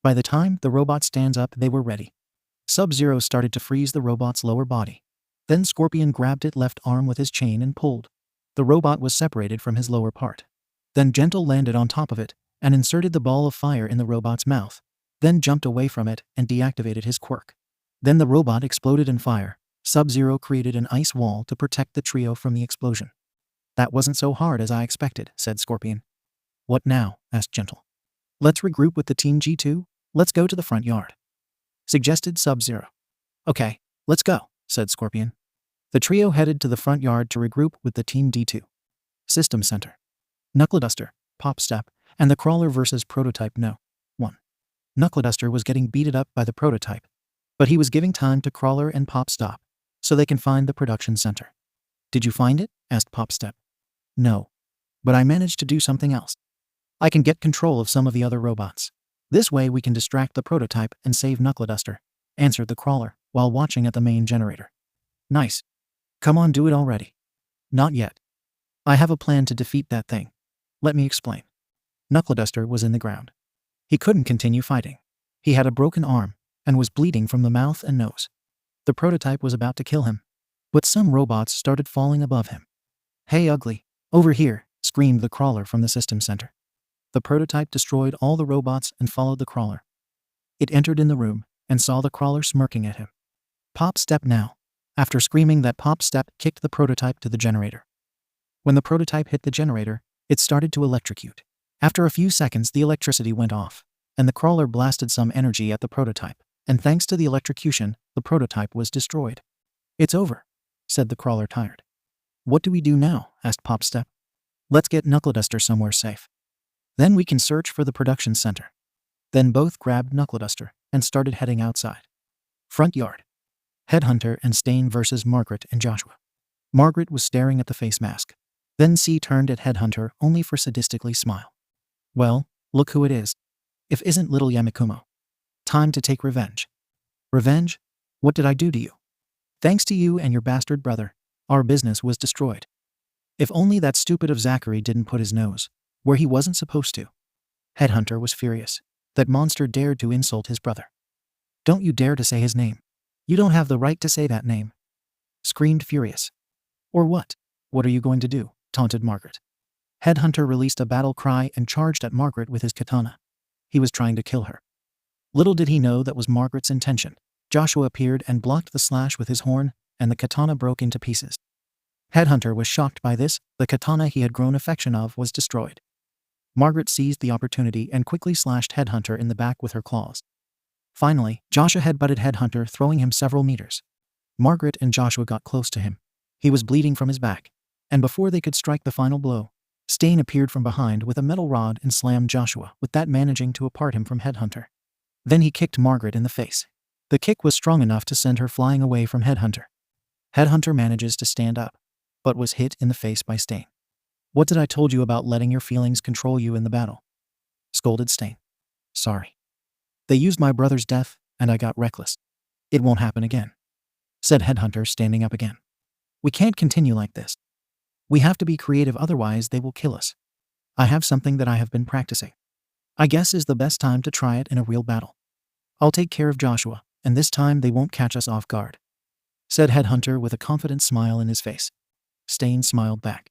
By the time the robot stands up, they were ready. Sub-Zero started to freeze the robot's lower body. Then Scorpion grabbed its left arm with his chain and pulled. The robot was separated from his lower part. Then Gentle landed on top of it and inserted the ball of fire in the robot's mouth, then jumped away from it and deactivated his quirk. Then the robot exploded in fire. Sub-Zero created an ice wall to protect the trio from the explosion. That wasn't so hard as I expected, said Scorpion. What now? Asked Gentle. Let's regroup with the Team G2. Let's go to the front yard, suggested Sub-Zero. Okay, let's go, said Scorpion. The trio headed to the front yard to regroup with the Team D2. System Center. Knuckleduster, Popstep, and the Crawler versus Prototype No. 1. Knuckleduster was getting beaten up by the Prototype, but he was giving time to Crawler and Popstop so they can find the production center. Did you find it? Asked Popstep. No, but I managed to do something else. I can get control of some of the other robots. This way we can distract the Prototype and save Knuckleduster, answered the Crawler while watching at the main generator. Nice. Come on, do it already. Not yet. I have a plan to defeat that thing. Let me explain. Knuckleduster was in the ground. He couldn't continue fighting. He had a broken arm and was bleeding from the mouth and nose. The Prototype was about to kill him, but some robots started falling above him. Hey, ugly, over here, screamed the Crawler from the system center. The Prototype destroyed all the robots and followed the Crawler. It entered in the room and saw the Crawler smirking at him. Popstep now. After screaming that, Popstep kicked the Prototype to the generator. When the Prototype hit the generator, it started to electrocute. After a few seconds, the electricity went off, and the crawler blasted some energy at the prototype, and thanks to the electrocution, the prototype was destroyed. "It's over," said the crawler, tired. "What do we do now?" asked Popstep. "Let's get Knuckleduster somewhere safe. Then we can search for the production center." Then both grabbed Knuckleduster and started heading outside. Front yard. Headhunter and Stain versus Margaret and Joshua. Margaret was staring at the face mask. Then C turned at Headhunter only for sadistically smile. "Well, look who it is. If isn't little Yamikumo. Time to take revenge." "Revenge? What did I do to you?" "Thanks to you and your bastard brother, our business was destroyed. If only that stupid of Zachary didn't put his nose where he wasn't supposed to." Headhunter was furious. That monster dared to insult his brother. "Don't you dare to say his name. You don't have the right to say that name," screamed Furious. "Or what? What are you going to do?" taunted Margaret. Headhunter released a battle cry and charged at Margaret with his katana. He was trying to kill her. Little did he know that was Margaret's intention. Joshua appeared and blocked the slash with his horn, and the katana broke into pieces. Headhunter was shocked by this. The katana he had grown affection of was destroyed. Margaret seized the opportunity and quickly slashed Headhunter in the back with her claws. Finally, Joshua headbutted Headhunter, throwing him several meters. Margaret and Joshua got close to him. He was bleeding from his back, and before they could strike the final blow, Stain appeared from behind with a metal rod and slammed Joshua, with that managing to apart him from Headhunter. Then he kicked Margaret in the face. The kick was strong enough to send her flying away from Headhunter. Headhunter manages to stand up, but was hit in the face by Stain. "What did I told you about letting your feelings control you in the battle?" scolded Stain. "Sorry. They used my brother's death, and I got reckless. It won't happen again," said Headhunter, standing up again. "We can't continue like this. We have to be creative, otherwise they will kill us. I have something that I have been practicing. I guess is the best time to try it in a real battle. I'll take care of Joshua, and this time they won't catch us off guard," said Headhunter with a confident smile in his face. Stain smiled back.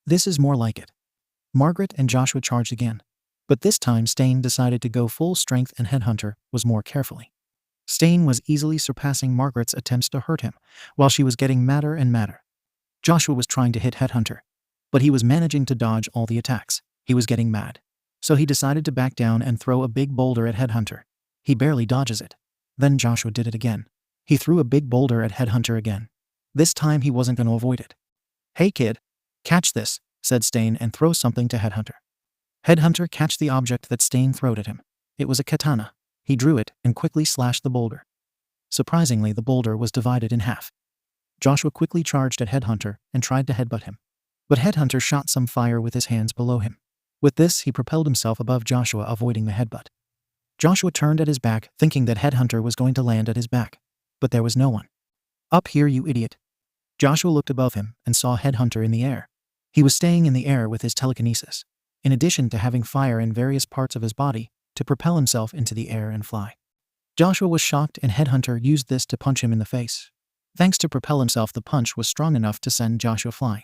"This is more like it." Margaret and Joshua charged again, but this time Stain decided to go full strength and Headhunter was more carefully. Stain was easily surpassing Margaret's attempts to hurt him, while she was getting madder and madder. Joshua was trying to hit Headhunter, but he was managing to dodge all the attacks. He was getting mad, so he decided to back down and throw a big boulder at Headhunter. He barely dodges it. Then Joshua did it again. He threw a big boulder at Headhunter again. This time he wasn't going to avoid it. "Hey kid, catch this," said Stain, and throw something to Headhunter. Headhunter catched the object that Stain throwed at him. It was a katana. He drew it and quickly slashed the boulder. Surprisingly, the boulder was divided in half. Joshua quickly charged at Headhunter and tried to headbutt him. But Headhunter shot some fire with his hands below him. With this, he propelled himself above Joshua, avoiding the headbutt. Joshua turned at his back, thinking that Headhunter was going to land at his back. But there was no one. "Up here, you idiot." Joshua looked above him and saw Headhunter in the air. He was staying in the air with his telekinesis, in addition to having fire in various parts of his body to propel himself into the air and fly. Joshua was shocked, and Headhunter used this to punch him in the face. Thanks to propel himself, the punch was strong enough to send Joshua flying.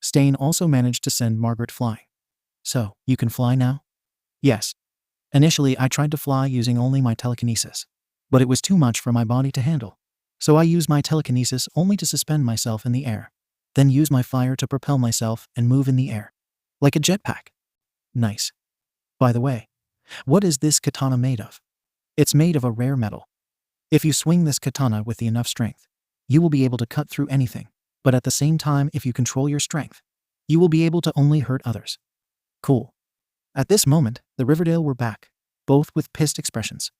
Stain also managed to send Margaret flying. "So, you can fly now?" "Yes. Initially, I tried to fly using only my telekinesis, but it was too much for my body to handle. So I used my telekinesis only to suspend myself in the air, then use my fire to propel myself and move in the air. Like a jetpack." "Nice. By the way, what is this katana made of?" "It's made of a rare metal. If you swing this katana with enough strength, you will be able to cut through anything, but at the same time, if you control your strength, you will be able to only hurt others." "Cool." At this moment, the Riverdale were back, both with pissed expressions.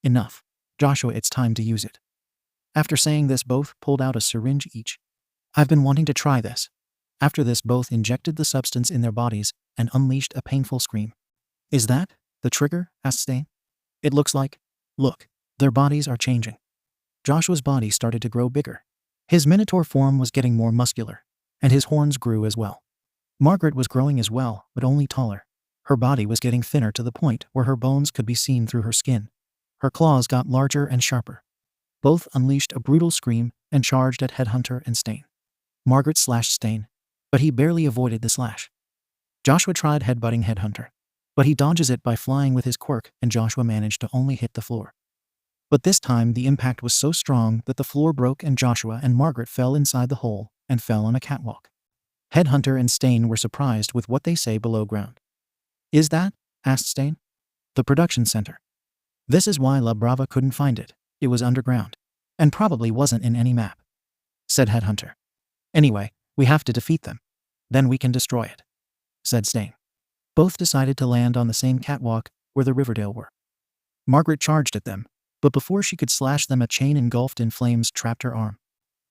"Enough. Joshua, it's time to use it." After saying this, both pulled out a syringe each. "I've been wanting to try this." After this, both injected the substance in their bodies and unleashed a painful scream. "Is that the trigger?" asked Stain. "It looks like. Look, their bodies are changing." Joshua's body started to grow bigger. His minotaur form was getting more muscular, and his horns grew as well. Margaret was growing as well, but only taller. Her body was getting thinner to the point where her bones could be seen through her skin. Her claws got larger and sharper. Both unleashed a brutal scream and charged at Headhunter and Stain. Margaret slashed Stain, but he barely avoided the slash. Joshua tried headbutting Headhunter, but he dodges it by flying with his quirk, and Joshua managed to only hit the floor. But this time the impact was so strong that the floor broke and Joshua and Margaret fell inside the hole and fell on a catwalk. Headhunter and Stain were surprised with what they say below ground. "Is that?" asked Stain. The production center. This is why La Brava couldn't find it. It was underground. And probably wasn't in any map, said Headhunter. Anyway, we have to defeat them. Then we can destroy it, said Stain. Both decided to land on the same catwalk where the Riverdale were. Margaret charged at them, but before she could slash them, a chain engulfed in flames trapped her arm.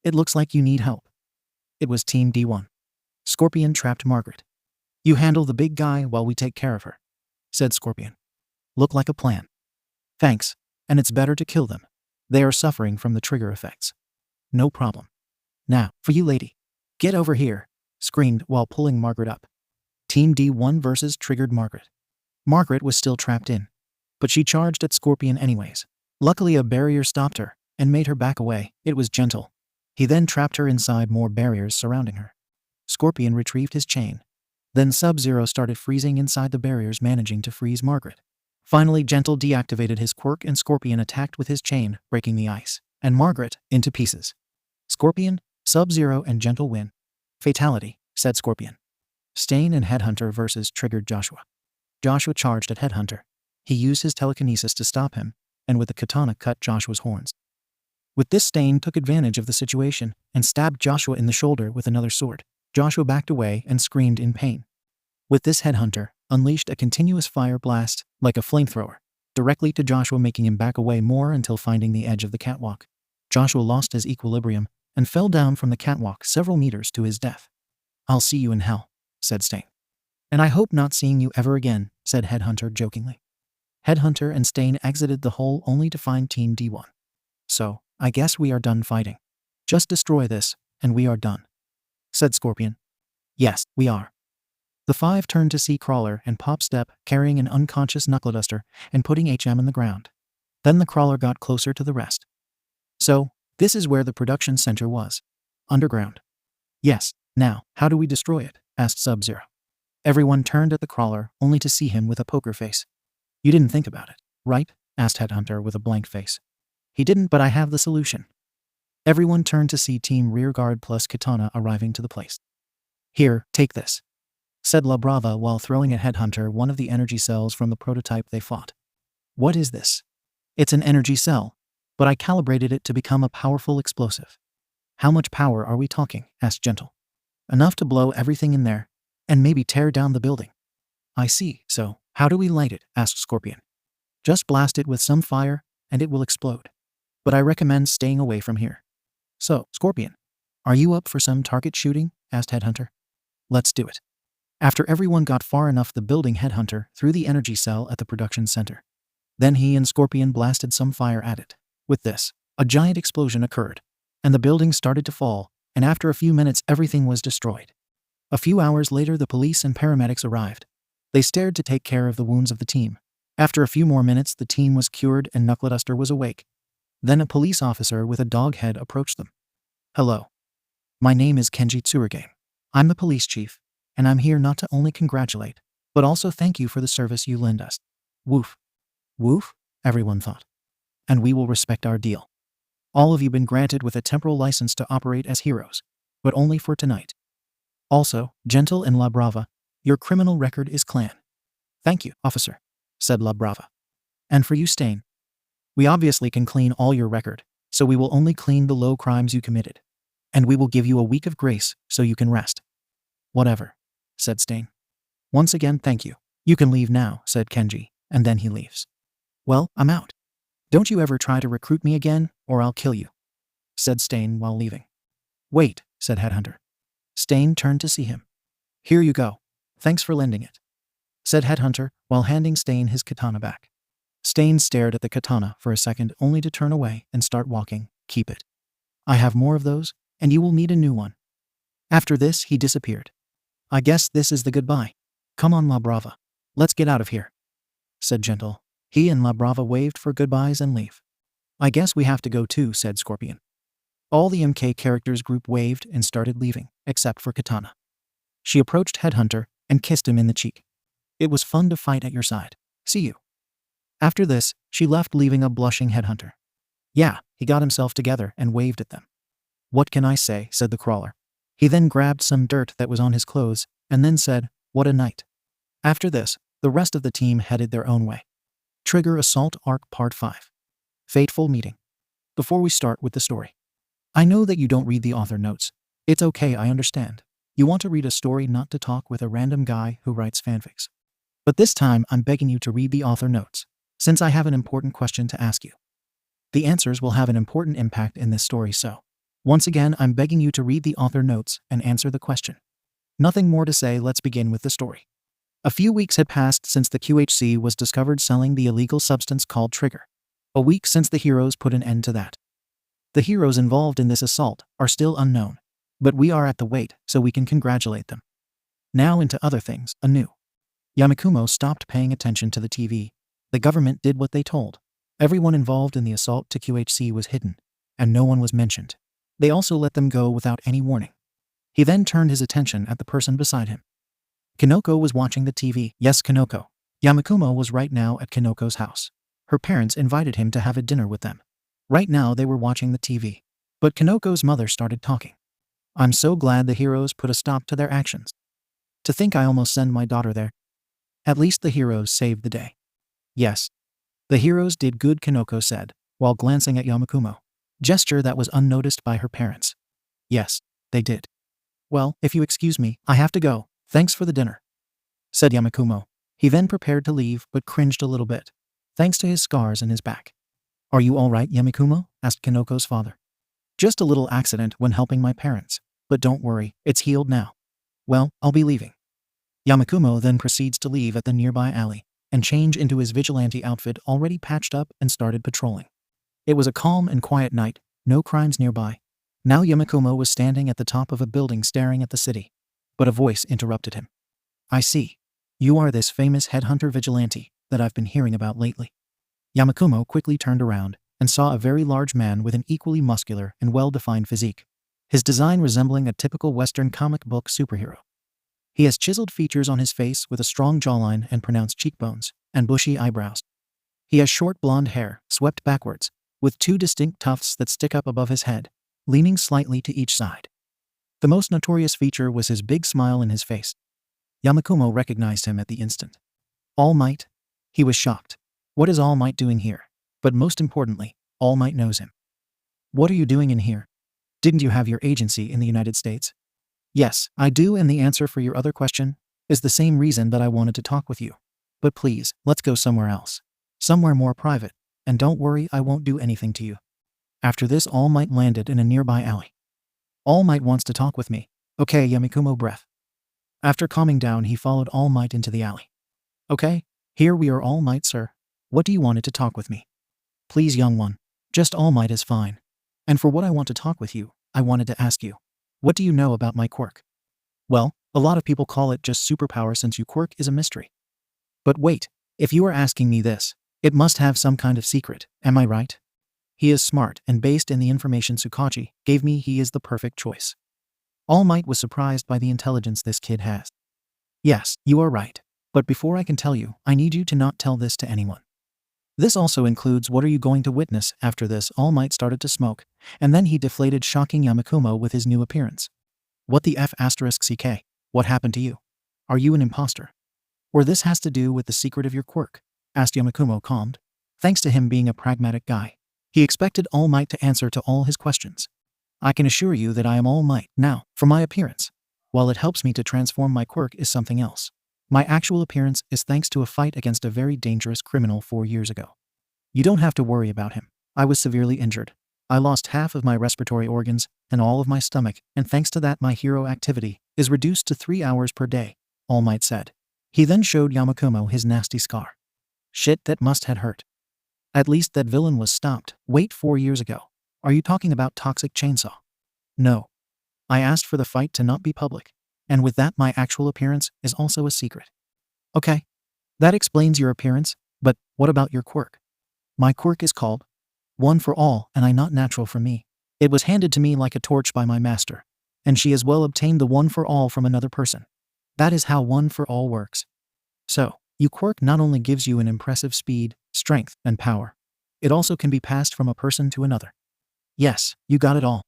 It looks like you need help. It was Team D1. Scorpion trapped Margaret. You handle the big guy while we take care of her, said Scorpion. Look like a plan. Thanks, and it's better to kill them. They are suffering from the trigger effects. No problem. Now, for you, lady. Get over here, screamed while pulling Margaret up. Team D1 versus triggered Margaret. Margaret was still trapped in, but she charged at Scorpion anyways. Luckily, a barrier stopped her and made her back away. It was gentle. He then trapped her inside more barriers surrounding her. Scorpion retrieved his chain. Then Sub-Zero started freezing inside the barriers, managing to freeze Margaret. Finally, Gentle deactivated his quirk and Scorpion attacked with his chain, breaking the ice, and Margaret into pieces. Scorpion, Sub-Zero, and Gentle win. Fatality, said Scorpion. Stain and Headhunter versus triggered Joshua. Joshua charged at Headhunter. He used his telekinesis to stop him, and with the katana cut Joshua's horns. With this, Stain took advantage of the situation and stabbed Joshua in the shoulder with another sword. Joshua backed away and screamed in pain. With this, Headhunter unleashed a continuous fire blast, like a flamethrower, directly to Joshua, making him back away more until finding the edge of the catwalk. Joshua lost his equilibrium and fell down from the catwalk several meters to his death. I'll see you in hell, said Stain. And I hope not seeing you ever again, said Headhunter jokingly. Headhunter and Stain exited the hole only to find Team D1. So, I guess we are done fighting. Just destroy this, and we are done, said Scorpion. Yes, we are. The five turned to see Crawler and Pop Step carrying an unconscious Knuckleduster and putting HM in the ground. Then the Crawler got closer to the rest. So, this is where the production center was. Underground. Yes, now, how do we destroy it? Asked Sub-Zero. Everyone turned at the Crawler, only to see him with a poker face. You didn't think about it, right? Asked Headhunter with a blank face. He didn't, but I have the solution. Everyone turned to see Team Rearguard plus Katana arriving to the place. Here, take this, said La Brava while throwing at Headhunter one of the energy cells from the prototype they fought. What is this? It's an energy cell, but I calibrated it to become a powerful explosive. How much power are we talking? Asked Gentle. Enough to blow everything in there, and maybe tear down the building. I see, so, how do we light it? Asked Scorpion. Just blast it with some fire, and it will explode. But I recommend staying away from here. So, Scorpion, are you up for some target shooting? Asked Headhunter. Let's do it. After everyone got far enough, the building, Headhunter threw the energy cell at the production center. Then he and Scorpion blasted some fire at it. With this, a giant explosion occurred, and the building started to fall, and after a few minutes everything was destroyed. A few hours later, the police and paramedics arrived. They stared to take care of the wounds of the team. After a few more minutes, the team was cured and Knuckleduster was awake. Then a police officer with a dog head approached them. Hello. My name is Kenji Tsurugame. I'm the police chief, and I'm here not to only congratulate, but also thank you for the service you lend us. Woof. Woof, everyone thought. And we will respect our deal. All of you been granted with a temporal license to operate as heroes, but only for tonight. Also, Gentle and La Brava, your criminal record is clean. Thank you, officer, said La Brava. And for you, Stain. We obviously can clean all your record, so we will only clean the low crimes you committed. And we will give you a week of grace so you can rest. Whatever, said Stain. Once again, thank you. You can leave now, said Kenji, and then he leaves. Well, I'm out. Don't you ever try to recruit me again, or I'll kill you, said Stain while leaving. Wait, said Headhunter. Stain turned to see him. Here you go. Thanks for lending it, said Headhunter while handing Stain his katana back. Stain stared at the katana for a second only to turn away and start walking. Keep it. I have more of those, and you will need a new one. After this, he disappeared. I guess this is the goodbye. Come on, La Brava. Let's get out of here, said Gentle. He and La Brava waved for goodbyes and leave. I guess we have to go too, said Scorpion. All the MK characters group waved and started leaving, except for Katana. She approached Headhunter and kissed him in the cheek. It was fun to fight at your side. See you. After this, she left, leaving a blushing Headhunter. Yeah, he got himself together and waved at them. What can I say, said the Crawler. He then grabbed some dirt that was on his clothes and then said, what a night. After this, the rest of the team headed their own way. Trigger Assault Arc Part 5. Fateful Meeting. Before we start with the story, I know that you don't read the author notes. It's okay, I understand. You want to read a story, not to talk with a random guy who writes fanfics. But this time, I'm begging you to read the author notes, since I have an important question to ask you. The answers will have an important impact in this story, so once again, I'm begging you to read the author notes and answer the question. Nothing more to say, let's begin with the story. A few weeks had passed since the QHC was discovered selling the illegal substance called Trigger. A week since the heroes put an end to that. The heroes involved in this assault are still unknown, but we are at the wait, so we can congratulate them. Now into other things, anew. Yamikumo stopped paying attention to the TV. The government did what they told. Everyone involved in the assault to QHC was hidden, and no one was mentioned. They also let them go without any warning. He then turned his attention at the person beside him. Kinoko was watching the TV. Yes, Kinoko. Yamikumo was right now at Kinoko's house. Her parents invited him to have a dinner with them. Right now they were watching the TV. But Kinoko's mother started talking. I'm so glad the heroes put a stop to their actions. To think I almost sent my daughter there. At least the heroes saved the day. Yes. The heroes did good, Kinoko said, while glancing at Yamikumo. Gesture that was unnoticed by her parents. Yes, they did. Well, if you excuse me, I have to go. Thanks for the dinner, said Yamikumo. He then prepared to leave but cringed a little bit, thanks to his scars in his back. Are you all right, Yamikumo? Asked Kinoko's father. Just a little accident when helping my parents, but don't worry, it's healed now. Well, I'll be leaving. Yamikumo then proceeds to leave at the nearby alley and change into his vigilante outfit already patched up and started patrolling. It was a calm and quiet night, no crimes nearby. Now Yamikumo was standing at the top of a building staring at the city. But a voice interrupted him. I see. You are this famous headhunter vigilante that I've been hearing about lately. Yamikumo quickly turned around and saw a very large man with an equally muscular and well-defined physique, his design resembling a typical Western comic book superhero. He has chiseled features on his face with a strong jawline and pronounced cheekbones and bushy eyebrows. He has short blonde hair, swept backwards, with two distinct tufts that stick up above his head, leaning slightly to each side. The most notorious feature was his big smile in his face. Yamikumo recognized him at the instant. All Might? He was shocked. What is All Might doing here? But most importantly, All Might knows him. What are you doing in here? Didn't you have your agency in the United States? Yes, I do, and the answer for your other question is the same reason that I wanted to talk with you. But please, let's go somewhere else. Somewhere more private, and don't worry, I won't do anything to you. After this, All Might landed in a nearby alley. All Might wants to talk with me. Okay, Yamikumo breath. After calming down, he followed All Might into the alley. Okay, here we are, All Might, sir. What do you want to talk with me? Please, young one. Just All Might is fine. And for what I want to talk with you, I wanted to ask you. What do you know about my quirk? Well, a lot of people call it just superpower since your quirk is a mystery. But wait, if you are asking me this, it must have some kind of secret, am I right? He is smart, and based in the information Tsukachi gave me, he is the perfect choice. All Might was surprised by the intelligence this kid has. Yes, you are right. But before I can tell you, I need you to not tell this to anyone. This also includes what are you going to witness. After this, All Might started to smoke, and then he deflated, shocking Yamikumo with his new appearance. What the F***CK? What happened to you? Are you an imposter? Or this has to do with the secret of your quirk? Asked Yamikumo, calmed. Thanks to him being a pragmatic guy, he expected All Might to answer to all his questions. I can assure you that I am All Might. Now, for my appearance. While it helps me to transform, my quirk is something else. My actual appearance is thanks to a fight against a very dangerous criminal 4 years ago. You don't have to worry about him. I was severely injured. I lost half of my respiratory organs and all of my stomach, and thanks to that my hero activity is reduced to 3 hours per day, All Might said. He then showed Yamikumo his nasty scar. Shit, that must have hurt. At least that villain was stopped. Wait, 4 years ago. Are you talking about Toxic Chainsaw? No. I asked for the fight to not be public, and with that my actual appearance is also a secret. Okay. That explains your appearance, but what about your quirk? My quirk is called One for All, and I not natural for me. It was handed to me like a torch by my master, and she as well obtained the One for All from another person. That is how One for All works. So, your quirk not only gives you an impressive speed, strength, and power, it also can be passed from a person to another. Yes, you got it all.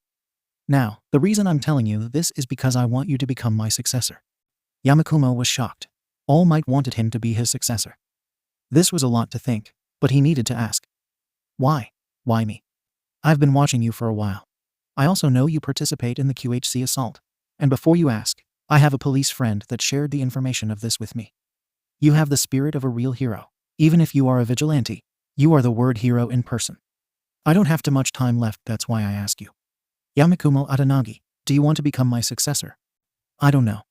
Now, the reason I'm telling you this is because I want you to become my successor. Yamikumo was shocked. All Might wanted him to be his successor. This was a lot to think. But he needed to ask. Why? Why me? I've been watching you for a while. I also know you participate in the QHC assault. And before you ask, I have a police friend that shared the information of this with me. You have the spirit of a real hero. Even if you are a vigilante, you are the word hero in person. I don't have too much time left, that's why I ask you. Yamikumo Adanagi, do you want to become my successor? I don't know.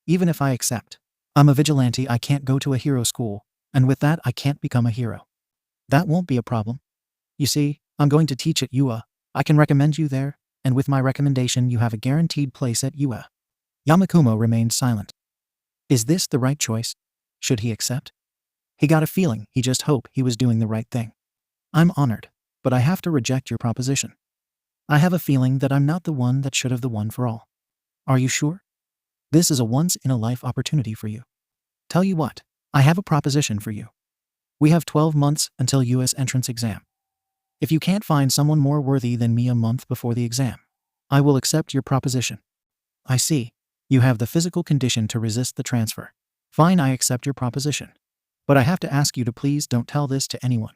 Even if I accept, I'm a vigilante, I can't go to a hero school, and with that I can't become a hero. That won't be a problem. You see, I'm going to teach at UA. I can recommend you there, and with my recommendation you have a guaranteed place at UA. Yamikumo remained silent. Is this the right choice? Should he accept? He got a feeling he just hoped he was doing the right thing. I'm honored, but I have to reject your proposition. I have a feeling that I'm not the one that should have the one for all. Are you sure? This is a once-in-a-life opportunity for you. Tell you what, I have a proposition for you. We have 12 months until US entrance exam. If you can't find someone more worthy than me a month before the exam, I will accept your proposition. I see. You have the physical condition to resist the transfer. Fine, I accept your proposition. But I have to ask you to please don't tell this to anyone.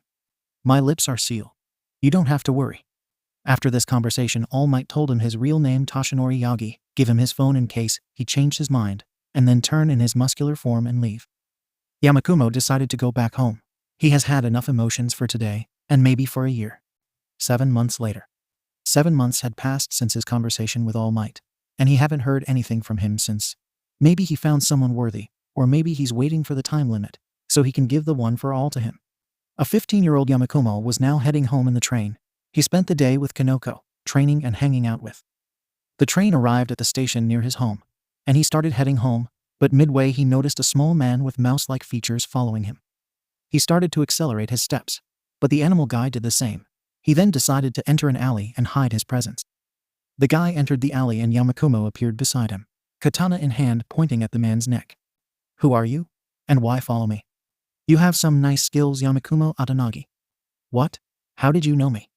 My lips are sealed. You don't have to worry. After this conversation, All Might told him his real name Toshinori Yagi, give him his phone in case he changed his mind, and then turn in his muscular form and leave. Yamikumo decided to go back home. He has had enough emotions for today, and maybe for a year. 7 months later. 7 months had passed since his conversation with All Might, and he haven't heard anything from him since. Maybe he found someone worthy, or maybe he's waiting for the time limit, so he can give the one for all to him. A 15-year-old Yamikumo was now heading home in the train. He spent the day with Koko, training and hanging out with. The train arrived at the station near his home, and he started heading home, but midway he noticed a small man with mouse-like features following him. He started to accelerate his steps, but the animal guy did the same. He then decided to enter an alley and hide his presence. The guy entered the alley and Yamikumo appeared beside him, katana in hand pointing at the man's neck. Who are you? And why follow me? You have some nice skills, Yamikumo Adanagi. What? How did you know me?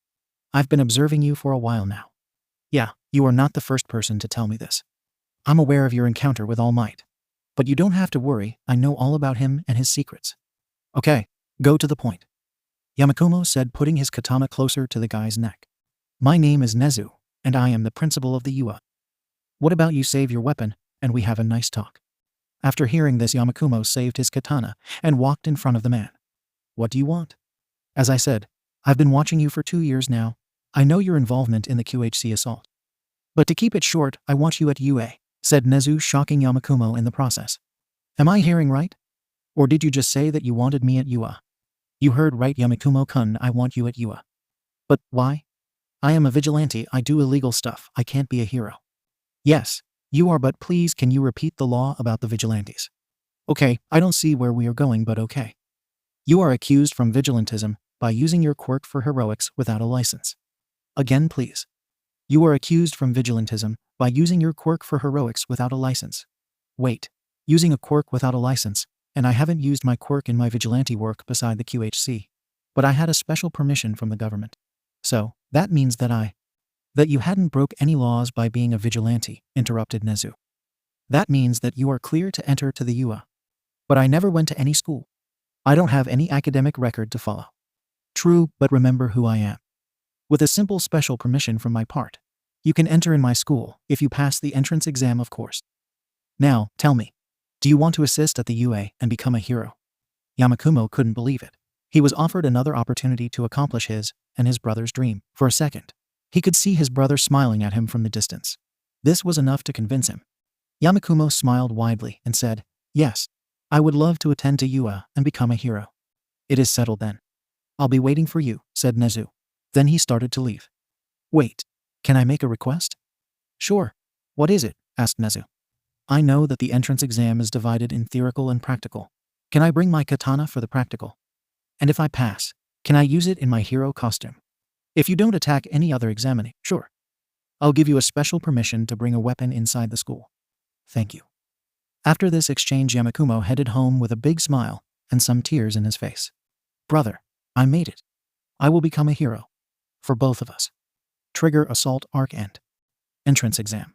I've been observing you for a while now. Yeah, you are not the first person to tell me this. I'm aware of your encounter with All Might. But you don't have to worry, I know all about him and his secrets. Okay, go to the point. Yamikumo said, putting his katana closer to the guy's neck. My name is Nezu, and I am the principal of the UA. What about you save your weapon, and we have a nice talk? After hearing this, Yamikumo saved his katana and walked in front of the man. What do you want? As I said, I've been watching you for 2 years now. I know your involvement in the QHC assault. But to keep it short, I want you at UA, said Nezu, shocking Yamikumo in the process. Am I hearing right? Or did you just say that you wanted me at UA? You heard right, Yamikumo-kun, I want you at UA. But why? I am a vigilante, I do illegal stuff, I can't be a hero. Yes, you are, but please can you repeat the law about the vigilantes? Okay, I don't see where we are going, but okay. You are accused from vigilantism by using your quirk for heroics without a license. Again, please. You are accused from vigilantism by using your quirk for heroics without a license. Wait, using a quirk without a license, and I haven't used my quirk in my vigilante work beside the QHC. But I had a special permission from the government. So, that means that you hadn't broke any laws by being a vigilante, interrupted Nezu. That means that you are clear to enter to the UA. But I never went to any school. I don't have any academic record to follow. True, but remember who I am. With a simple special permission from my part, you can enter in my school if you pass the entrance exam, of course. Now, tell me, do you want to assist at the UA and become a hero? Yamikumo couldn't believe it. He was offered another opportunity to accomplish his and his brother's dream. For a second, he could see his brother smiling at him from the distance. This was enough to convince him. Yamikumo smiled widely and said, yes, I would love to attend to UA and become a hero. It is settled then. I'll be waiting for you, said Nezu. Then he started to leave. Wait, can I make a request? Sure. What is it? Asked Nezu. I know that the entrance exam is divided in theoretical and practical. Can I bring my katana for the practical? And if I pass, can I use it in my hero costume? If you don't attack any other examinee, sure. I'll give you a special permission to bring a weapon inside the school. Thank you. After this exchange, Yamikumo headed home with a big smile and some tears in his face. Brother, I made it. I will become a hero. For both of us. Trigger assault arc end. Entrance exam.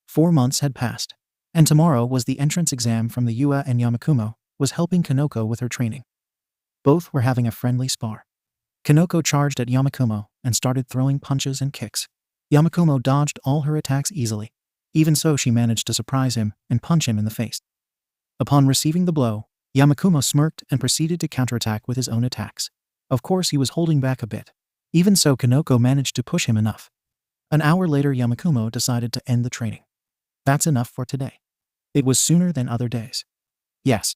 4 months had passed, and tomorrow was the entrance exam from the UA, and Yamikumo was helping Koko with her training. Both were having a friendly spar. Kanoko charged at Yamikumo and started throwing punches and kicks. Yamikumo dodged all her attacks easily. Even so, she managed to surprise him and punch him in the face. Upon receiving the blow, Yamikumo smirked and proceeded to counterattack with his own attacks. Of course, he was holding back a bit. Even so, Kanoko managed to push him enough. An hour later, Yamikumo decided to end the training. That's enough for today. It was sooner than other days. Yes.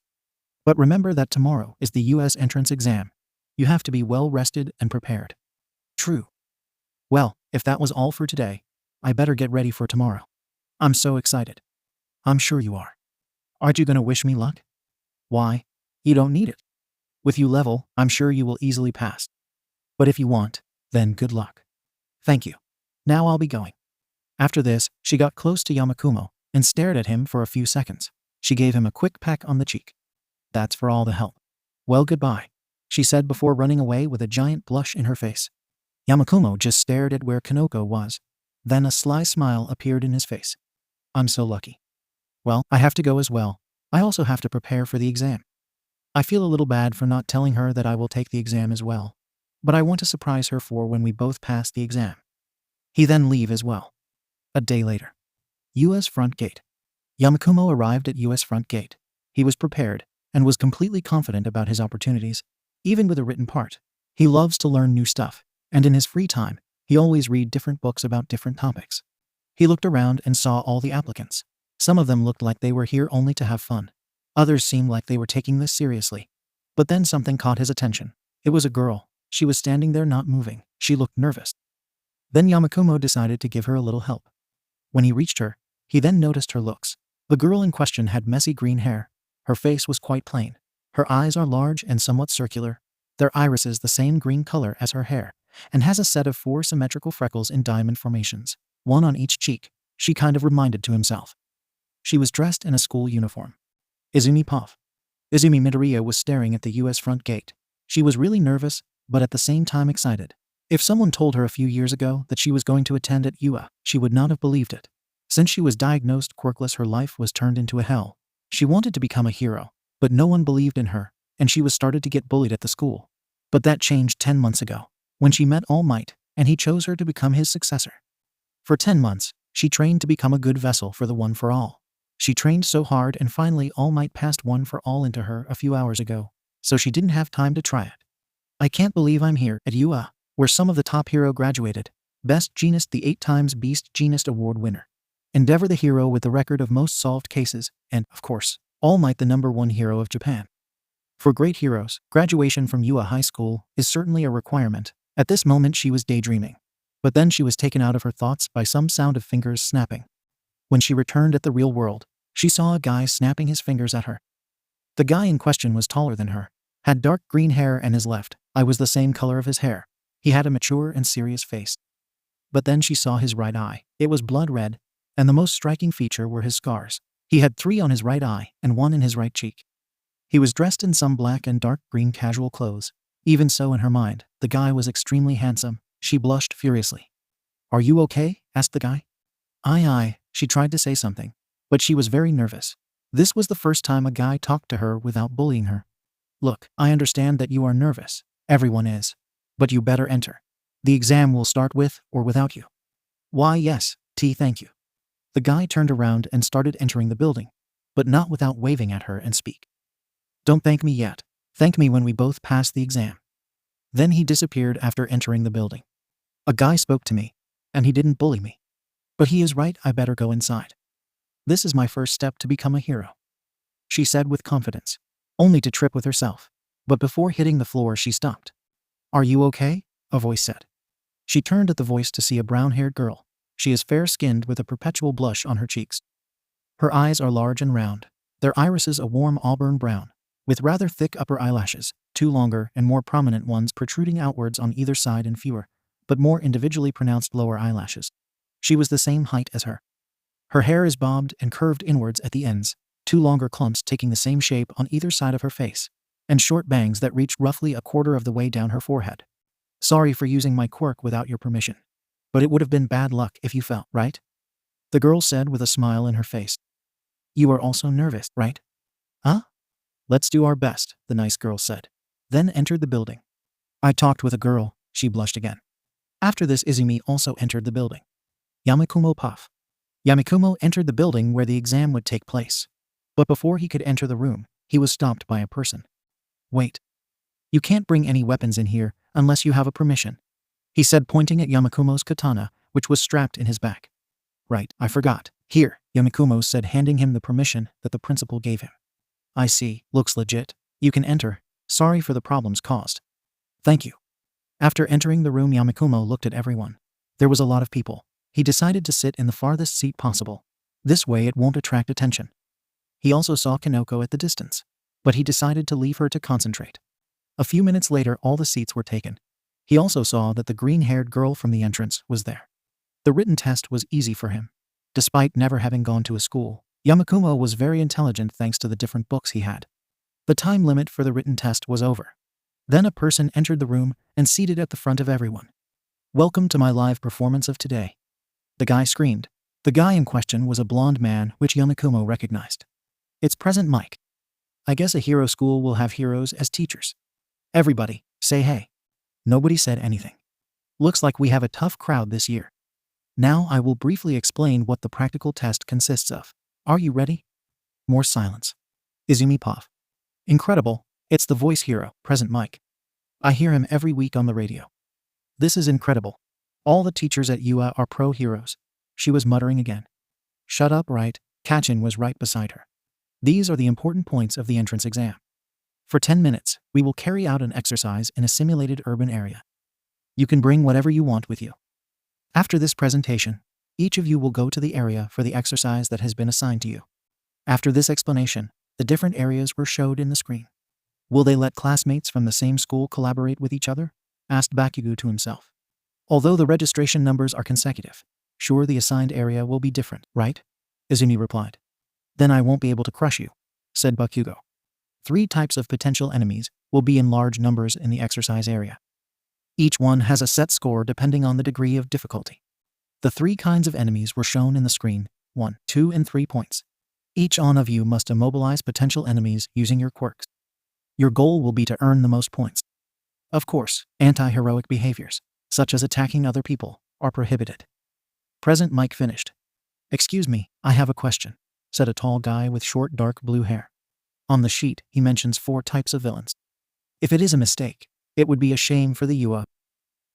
But remember that tomorrow is the US entrance exam. You have to be well rested and prepared. True. Well, if that was all for today, I better get ready for tomorrow. I'm so excited. I'm sure you are. Aren't you gonna wish me luck? Why? You don't need it. With you level, I'm sure you will easily pass. But if you want, then good luck. Thank you. Now I'll be going. After this, she got close to Yamikumo and stared at him for a few seconds. She gave him a quick peck on the cheek. That's for all the help. Well, goodbye, she said before running away with a giant blush in her face. Yamikumo just stared at where Kanoko was. Then a sly smile appeared in his face. I'm so lucky. Well, I have to go as well. I also have to prepare for the exam. I feel a little bad for not telling her that I will take the exam as well. But I want to surprise her for when we both pass the exam. He then leave as well. A day later. US front gate. Yamikumo arrived at US front gate. He was prepared and was completely confident about his opportunities, even with a written part. He loves to learn new stuff, and in his free time, he always read different books about different topics. He looked around and saw all the applicants. Some of them looked like they were here only to have fun. Others seemed like they were taking this seriously. But then something caught his attention. It was a girl. She was standing there not moving. She looked nervous. Then Yamikumo decided to give her a little help. When he reached her, he then noticed her looks. The girl in question had messy green hair. Her face was quite plain. Her eyes are large and somewhat circular. Their iris is the same green color as her hair, and has a set of 4 symmetrical freckles in diamond formations, one on each cheek, she kind of reminded to himself. She was dressed in a school uniform. Izumi Midoriya was staring at the US front gate. She was really nervous, but at the same time excited. If someone told her a few years ago that she was going to attend at UA, she would not have believed it. Since she was diagnosed quirkless, her life was turned into a hell. She wanted to become a hero, but no one believed in her, and she was started to get bullied at the school. But that changed 10 months ago, when she met All Might, and he chose her to become his successor. For 10 months, she trained to become a good vessel for the One for All. She trained so hard, and finally All Might passed One for All into her a few hours ago, so she didn't have time to try it. I can't believe I'm here at UA, where some of the top hero graduated. Best Genist, the 8 times Beast Genist Award winner. Endeavor, the hero with the record of most solved cases, and, of course, All Might, the #1 hero of Japan. For great heroes, graduation from UA High School is certainly a requirement. At this moment she was daydreaming. But then she was taken out of her thoughts by some sound of fingers snapping. When she returned at the real world, she saw a guy snapping his fingers at her. The guy in question was taller than her, had dark green hair, and his left eye was the same color of his hair. He had a mature and serious face. But then she saw his right eye. It was blood red, and the most striking feature were his scars. He had 3 on his right eye and 1 in his right cheek. He was dressed in some black and dark green casual clothes. Even so, in her mind, the guy was extremely handsome. She blushed furiously. "Are you okay?" asked the guy. Aye, she tried to say something, but she was very nervous. This was the first time a guy talked to her without bullying her. "Look, I understand that you are nervous. Everyone is. But you better enter. The exam will start with or without you." "Why, yes, thank you." The guy turned around and started entering the building, but not without waving at her and speak. "Don't thank me yet. Thank me when we both pass the exam." Then he disappeared after entering the building. A guy spoke to me, and he didn't bully me. But he is right, I better go inside. This is my first step to become a hero, she said with confidence, only to trip with herself. But before hitting the floor she stopped. "Are you okay?" a voice said. She turned at the voice to see a brown-haired girl. She is fair-skinned with a perpetual blush on her cheeks. Her eyes are large and round, their irises a warm auburn brown, with rather thick upper eyelashes, 2 longer and more prominent ones protruding outwards on either side, and fewer, but more individually pronounced lower eyelashes. She was the same height as her. Her hair is bobbed and curved inwards at the ends, 2 longer clumps taking the same shape on either side of her face, and short bangs that reached roughly a quarter of the way down her forehead. "Sorry for using my quirk without your permission. But it would have been bad luck if you fell, right?" the girl said with a smile in her face. "You are also nervous, right?" "Huh? Let's do our best," the nice girl said. then entered the building. I talked with a girl, she blushed again. After this, Izumi also entered the building. Yamikumo puff. Yamikumo entered the building where the exam would take place. But before he could enter the room, he was stopped by a person. Wait. You can't bring any weapons in here unless you have a permission, he said, pointing at Yamikumo's katana, which was strapped in his back. Right, I forgot. Here, Yamikumo said, handing him the permission that the principal gave him. I see, looks legit. You can enter. Sorry for the problems caused. Thank you. After entering the room, Yamikumo looked at everyone. There was a lot of people. He decided to sit in the farthest seat possible. This way it won't attract attention. He also saw Kanoko at the distance, but he decided to leave her to concentrate. A few minutes later, all the seats were taken. He also saw that the green-haired girl from the entrance was there. The written test was easy for him. Despite never having gone to a school, Yamikumo was very intelligent thanks to the different books he had. The time limit for the written test was over. Then a person entered the room and seated at the front of everyone. Welcome to my live performance of today. The guy screamed. The guy in question was a blonde man, which Yamikumo recognized. It's Present Mike. I guess a hero school will have heroes as teachers. Everybody, say hey. Nobody said anything. Looks like we have a tough crowd this year. Now I will briefly explain what the practical test consists of. Are you ready? More silence. Izumi Pov. Incredible, it's the voice hero, Present Mike. I hear him every week on the radio. This is incredible. All the teachers at UA are pro heroes. She was muttering again. Shut up, right? Kachin was right beside her. These are the important points of the entrance exam. For 10 minutes, we will carry out an exercise in a simulated urban area. You can bring whatever you want with you. After this presentation, each of you will go to the area for the exercise that has been assigned to you. After this explanation, the different areas were showed in the screen. Will they let classmates from the same school collaborate with each other? Asked Bakugo to himself. Although the registration numbers are consecutive, sure the assigned area will be different, right? Izumi replied. Then I won't be able to crush you, said Bakugo. 3 types of potential enemies will be in large numbers in the exercise area. Each one has a set score depending on the degree of difficulty. The 3 kinds of enemies were shown in the screen, 1, 2, and 3 points. Each one of you must immobilize potential enemies using your quirks. Your goal will be to earn the most points. Of course, anti-heroic behaviors, such as attacking other people, are prohibited. Present Mike finished. Excuse me, I have a question, said a tall guy with short dark blue hair. On the sheet, he mentions 4 types of villains. If it is a mistake, it would be a shame for the UA.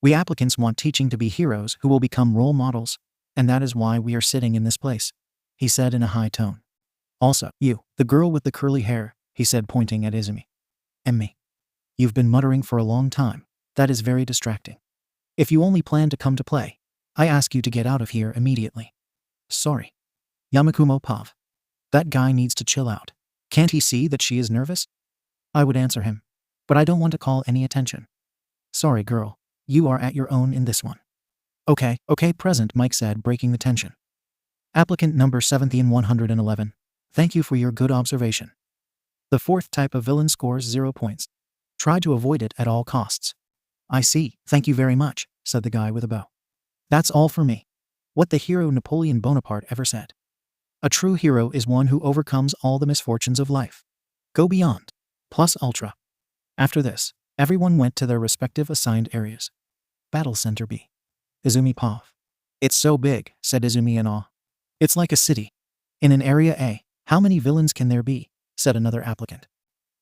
We applicants want teaching to be heroes who will become role models, and that is why we are sitting in this place, he said in a high tone. Also, you, the girl with the curly hair, he said, pointing at Izumi. And me. You've been muttering for a long time. That is very distracting. If you only plan to come to play, I ask you to get out of here immediately. Sorry. Yamikumo Pov. That guy needs to chill out. Can't he see that she is nervous? I would answer him, but I don't want to call any attention. Sorry, girl. You are at your own in this one. Okay, Present Mike said, breaking the tension. Applicant number 17111. Thank you for your good observation. The 4th type of villain scores 0 points. Try to avoid it at all costs. I see, thank you very much, said the guy with a bow. That's all for me. What the hero Napoleon Bonaparte ever said. A true hero is one who overcomes all the misfortunes of life. Go beyond. Plus ultra. After this, everyone went to their respective assigned areas. Battle Center B. Izumi Pov. It's so big, said Izumi in awe. It's like a city. In an area A, how many villains can there be? Said another applicant.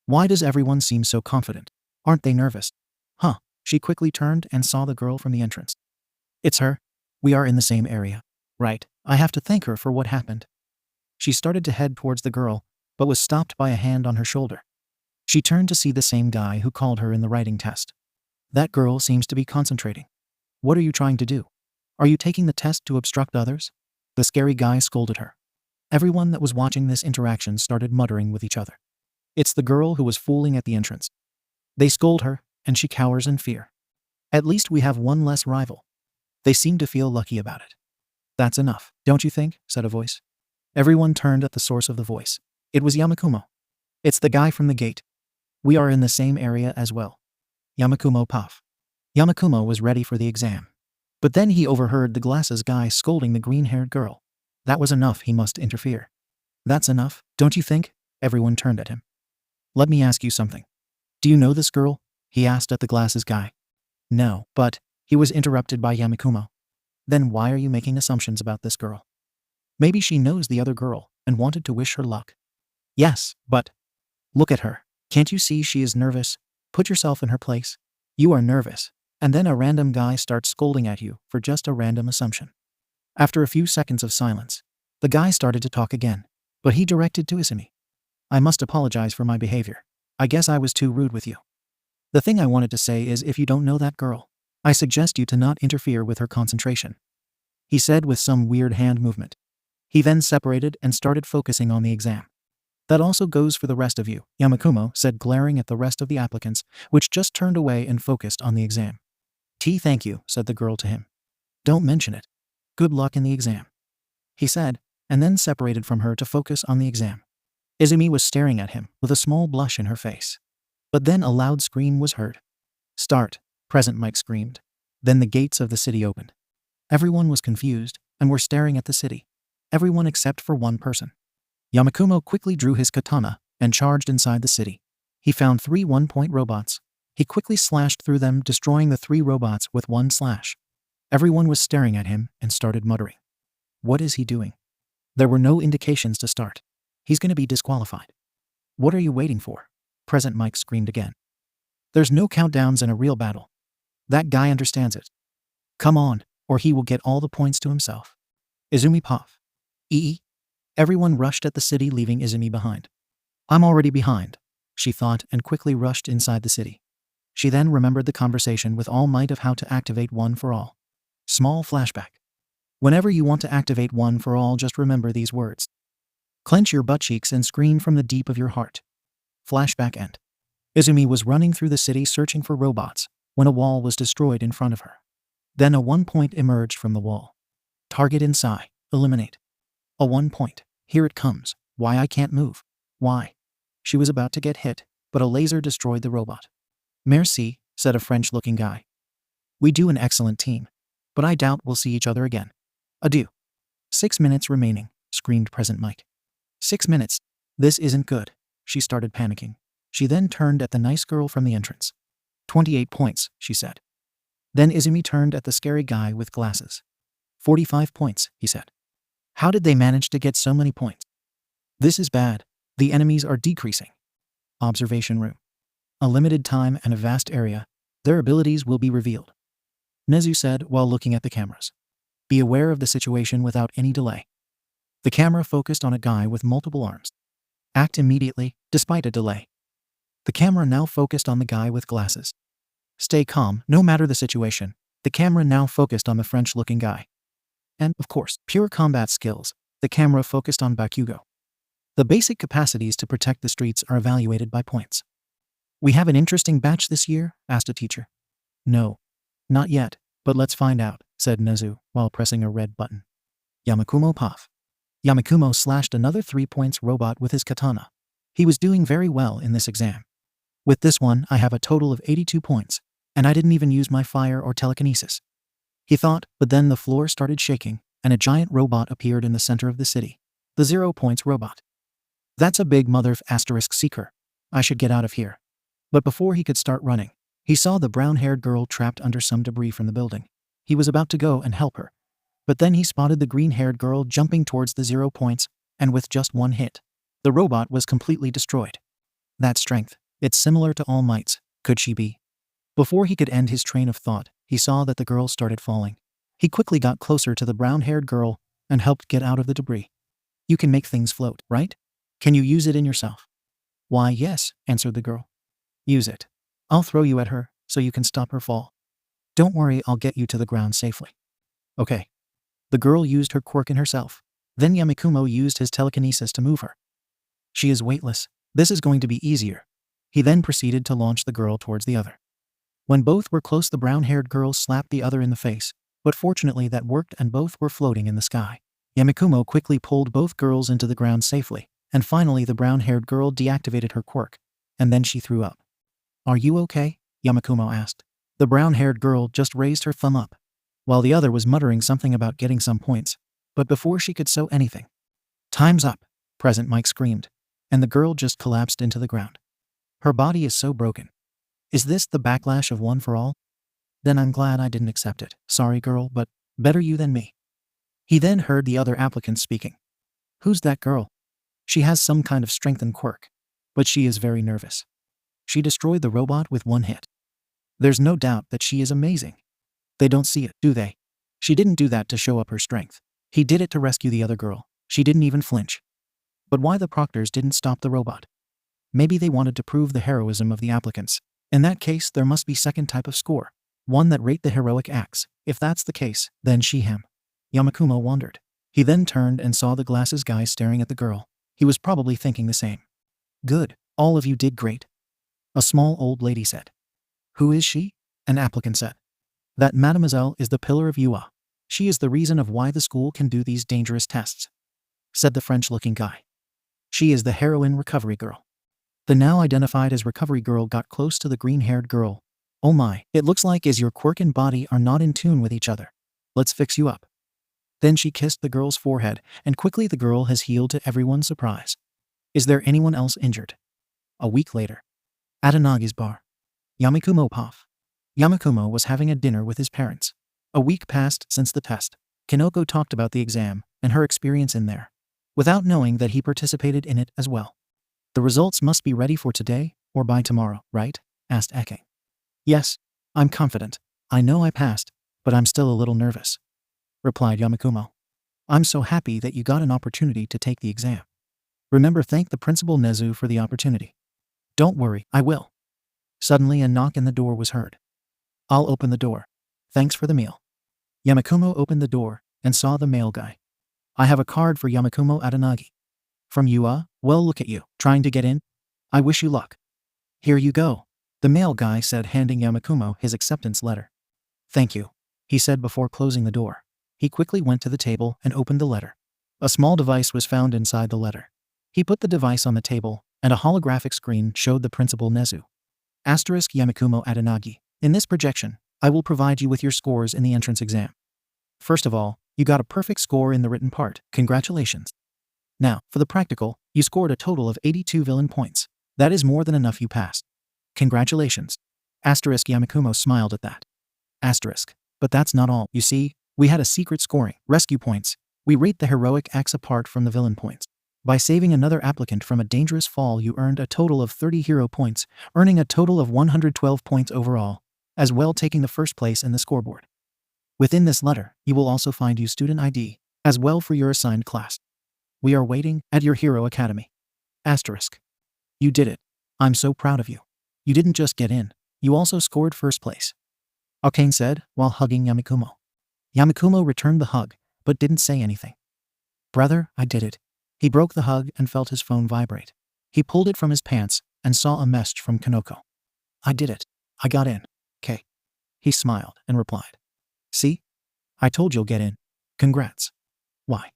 Why does everyone seem so confident? Aren't they nervous? Huh. She quickly turned and saw the girl from the entrance. It's her. We are in the same area. Right. I have to thank her for what happened. She started to head towards the girl, but was stopped by a hand on her shoulder. She turned to see the same guy who called her in the writing test. That girl seems to be concentrating. What are you trying to do? Are you taking the test to obstruct others? The scary guy scolded her. Everyone that was watching this interaction started muttering with each other. It's the girl who was fooling at the entrance. They scold her, and she cowers in fear. At least we have one less rival. They seem to feel lucky about it. That's enough, don't you think? Said a voice. Everyone turned at the source of the voice. It was Yamikumo. It's the guy from the gate. We are in the same area as well. Yamikumo Pov. Yamikumo was ready for the exam. But then he overheard the glasses guy scolding the green-haired girl. That was enough, he must interfere. That's enough, don't you think? Everyone turned at him. Let me ask you something. Do you know this girl? he asked at the glasses guy. No, but, he was interrupted by Yamikumo. Then why are you making assumptions about this girl? Maybe she knows the other girl and wanted to wish her luck. Yes, but, look at her. Can't you see she is nervous? Put yourself in her place. You are nervous. And then a random guy starts scolding at you for just a random assumption. After a few seconds of silence, the guy started to talk again, but he directed to Izumi. I must apologize for my behavior. I guess I was too rude with you. The thing I wanted to say is if you don't know that girl, I suggest you to not interfere with her concentration, he said with some weird hand movement. He then separated and started focusing on the exam. That also goes for the rest of you, Yamikumo said, glaring at the rest of the applicants, which just turned away and focused on the exam. Thank you, said the girl to him. Don't mention it. Good luck in the exam, he said, and then separated from her to focus on the exam. Izumi was staring at him with a small blush in her face. But then a loud scream was heard. Start, Present Mike screamed. Then the gates of the city opened. Everyone was confused and were staring at the city. Everyone except for one person. Yamikumo quickly drew his katana and charged inside the city. He found 3 one-point robots. He quickly slashed through them, destroying the 3 robots with one slash. Everyone was staring at him and started muttering. What is he doing? There were no indications to start. He's going to be disqualified. What are you waiting for? Present Mike screamed again. There's no countdowns in a real battle. That guy understands it. Come on, or he will get all the points to himself. Izumi Puff. Everyone rushed at the city, leaving Izumi behind. I'm already behind, she thought, and quickly rushed inside the city. She then remembered the conversation with All Might of how to activate One for All. Small flashback. Whenever you want to activate One for All, just remember these words. Clench your butt cheeks and scream from the deep of your heart. Flashback end. Izumi was running through the city searching for robots when a wall was destroyed in front of her. Then a 1 point emerged from the wall. Target inside. Eliminate. A 1 point. Here it comes. Why I can't move? Why? She was about to get hit, but a laser destroyed the robot. Merci, said a French-looking guy. We do an excellent team, but I doubt we'll see each other again. Adieu. 6 minutes remaining, screamed Present Mike. 6 minutes. This isn't good. She started panicking. She then turned at the nice girl from the entrance. 28 points, she said. Then Izumi turned at the scary guy with glasses. 45 points, he said. How did they manage to get so many points? This is bad. The enemies are decreasing. Observation room. A limited time and a vast area. Their abilities will be revealed, Nezu said while looking at the cameras. Be aware of the situation without any delay. The camera focused on a guy with multiple arms. Act immediately, despite a delay. The camera now focused on the guy with glasses. Stay calm, no matter the situation. The camera now focused on the French-looking guy. And, of course, pure combat skills. The camera focused on Bakugo. The basic capacities to protect the streets are evaluated by points. We have an interesting batch this year? Asked a teacher. No. Not yet, but let's find out, said Nezu while pressing a red button. Yamikumo Puff. Yamikumo slashed another 3 points robot with his katana. He was doing very well in this exam. With this one, I have a total of 82 points, and I didn't even use my fire or telekinesis, he thought, but then the floor started shaking, and a giant robot appeared in the center of the city. The 0 points robot. That's a big mother ** seeker. I should get out of here. But before he could start running, he saw the brown-haired girl trapped under some debris from the building. He was about to go and help her. But then he spotted the green-haired girl jumping towards the 0 points, and with just one hit, the robot was completely destroyed. That strength. It's similar to All Might's. Could she be? Before he could end his train of thought, he saw that the girl started falling. He quickly got closer to the brown-haired girl and helped get out of the debris. You can make things float, right? Can you use it in yourself? Why, yes, answered the girl. Use it. I'll throw you at her so you can stop her fall. Don't worry, I'll get you to the ground safely. Okay. The girl used her quirk in herself. Then Yamikumo used his telekinesis to move her. She is weightless. This is going to be easier. He then proceeded to launch the girl towards the other. When both were close, the brown-haired girl slapped the other in the face, but fortunately that worked and both were floating in the sky. Yamikumo quickly pulled both girls into the ground safely, and finally the brown-haired girl deactivated her quirk, and then she threw up. Are you okay? Yamikumo asked. The brown-haired girl just raised her thumb up, while the other was muttering something about getting some points, but before she could say anything. Time's up, Present Mike screamed, and the girl just collapsed into the ground. Her body is so broken. Is this the backlash of one for all? Then I'm glad I didn't accept it. Sorry, girl, but better you than me. He then heard the other applicants speaking. Who's that girl? She has some kind of strength and quirk, but she is very nervous. She destroyed the robot with one hit. There's no doubt that she is amazing. They don't see it, do they? She didn't do that to show up her strength. He did it to rescue the other girl. She didn't even flinch. But why the proctors didn't stop the robot? Maybe they wanted to prove the heroism of the applicants. In that case, there must be second type of score. One that rate the heroic acts. If that's the case, then she/him. Yamikumo wondered. He then turned and saw the glasses guy staring at the girl. He was probably thinking the same. Good, all of you did great. A small old lady said. Who is she? An applicant said. That mademoiselle is the pillar of UA. She is the reason of why the school can do these dangerous tests, said the French-looking guy. She is the heroine recovery girl. The now identified as recovery girl got close to the green-haired girl. Oh my, it looks like your quirk and body are not in tune with each other. Let's fix you up. Then she kissed the girl's forehead, and quickly the girl has healed to everyone's surprise. Is there anyone else injured? A week later. At Anagi's bar. Yamikumo Puff. Yamikumo was having a dinner with his parents. A week passed since the test. Kinoko talked about the exam and her experience in there, without knowing that he participated in it as well. The results must be ready for today or by tomorrow, right? Asked Eke. Yes, I'm confident. I know I passed, but I'm still a little nervous, replied Yamikumo. I'm so happy that you got an opportunity to take the exam. Remember, thank the principal Nezu for the opportunity. Don't worry, I will. Suddenly a knock in the door was heard. I'll open the door. Thanks for the meal. Yamikumo opened the door and saw the male guy. I have a card for Yamikumo Adanagi. From UA? Well, look at you, trying to get in? I wish you luck. Here you go, the male guy said, handing Yamikumo his acceptance letter. Thank you, he said before closing the door. He quickly went to the table and opened the letter. A small device was found inside the letter. He put the device on the table, and a holographic screen showed the principal Nezu. Asterisk Yamikumo Adanagi. In this projection, I will provide you with your scores in the entrance exam. First of all, you got a perfect score in the written part. Congratulations. Now, for the practical, you scored a total of 82 villain points. That is more than enough, you passed. Congratulations. Asterisk Yamikumo smiled at that. Asterisk. But that's not all. You see, we had a secret scoring. Rescue points. We rate the heroic acts apart from the villain points. By saving another applicant from a dangerous fall, you earned a total of 30 hero points, earning a total of 112 points overall, as well taking the first place in the scoreboard. Within this letter, you will also find your student ID, as well for your assigned class. We are waiting at your Hero Academy. Asterisk. You did it. I'm so proud of you. You didn't just get in, you also scored first place. Arcane said, while hugging Yamikumo. Yamikumo returned the hug, but didn't say anything. Brother, I did it. He broke the hug and felt his phone vibrate. He pulled it from his pants and saw a message from Konoko. I did it. I got in. K. He smiled and replied. See? I told you'll get in. Congrats. Why?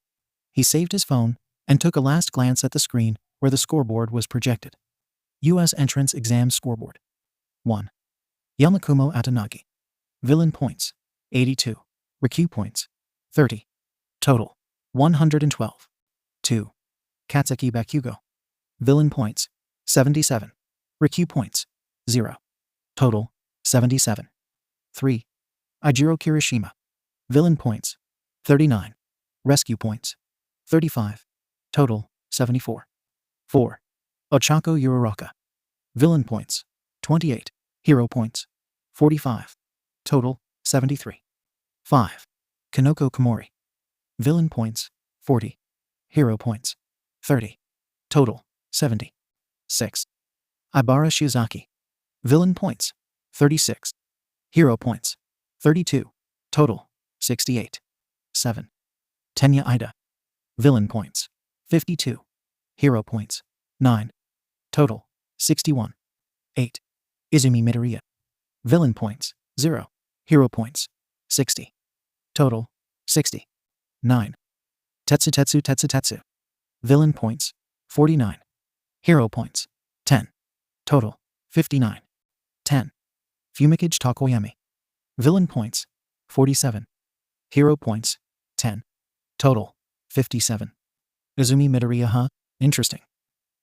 He saved his phone and took a last glance at the screen where the scoreboard was projected. U.S. Entrance Exam Scoreboard. 1. Yamikumo Atanagi. Villain points. 82. Rikyū points. 30. Total. 112. 2. Katsuki Bakugo. Villain points. 77. Rikyū points. 0. Total. 77. 3. Ijiro Kirishima. Villain points. 39. Rescue points. 35. Total. 74. 4. Ochako Uraraka. Villain points. 28. Hero points. 45. Total. 73. 5. Konoko Komori. Villain points. 40. Hero points. 30. Total. 70. 6. Ibara Shiozaki. Villain points. 36. Hero points. 32. Total. 68. 7. Tenya Ida. Villain points. 52. Hero points. 9. Total. 61. 8. Izumi Midoriya. Villain points. 0. Hero points. 60. Total. 60. 9. Tetsu. Villain points. 49. Hero points. 10. Total. 59. 10. Fumikage Takoyami. Villain points. 47. Hero points. 10. Total. 57. Izumi Midoriya, huh? Interesting.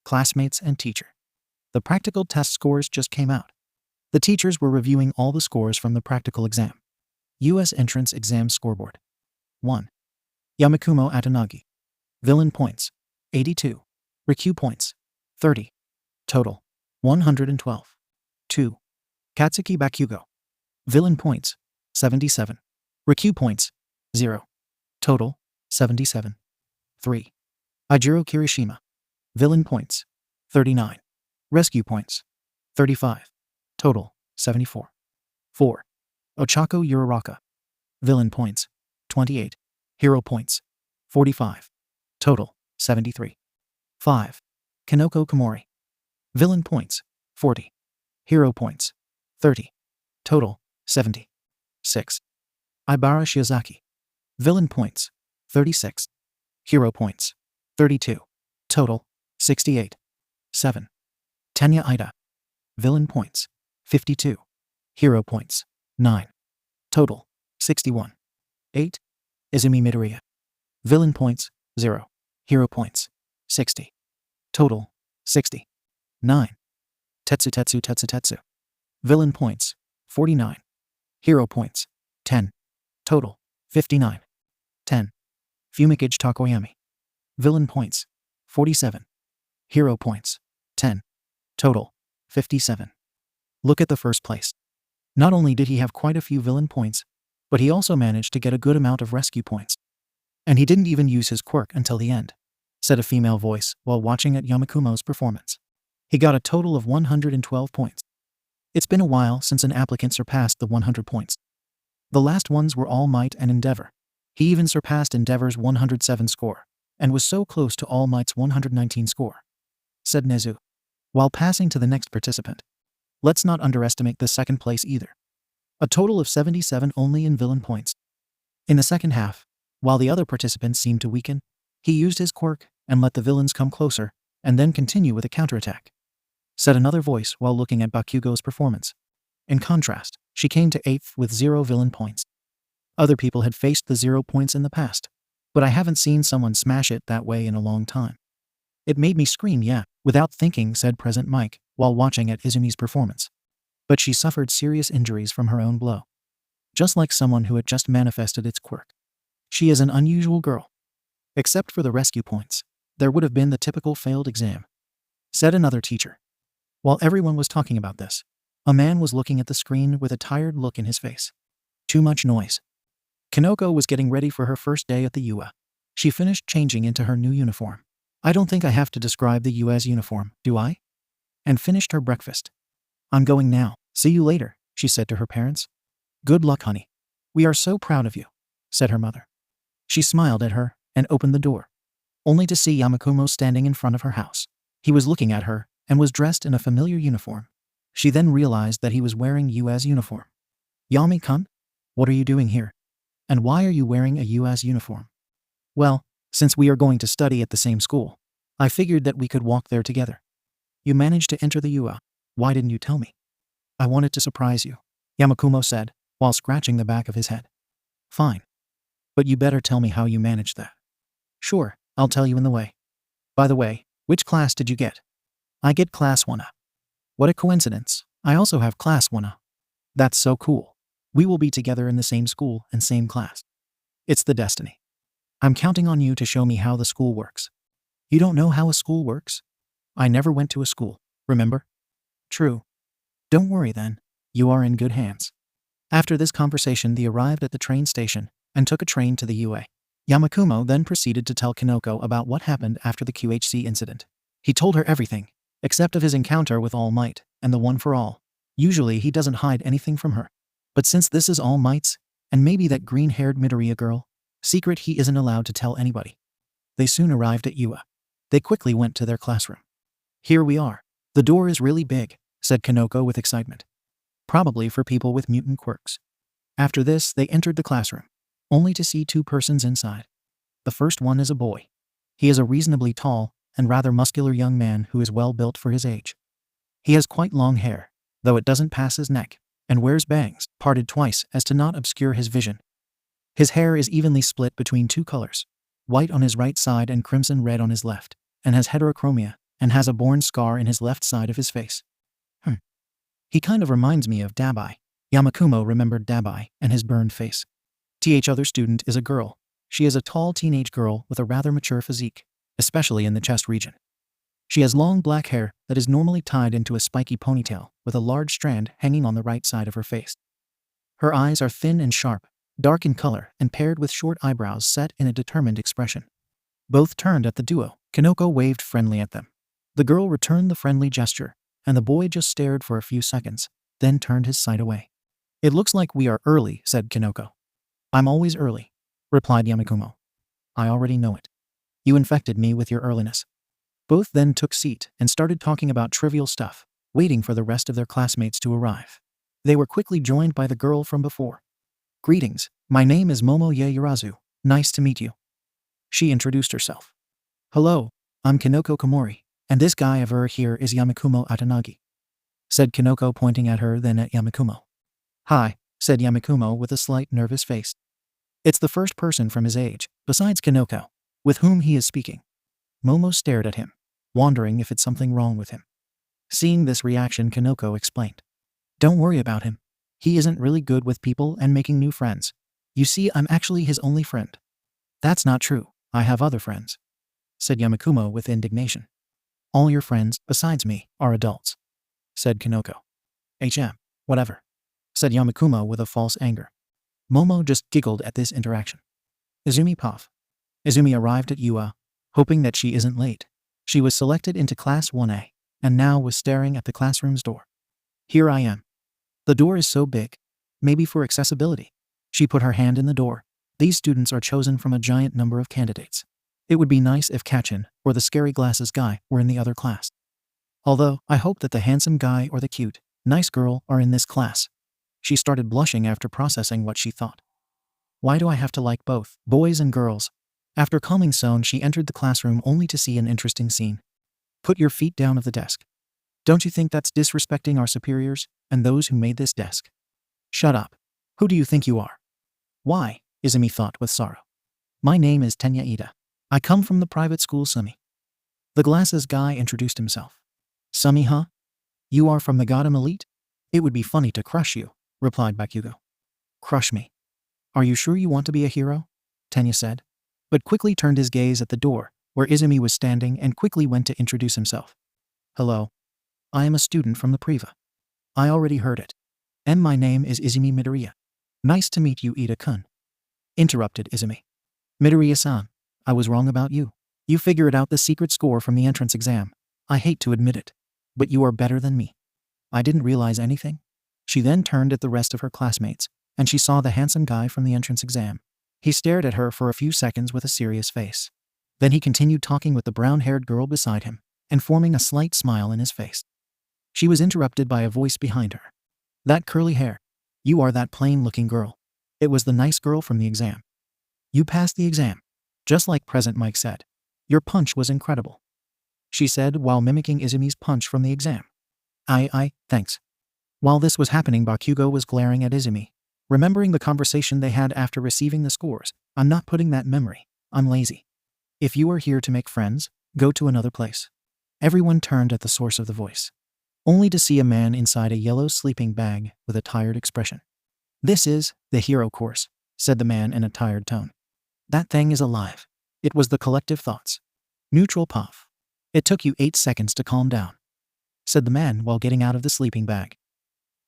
Classmates and teacher. The practical test scores just came out. The teachers were reviewing all the scores from the practical exam. U.S. Entrance Exam Scoreboard. 1. Yamikumo Atanagi. Villain points, 82. Rikyu points, 30. Total, 112. 2. Katsuki Bakugo. Villain points, 77. Rikyu points, 0. Total, 77. 3. Ajiro Kirishima. Villain points, 39. Rescue points, 35. Total, 74. 4. Ochako Uraraka. Villain points, 28. Hero points, 45. Total, 73. 5. Kanoko Komori. Villain points, 40. Hero points, 30. Total, 70. 6. Ibara Shiozaki. Villain points, 36. Hero points, 32. Total, 68. 7. Tenya Ida. Villain points, 52. Hero points, 9. Total, 61. 8. Izumi Midoriya. Villain points, 0. Hero points, 60. Total, 60. 9. Tetsu. Villain points, 49. Hero points, 10. Total, 59. 10. Fumikage Takoyami. Villain points, 47. Hero points, 10. Total, 57. Look at the first place. Not only did he have quite a few villain points, but he also managed to get a good amount of rescue points. And he didn't even use his quirk until the end, said a female voice while watching at Yamikumo's performance. He got a total of 112 points. It's been a while since an applicant surpassed the 100 points. The last ones were All Might and Endeavor. He even surpassed Endeavor's 107 score, and was so close to All Might's 119 score, said Nezu, while passing to the next participant. Let's not underestimate the second place either. A total of 77 only in villain points. In the second half, while the other participants seemed to weaken, he used his quirk and let the villains come closer, and then continue with a counterattack, said another voice while looking at Bakugo's performance. In contrast, she came to 8th with 0 villain points. Other people had faced the 0 points in the past, but I haven't seen someone smash it that way in a long time. It made me scream yeah, without thinking, said Present Mike, while watching at Izumi's performance. But she suffered serious injuries from her own blow. Just like someone who had just manifested its quirk. She is an unusual girl. Except for the rescue points, there would have been the typical failed exam, said another teacher. While everyone was talking about this, a man was looking at the screen with a tired look in his face. Too much noise. Kanoko was getting ready for her first day at the UA. She finished changing into her new uniform. I don't think I have to describe the UA's uniform, do I? And finished her breakfast. I'm going now. See you later, she said to her parents. Good luck, honey. We are so proud of you, said her mother. She smiled at her and opened the door, only to see Yamikumo standing in front of her house. He was looking at her and was dressed in a familiar uniform. She then realized that he was wearing UA's uniform. Yami-kun? What are you doing here? And why are you wearing a UA's uniform? Well, since we are going to study at the same school, I figured that we could walk there together. You managed to enter the UA. Why didn't you tell me? I wanted to surprise you, Yamikumo said, while scratching the back of his head. Fine. But you better tell me how you managed that. Sure, I'll tell you in the way. By the way, which class did you get? I get class 1A. What a coincidence. I also have class 1A. That's so cool. We will be together in the same school and same class. It's the destiny. I'm counting on you to show me how the school works. You don't know how a school works? I never went to a school, remember? True. Don't worry then. You are in good hands. After this conversation, they arrived at the train station and took a train to the UA. Yamikumo then proceeded to tell Kanoko about what happened after the QHC incident. He told her everything, except of his encounter with All Might and the One for All. Usually he doesn't hide anything from her. But since this is All Might's, and maybe that green-haired Midoriya girl, secret he isn't allowed to tell anybody. They soon arrived at UA. They quickly went to their classroom. Here we are. The door is really big, said Kanoko with excitement. Probably for people with mutant quirks. After this, they entered the classroom, only to see 2 persons inside. The first one is a boy. He is a reasonably tall and rather muscular young man who is well built for his age. He has quite long hair, though it doesn't pass his neck, and wears bangs, parted twice as to not obscure his vision. His hair is evenly split between 2 colors, white on his right side and crimson red on his left, and has heterochromia, and has a born scar in his left side of his face. He kind of reminds me of Dabi. Yamikumo remembered Dabi and his burned face. Th other student is a girl. She is a tall teenage girl with a rather mature physique, especially in the chest region. She has long black hair that is normally tied into a spiky ponytail with a large strand hanging on the right side of her face. Her eyes are thin and sharp, dark in color and paired with short eyebrows set in a determined expression. Both turned at the duo. Koko waved friendly at them. The girl returned the friendly gesture, and the boy just stared for a few seconds, then turned his sight away. It looks like we are early, said Koko. I'm always early, replied Yamikumo. I already know it. You infected me with your earliness. Both then took seat and started talking about trivial stuff, waiting for the rest of their classmates to arrive. They were quickly joined by the girl from before. Greetings, my name is Momo Yairazu. Nice to meet you. She introduced herself. Hello, I'm Kinoko Komori, and this guy over here is Yamikumo Atanagi, said Kinoko pointing at her then at Yamikumo. Hi, said Yamikumo with a slight nervous face. It's the first person from his age, besides Kinoko, with whom he is speaking. Momo stared at him, wondering if it's something wrong with him. Seeing this reaction, Kinoko explained. Don't worry about him. He isn't really good with people and making new friends. You see, I'm actually his only friend. That's not true. I have other friends, said Yamikumo with indignation. All your friends, besides me, are adults, said Kinoko. Whatever, said Yamikumo with a false anger. Momo just giggled at this interaction. Izumi Puff. Izumi arrived at UA, hoping that she isn't late. She was selected into Class 1A, and now was staring at the classroom's door. Here I am. The door is so big. Maybe for accessibility. She put her hand in the door. These students are chosen from a giant number of candidates. It would be nice if Kachin or the scary glasses guy were in the other class. Although, I hope that the handsome guy or the cute, nice girl are in this class. She started blushing after processing what she thought. Why do I have to like both, boys and girls? After calming Son, she entered the classroom only to see an interesting scene. Put your feet down of the desk. Don't you think that's disrespecting our superiors and those who made this desk? Shut up. Who do you think you are? Why? Izumi thought with sorrow. My name is Tenya Ida. I come from the private school Sumi. The glasses guy introduced himself. Sumi, huh? You are from the Gotham Elite? It would be funny to crush you, replied Bakugo. Crush me? Are you sure you want to be a hero? Tenya said, but quickly turned his gaze at the door, where Izumi was standing and quickly went to introduce himself. Hello. I am a student from the Priva. I already heard it. And my name is Izumi Midoriya. Nice to meet you, Ida-kun. Interrupted Izumi. Midoriya-san, I was wrong about you. You figured out the secret score from the entrance exam. I hate to admit it, but you are better than me. I didn't realize anything. She then turned at the rest of her classmates, and she saw the handsome guy from the entrance exam. He stared at her for a few seconds with a serious face. Then he continued talking with the brown-haired girl beside him, and forming a slight smile in his face. She was interrupted by a voice behind her. That curly hair. You are that plain-looking girl. It was the nice girl from the exam. You passed the exam. Just like President Mike said. Your punch was incredible, she said while mimicking Izumi's punch from the exam. Thanks. While this was happening, Bakugo was glaring at Izumi, remembering the conversation they had after receiving the scores. I'm not putting that memory. I'm lazy. If you are here to make friends, go to another place. Everyone turned at the source of the voice, only to see a man inside a yellow sleeping bag with a tired expression. This is the hero course, said the man in a tired tone. That thing is alive. It was the collective thoughts. Neutral puff. It took you 8 seconds to calm down, said the man while getting out of the sleeping bag.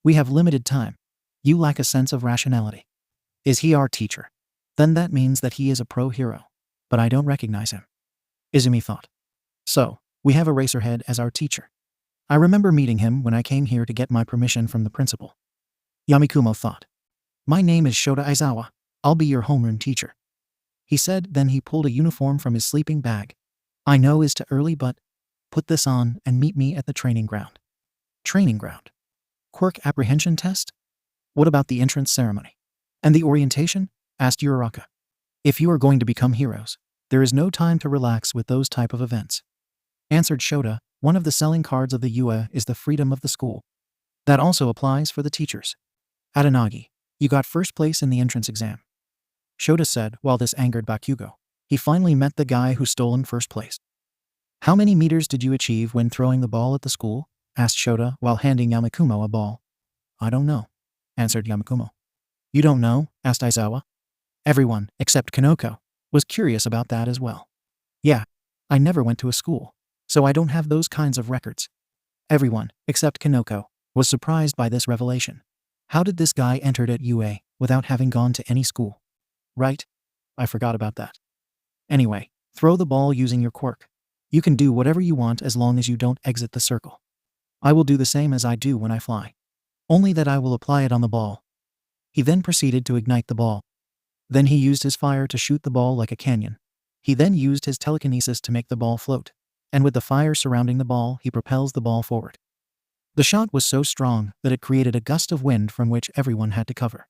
We have limited time. You lack a sense of rationality. Is he our teacher? Then that means that he is a pro-hero. But I don't recognize him, Izumi thought. So, we have Eraserhead as our teacher. I remember meeting him when I came here to get my permission from the principal. Yamikumo thought. My name is Shota Aizawa. I'll be your homeroom teacher, he said. Then he pulled a uniform from his sleeping bag. I know it's too early, but put this on and meet me at the training ground. Training ground? Quirk apprehension test? What about the entrance ceremony? And the orientation? Asked Uraraka. If you are going to become heroes, there is no time to relax with those type of events, answered Shota. One of the selling cards of the UA is the freedom of the school. That also applies for the teachers. Adanagi, you got first place in the entrance exam, Shota said while this angered Bakugo. He finally met the guy who stole in first place. How many meters did you achieve when throwing the ball at the school? asked Shota while handing Yamikumo a ball. I don't know, answered Yamikumo. You don't know? Asked Aizawa. Everyone, except Kanoko, was curious about that as well. Yeah, I never went to a school, so I don't have those kinds of records. Everyone, except Kanoko, was surprised by this revelation. How did this guy enter at UA without having gone to any school? Right? I forgot about that. Anyway, throw the ball using your quirk. You can do whatever you want as long as you don't exit the circle. I will do the same as I do when I fly. Only that I will apply it on the ball. He then proceeded to ignite the ball. Then he used his fire to shoot the ball like a canyon. He then used his telekinesis to make the ball float, and with the fire surrounding the ball, he propels the ball forward. The shot was so strong that it created a gust of wind from which everyone had to cover.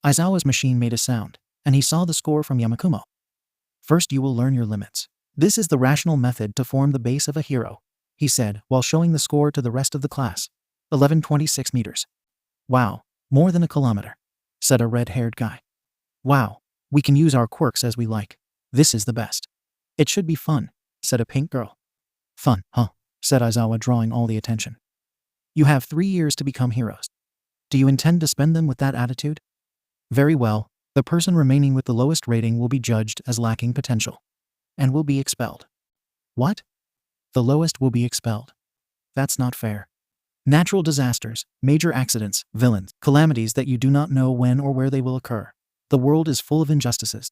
Aizawa's machine made a sound, and he saw the score from Yamikumo. First, you will learn your limits. This is the rational method to form the base of a hero, he said while showing the score to the rest of the class. 1126 meters. Wow, more than a kilometer, said a red-haired guy. Wow, we can use our quirks as we like. This is the best. It should be fun, said a pink girl. Fun, huh? Said Aizawa, drawing all the attention. You have 3 years to become heroes. Do you intend to spend them with that attitude? Very well, the person remaining with the lowest rating will be judged as lacking potential and will be expelled. What? The lowest will be expelled. That's not fair. Natural disasters, major accidents, villains, calamities that you do not know when or where they will occur. The world is full of injustices.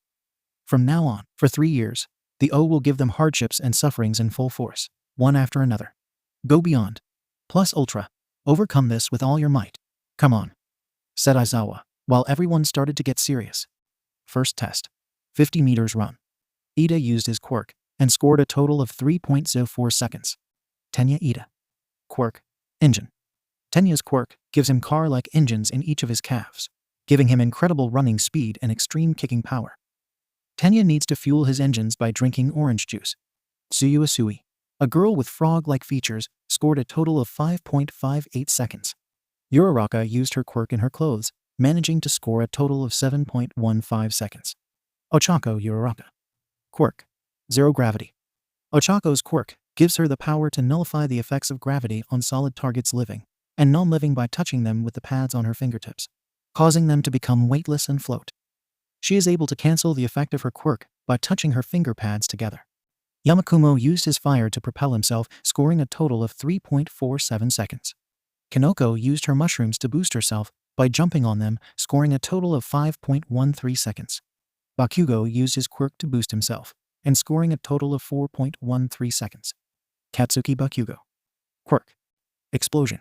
From now on, for 3 years, the O will give them hardships and sufferings in full force, one after another. Go beyond. Plus ultra. Overcome this with all your might. Come on, said Aizawa, while everyone started to get serious. First test. 50 meters run. Ida used his quirk and scored a total of 3.04 seconds. Tenya Ida. Quirk. Engine. Tenya's quirk gives him car-like engines in each of his calves, giving him incredible running speed and extreme kicking power. Tenya needs to fuel his engines by drinking orange juice. Tsuyu Asui, a girl with frog-like features, scored a total of 5.58 seconds. Uraraka used her quirk in her clothes, managing to score a total of 7.15 seconds. Ochako Uraraka. Quirk. Zero gravity. Ochako's quirk gives her the power to nullify the effects of gravity on solid targets living and non-living by touching them with the pads on her fingertips, causing them to become weightless and float. She is able to cancel the effect of her quirk by touching her finger pads together. Yamikumo used his fire to propel himself, scoring a total of 3.47 seconds. Kanoko used her mushrooms to boost herself by jumping on them, scoring a total of 5.13 seconds. Bakugo used his quirk to boost himself and scoring a total of 4.13 seconds. Katsuki Bakugo. Quirk. Explosion.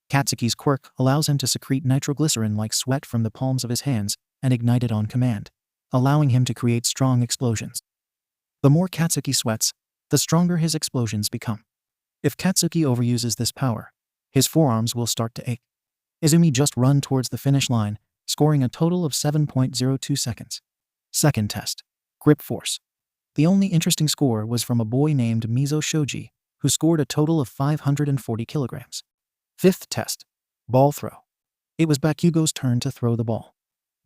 Katsuki's quirk allows him to secrete nitroglycerin like sweat from the palms of his hands and ignite it on command, allowing him to create strong explosions. The more Katsuki sweats, the stronger his explosions become. If Katsuki overuses this power, his forearms will start to ache. Izumi just run towards the finish line, scoring a total of 7.02 seconds. Second test. Grip force. The only interesting score was from a boy named Mizo Shoji, who scored a total of 540 kilograms. Fifth test. Ball throw. It was Bakugo's turn to throw the ball.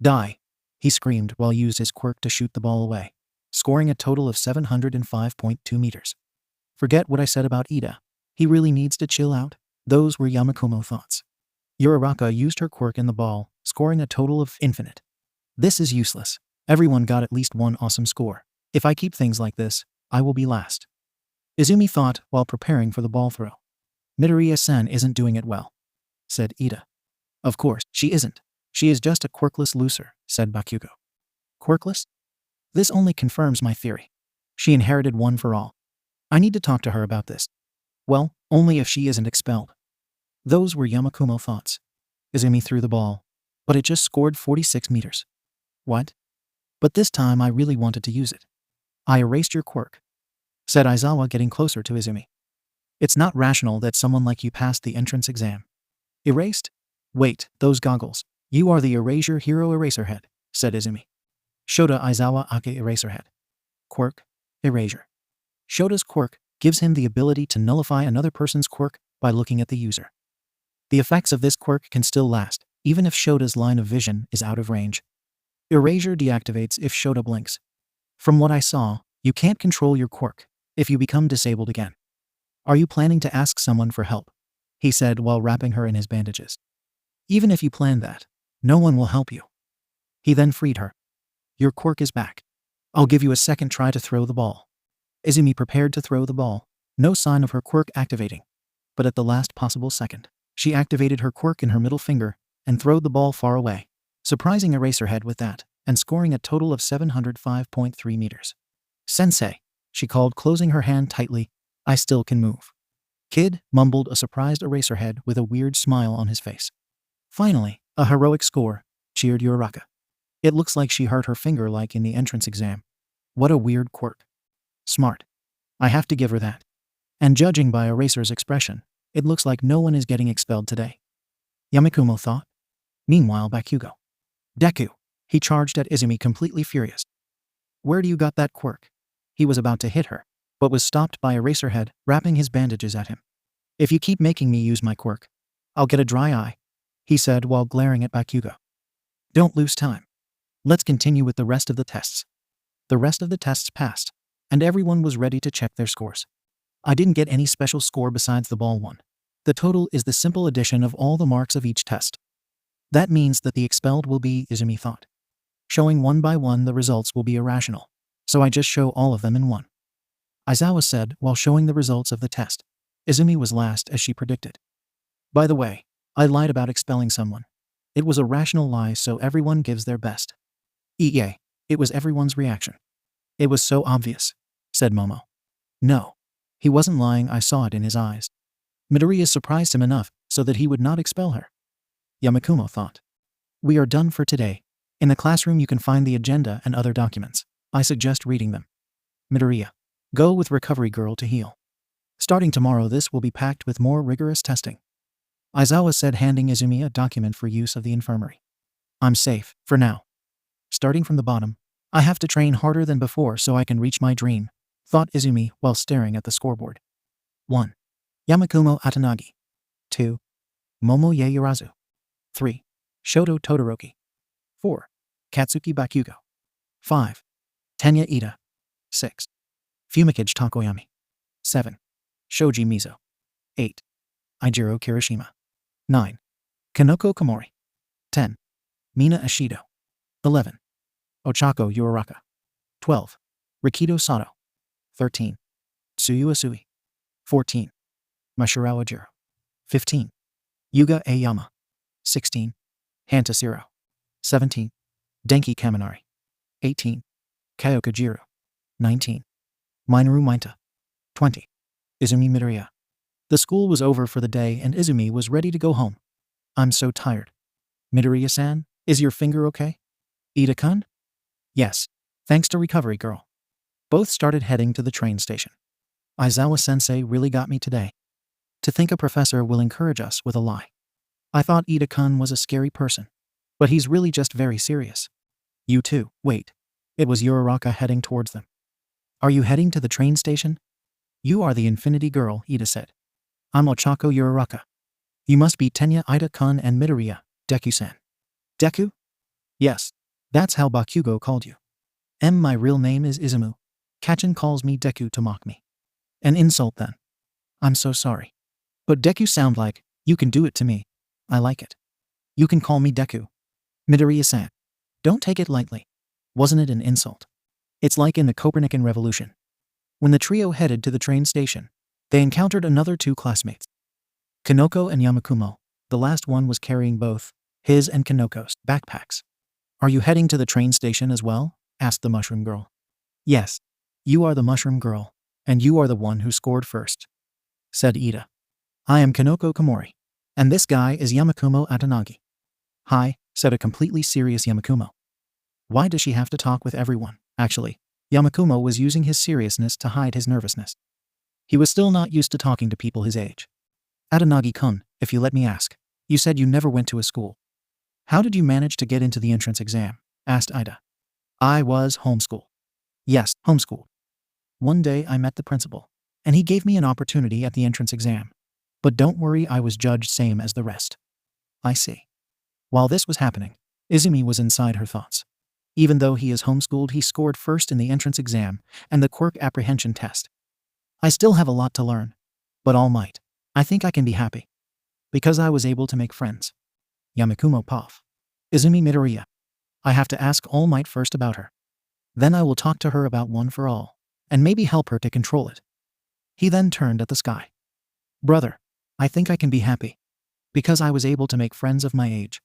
Die, he screamed while he used his quirk to shoot the ball away, scoring a total of 705.2 meters. Forget what I said about Ida. He really needs to chill out. Those were Yamikumo thoughts. Uraraka used her quirk in the ball, scoring a total of infinite. This is useless. Everyone got at least one awesome score. If I keep things like this, I will be last. Izumi thought while preparing for the ball throw. Midoriya-san isn't doing it well, said Ida. Of course, she isn't. She is just a quirkless loser, said Bakugo. Quirkless? This only confirms my theory. She inherited one for all. I need to talk to her about this. Well, only if she isn't expelled. Those were Yamikumo thoughts. Izumi threw the ball, but it just scored 46 meters. What? But this time I really wanted to use it. I erased your quirk, said Aizawa, getting closer to Izumi. It's not rational that someone like you passed the entrance exam. Erased? Wait, those goggles. You are the Erasure Hero Eraserhead, said Izumi. Shota Aizawa Ake Eraserhead. Quirk. Erasure. Shota's quirk gives him the ability to nullify another person's quirk by looking at the user. The effects of this quirk can still last, even if Shota's line of vision is out of range. Erasure deactivates if Shota blinks. From what I saw, you can't control your quirk if you become disabled again. Are you planning to ask someone for help? he said while wrapping her in his bandages. Even if you plan that, no one will help you. He then freed her. Your quirk is back. I'll give you a second try to throw the ball. Izumi prepared to throw the ball, no sign of her quirk activating. But at the last possible second, she activated her quirk in her middle finger and throwed the ball far away, surprising Eraserhead with that and scoring a total of 705.3 meters. Sensei, she called, closing her hand tightly. I still can move. Kid, mumbled a surprised Eraserhead with a weird smile on his face. Finally, a heroic score, cheered Uraraka. It looks like she hurt her finger like in the entrance exam. What a weird quirk. Smart. I have to give her that. And judging by Eraser's expression, it looks like no one is getting expelled today. Yamikumo thought. Meanwhile, Bakugo. Deku. He charged at Izumi, completely furious. Where do you got that quirk? He was about to hit her, but was stopped by Eraserhead, wrapping his bandages at him. If you keep making me use my quirk, I'll get a dry eye, he said while glaring at Bakugo. Don't lose time. Let's continue with the rest of the tests. The rest of the tests passed, and everyone was ready to check their scores. I didn't get any special score besides the ball one. The total is the simple addition of all the marks of each test. That means that the expelled will be, Izumi thought. Showing one by one the results will be irrational, so I just show all of them in one. Aizawa said while showing the results of the test. Izumi was last as she predicted. By the way, I lied about expelling someone. It was a rational lie, so everyone gives their best. Yay, it was everyone's reaction. It was so obvious, said Momo. No. He wasn't lying, I saw it in his eyes. Midoriya surprised him enough so that he would not expel her. Yamikumo thought. We are done for today. In the classroom you can find the agenda and other documents. I suggest reading them. Midoriya. Go with Recovery Girl to heal. Starting tomorrow this will be packed with more rigorous testing. Aizawa said, handing Izumi a document for use of the infirmary. I'm safe, for now. Starting from the bottom, I have to train harder than before so I can reach my dream, thought Izumi while staring at the scoreboard. 1. Yamikumo Atanagi. 2. Momo Yaoyorozu. 3. Shoto Todoroki. 4. Katsuki Bakugo. 5. Tenya Ida. 6. Fumikage Takoyami. 7. Shoji Mizo. 8. Eijiro Kirishima. 9. Kanoko Komori. 10. Mina Ashido. 11. Ochako Uraraka. 12. Rikido Sato. 13. Tsuyu Asui. 14. Mashiro Ajiro. 15. Yuga Ayama. 16. Hantasiro. 17. Denki Kaminari. 18. Kyoka Jiro. 19. Minoru Mainta. 20. Izumi Midoriya. The school was over for the day and Izumi was ready to go home. I'm so tired. Midoriya-san, is your finger okay? Ida-kun? Yes, thanks to Recovery Girl. Both started heading to the train station. Aizawa-sensei really got me today. To think a professor will encourage us with a lie. I thought Ida-kun was a scary person, but he's really just very serious. You too, wait. It was Uraraka heading towards them. Are you heading to the train station? You are the Infinity Girl, Ida said. I'm Ochako Uraraka. You must be Tenya Ida-kun and Midoriya, Deku-san. Deku? Yes, that's how Bakugo called you. My real name is Izumu. Kachin calls me Deku to mock me. An insult then. I'm so sorry. But Deku sound like, you can do it to me. I like it. You can call me Deku. Midoriya-san. Don't take it lightly. Wasn't it an insult? It's like in the Copernican Revolution. When the trio headed to the train station, they encountered another two classmates. Kanoko and Yamikumo. The last one was carrying both his and Kanoko's backpacks. Are you heading to the train station as well? Asked the Mushroom Girl. Yes. You are the Mushroom Girl, and you are the one who scored first, said Ida. I am Kanoko Komori, and this guy is Yamikumo Atanagi. Hi, said a completely serious Yamikumo. Why does she have to talk with everyone? Actually, Yamikumo was using his seriousness to hide his nervousness. He was still not used to talking to people his age. Atanagi-kun, if you let me ask, you said you never went to a school. How did you manage to get into the entrance exam? Asked Ida. I was homeschooled. Yes, homeschooled. One day I met the principal, and he gave me an opportunity at the entrance exam. But don't worry, I was judged same as the rest. I see. While this was happening, Izumi was inside her thoughts. Even though he is homeschooled, he scored first in the entrance exam and the quirk apprehension test. I still have a lot to learn, but all might. I think I can be happy. Because I was able to make friends. Yamikumo Poff. Izumi Midoriya. I have to ask All Might first about her. Then I will talk to her about One for All, and maybe help her to control it. He then turned at the sky. Brother, I think I can be happy. Because I was able to make friends of my age.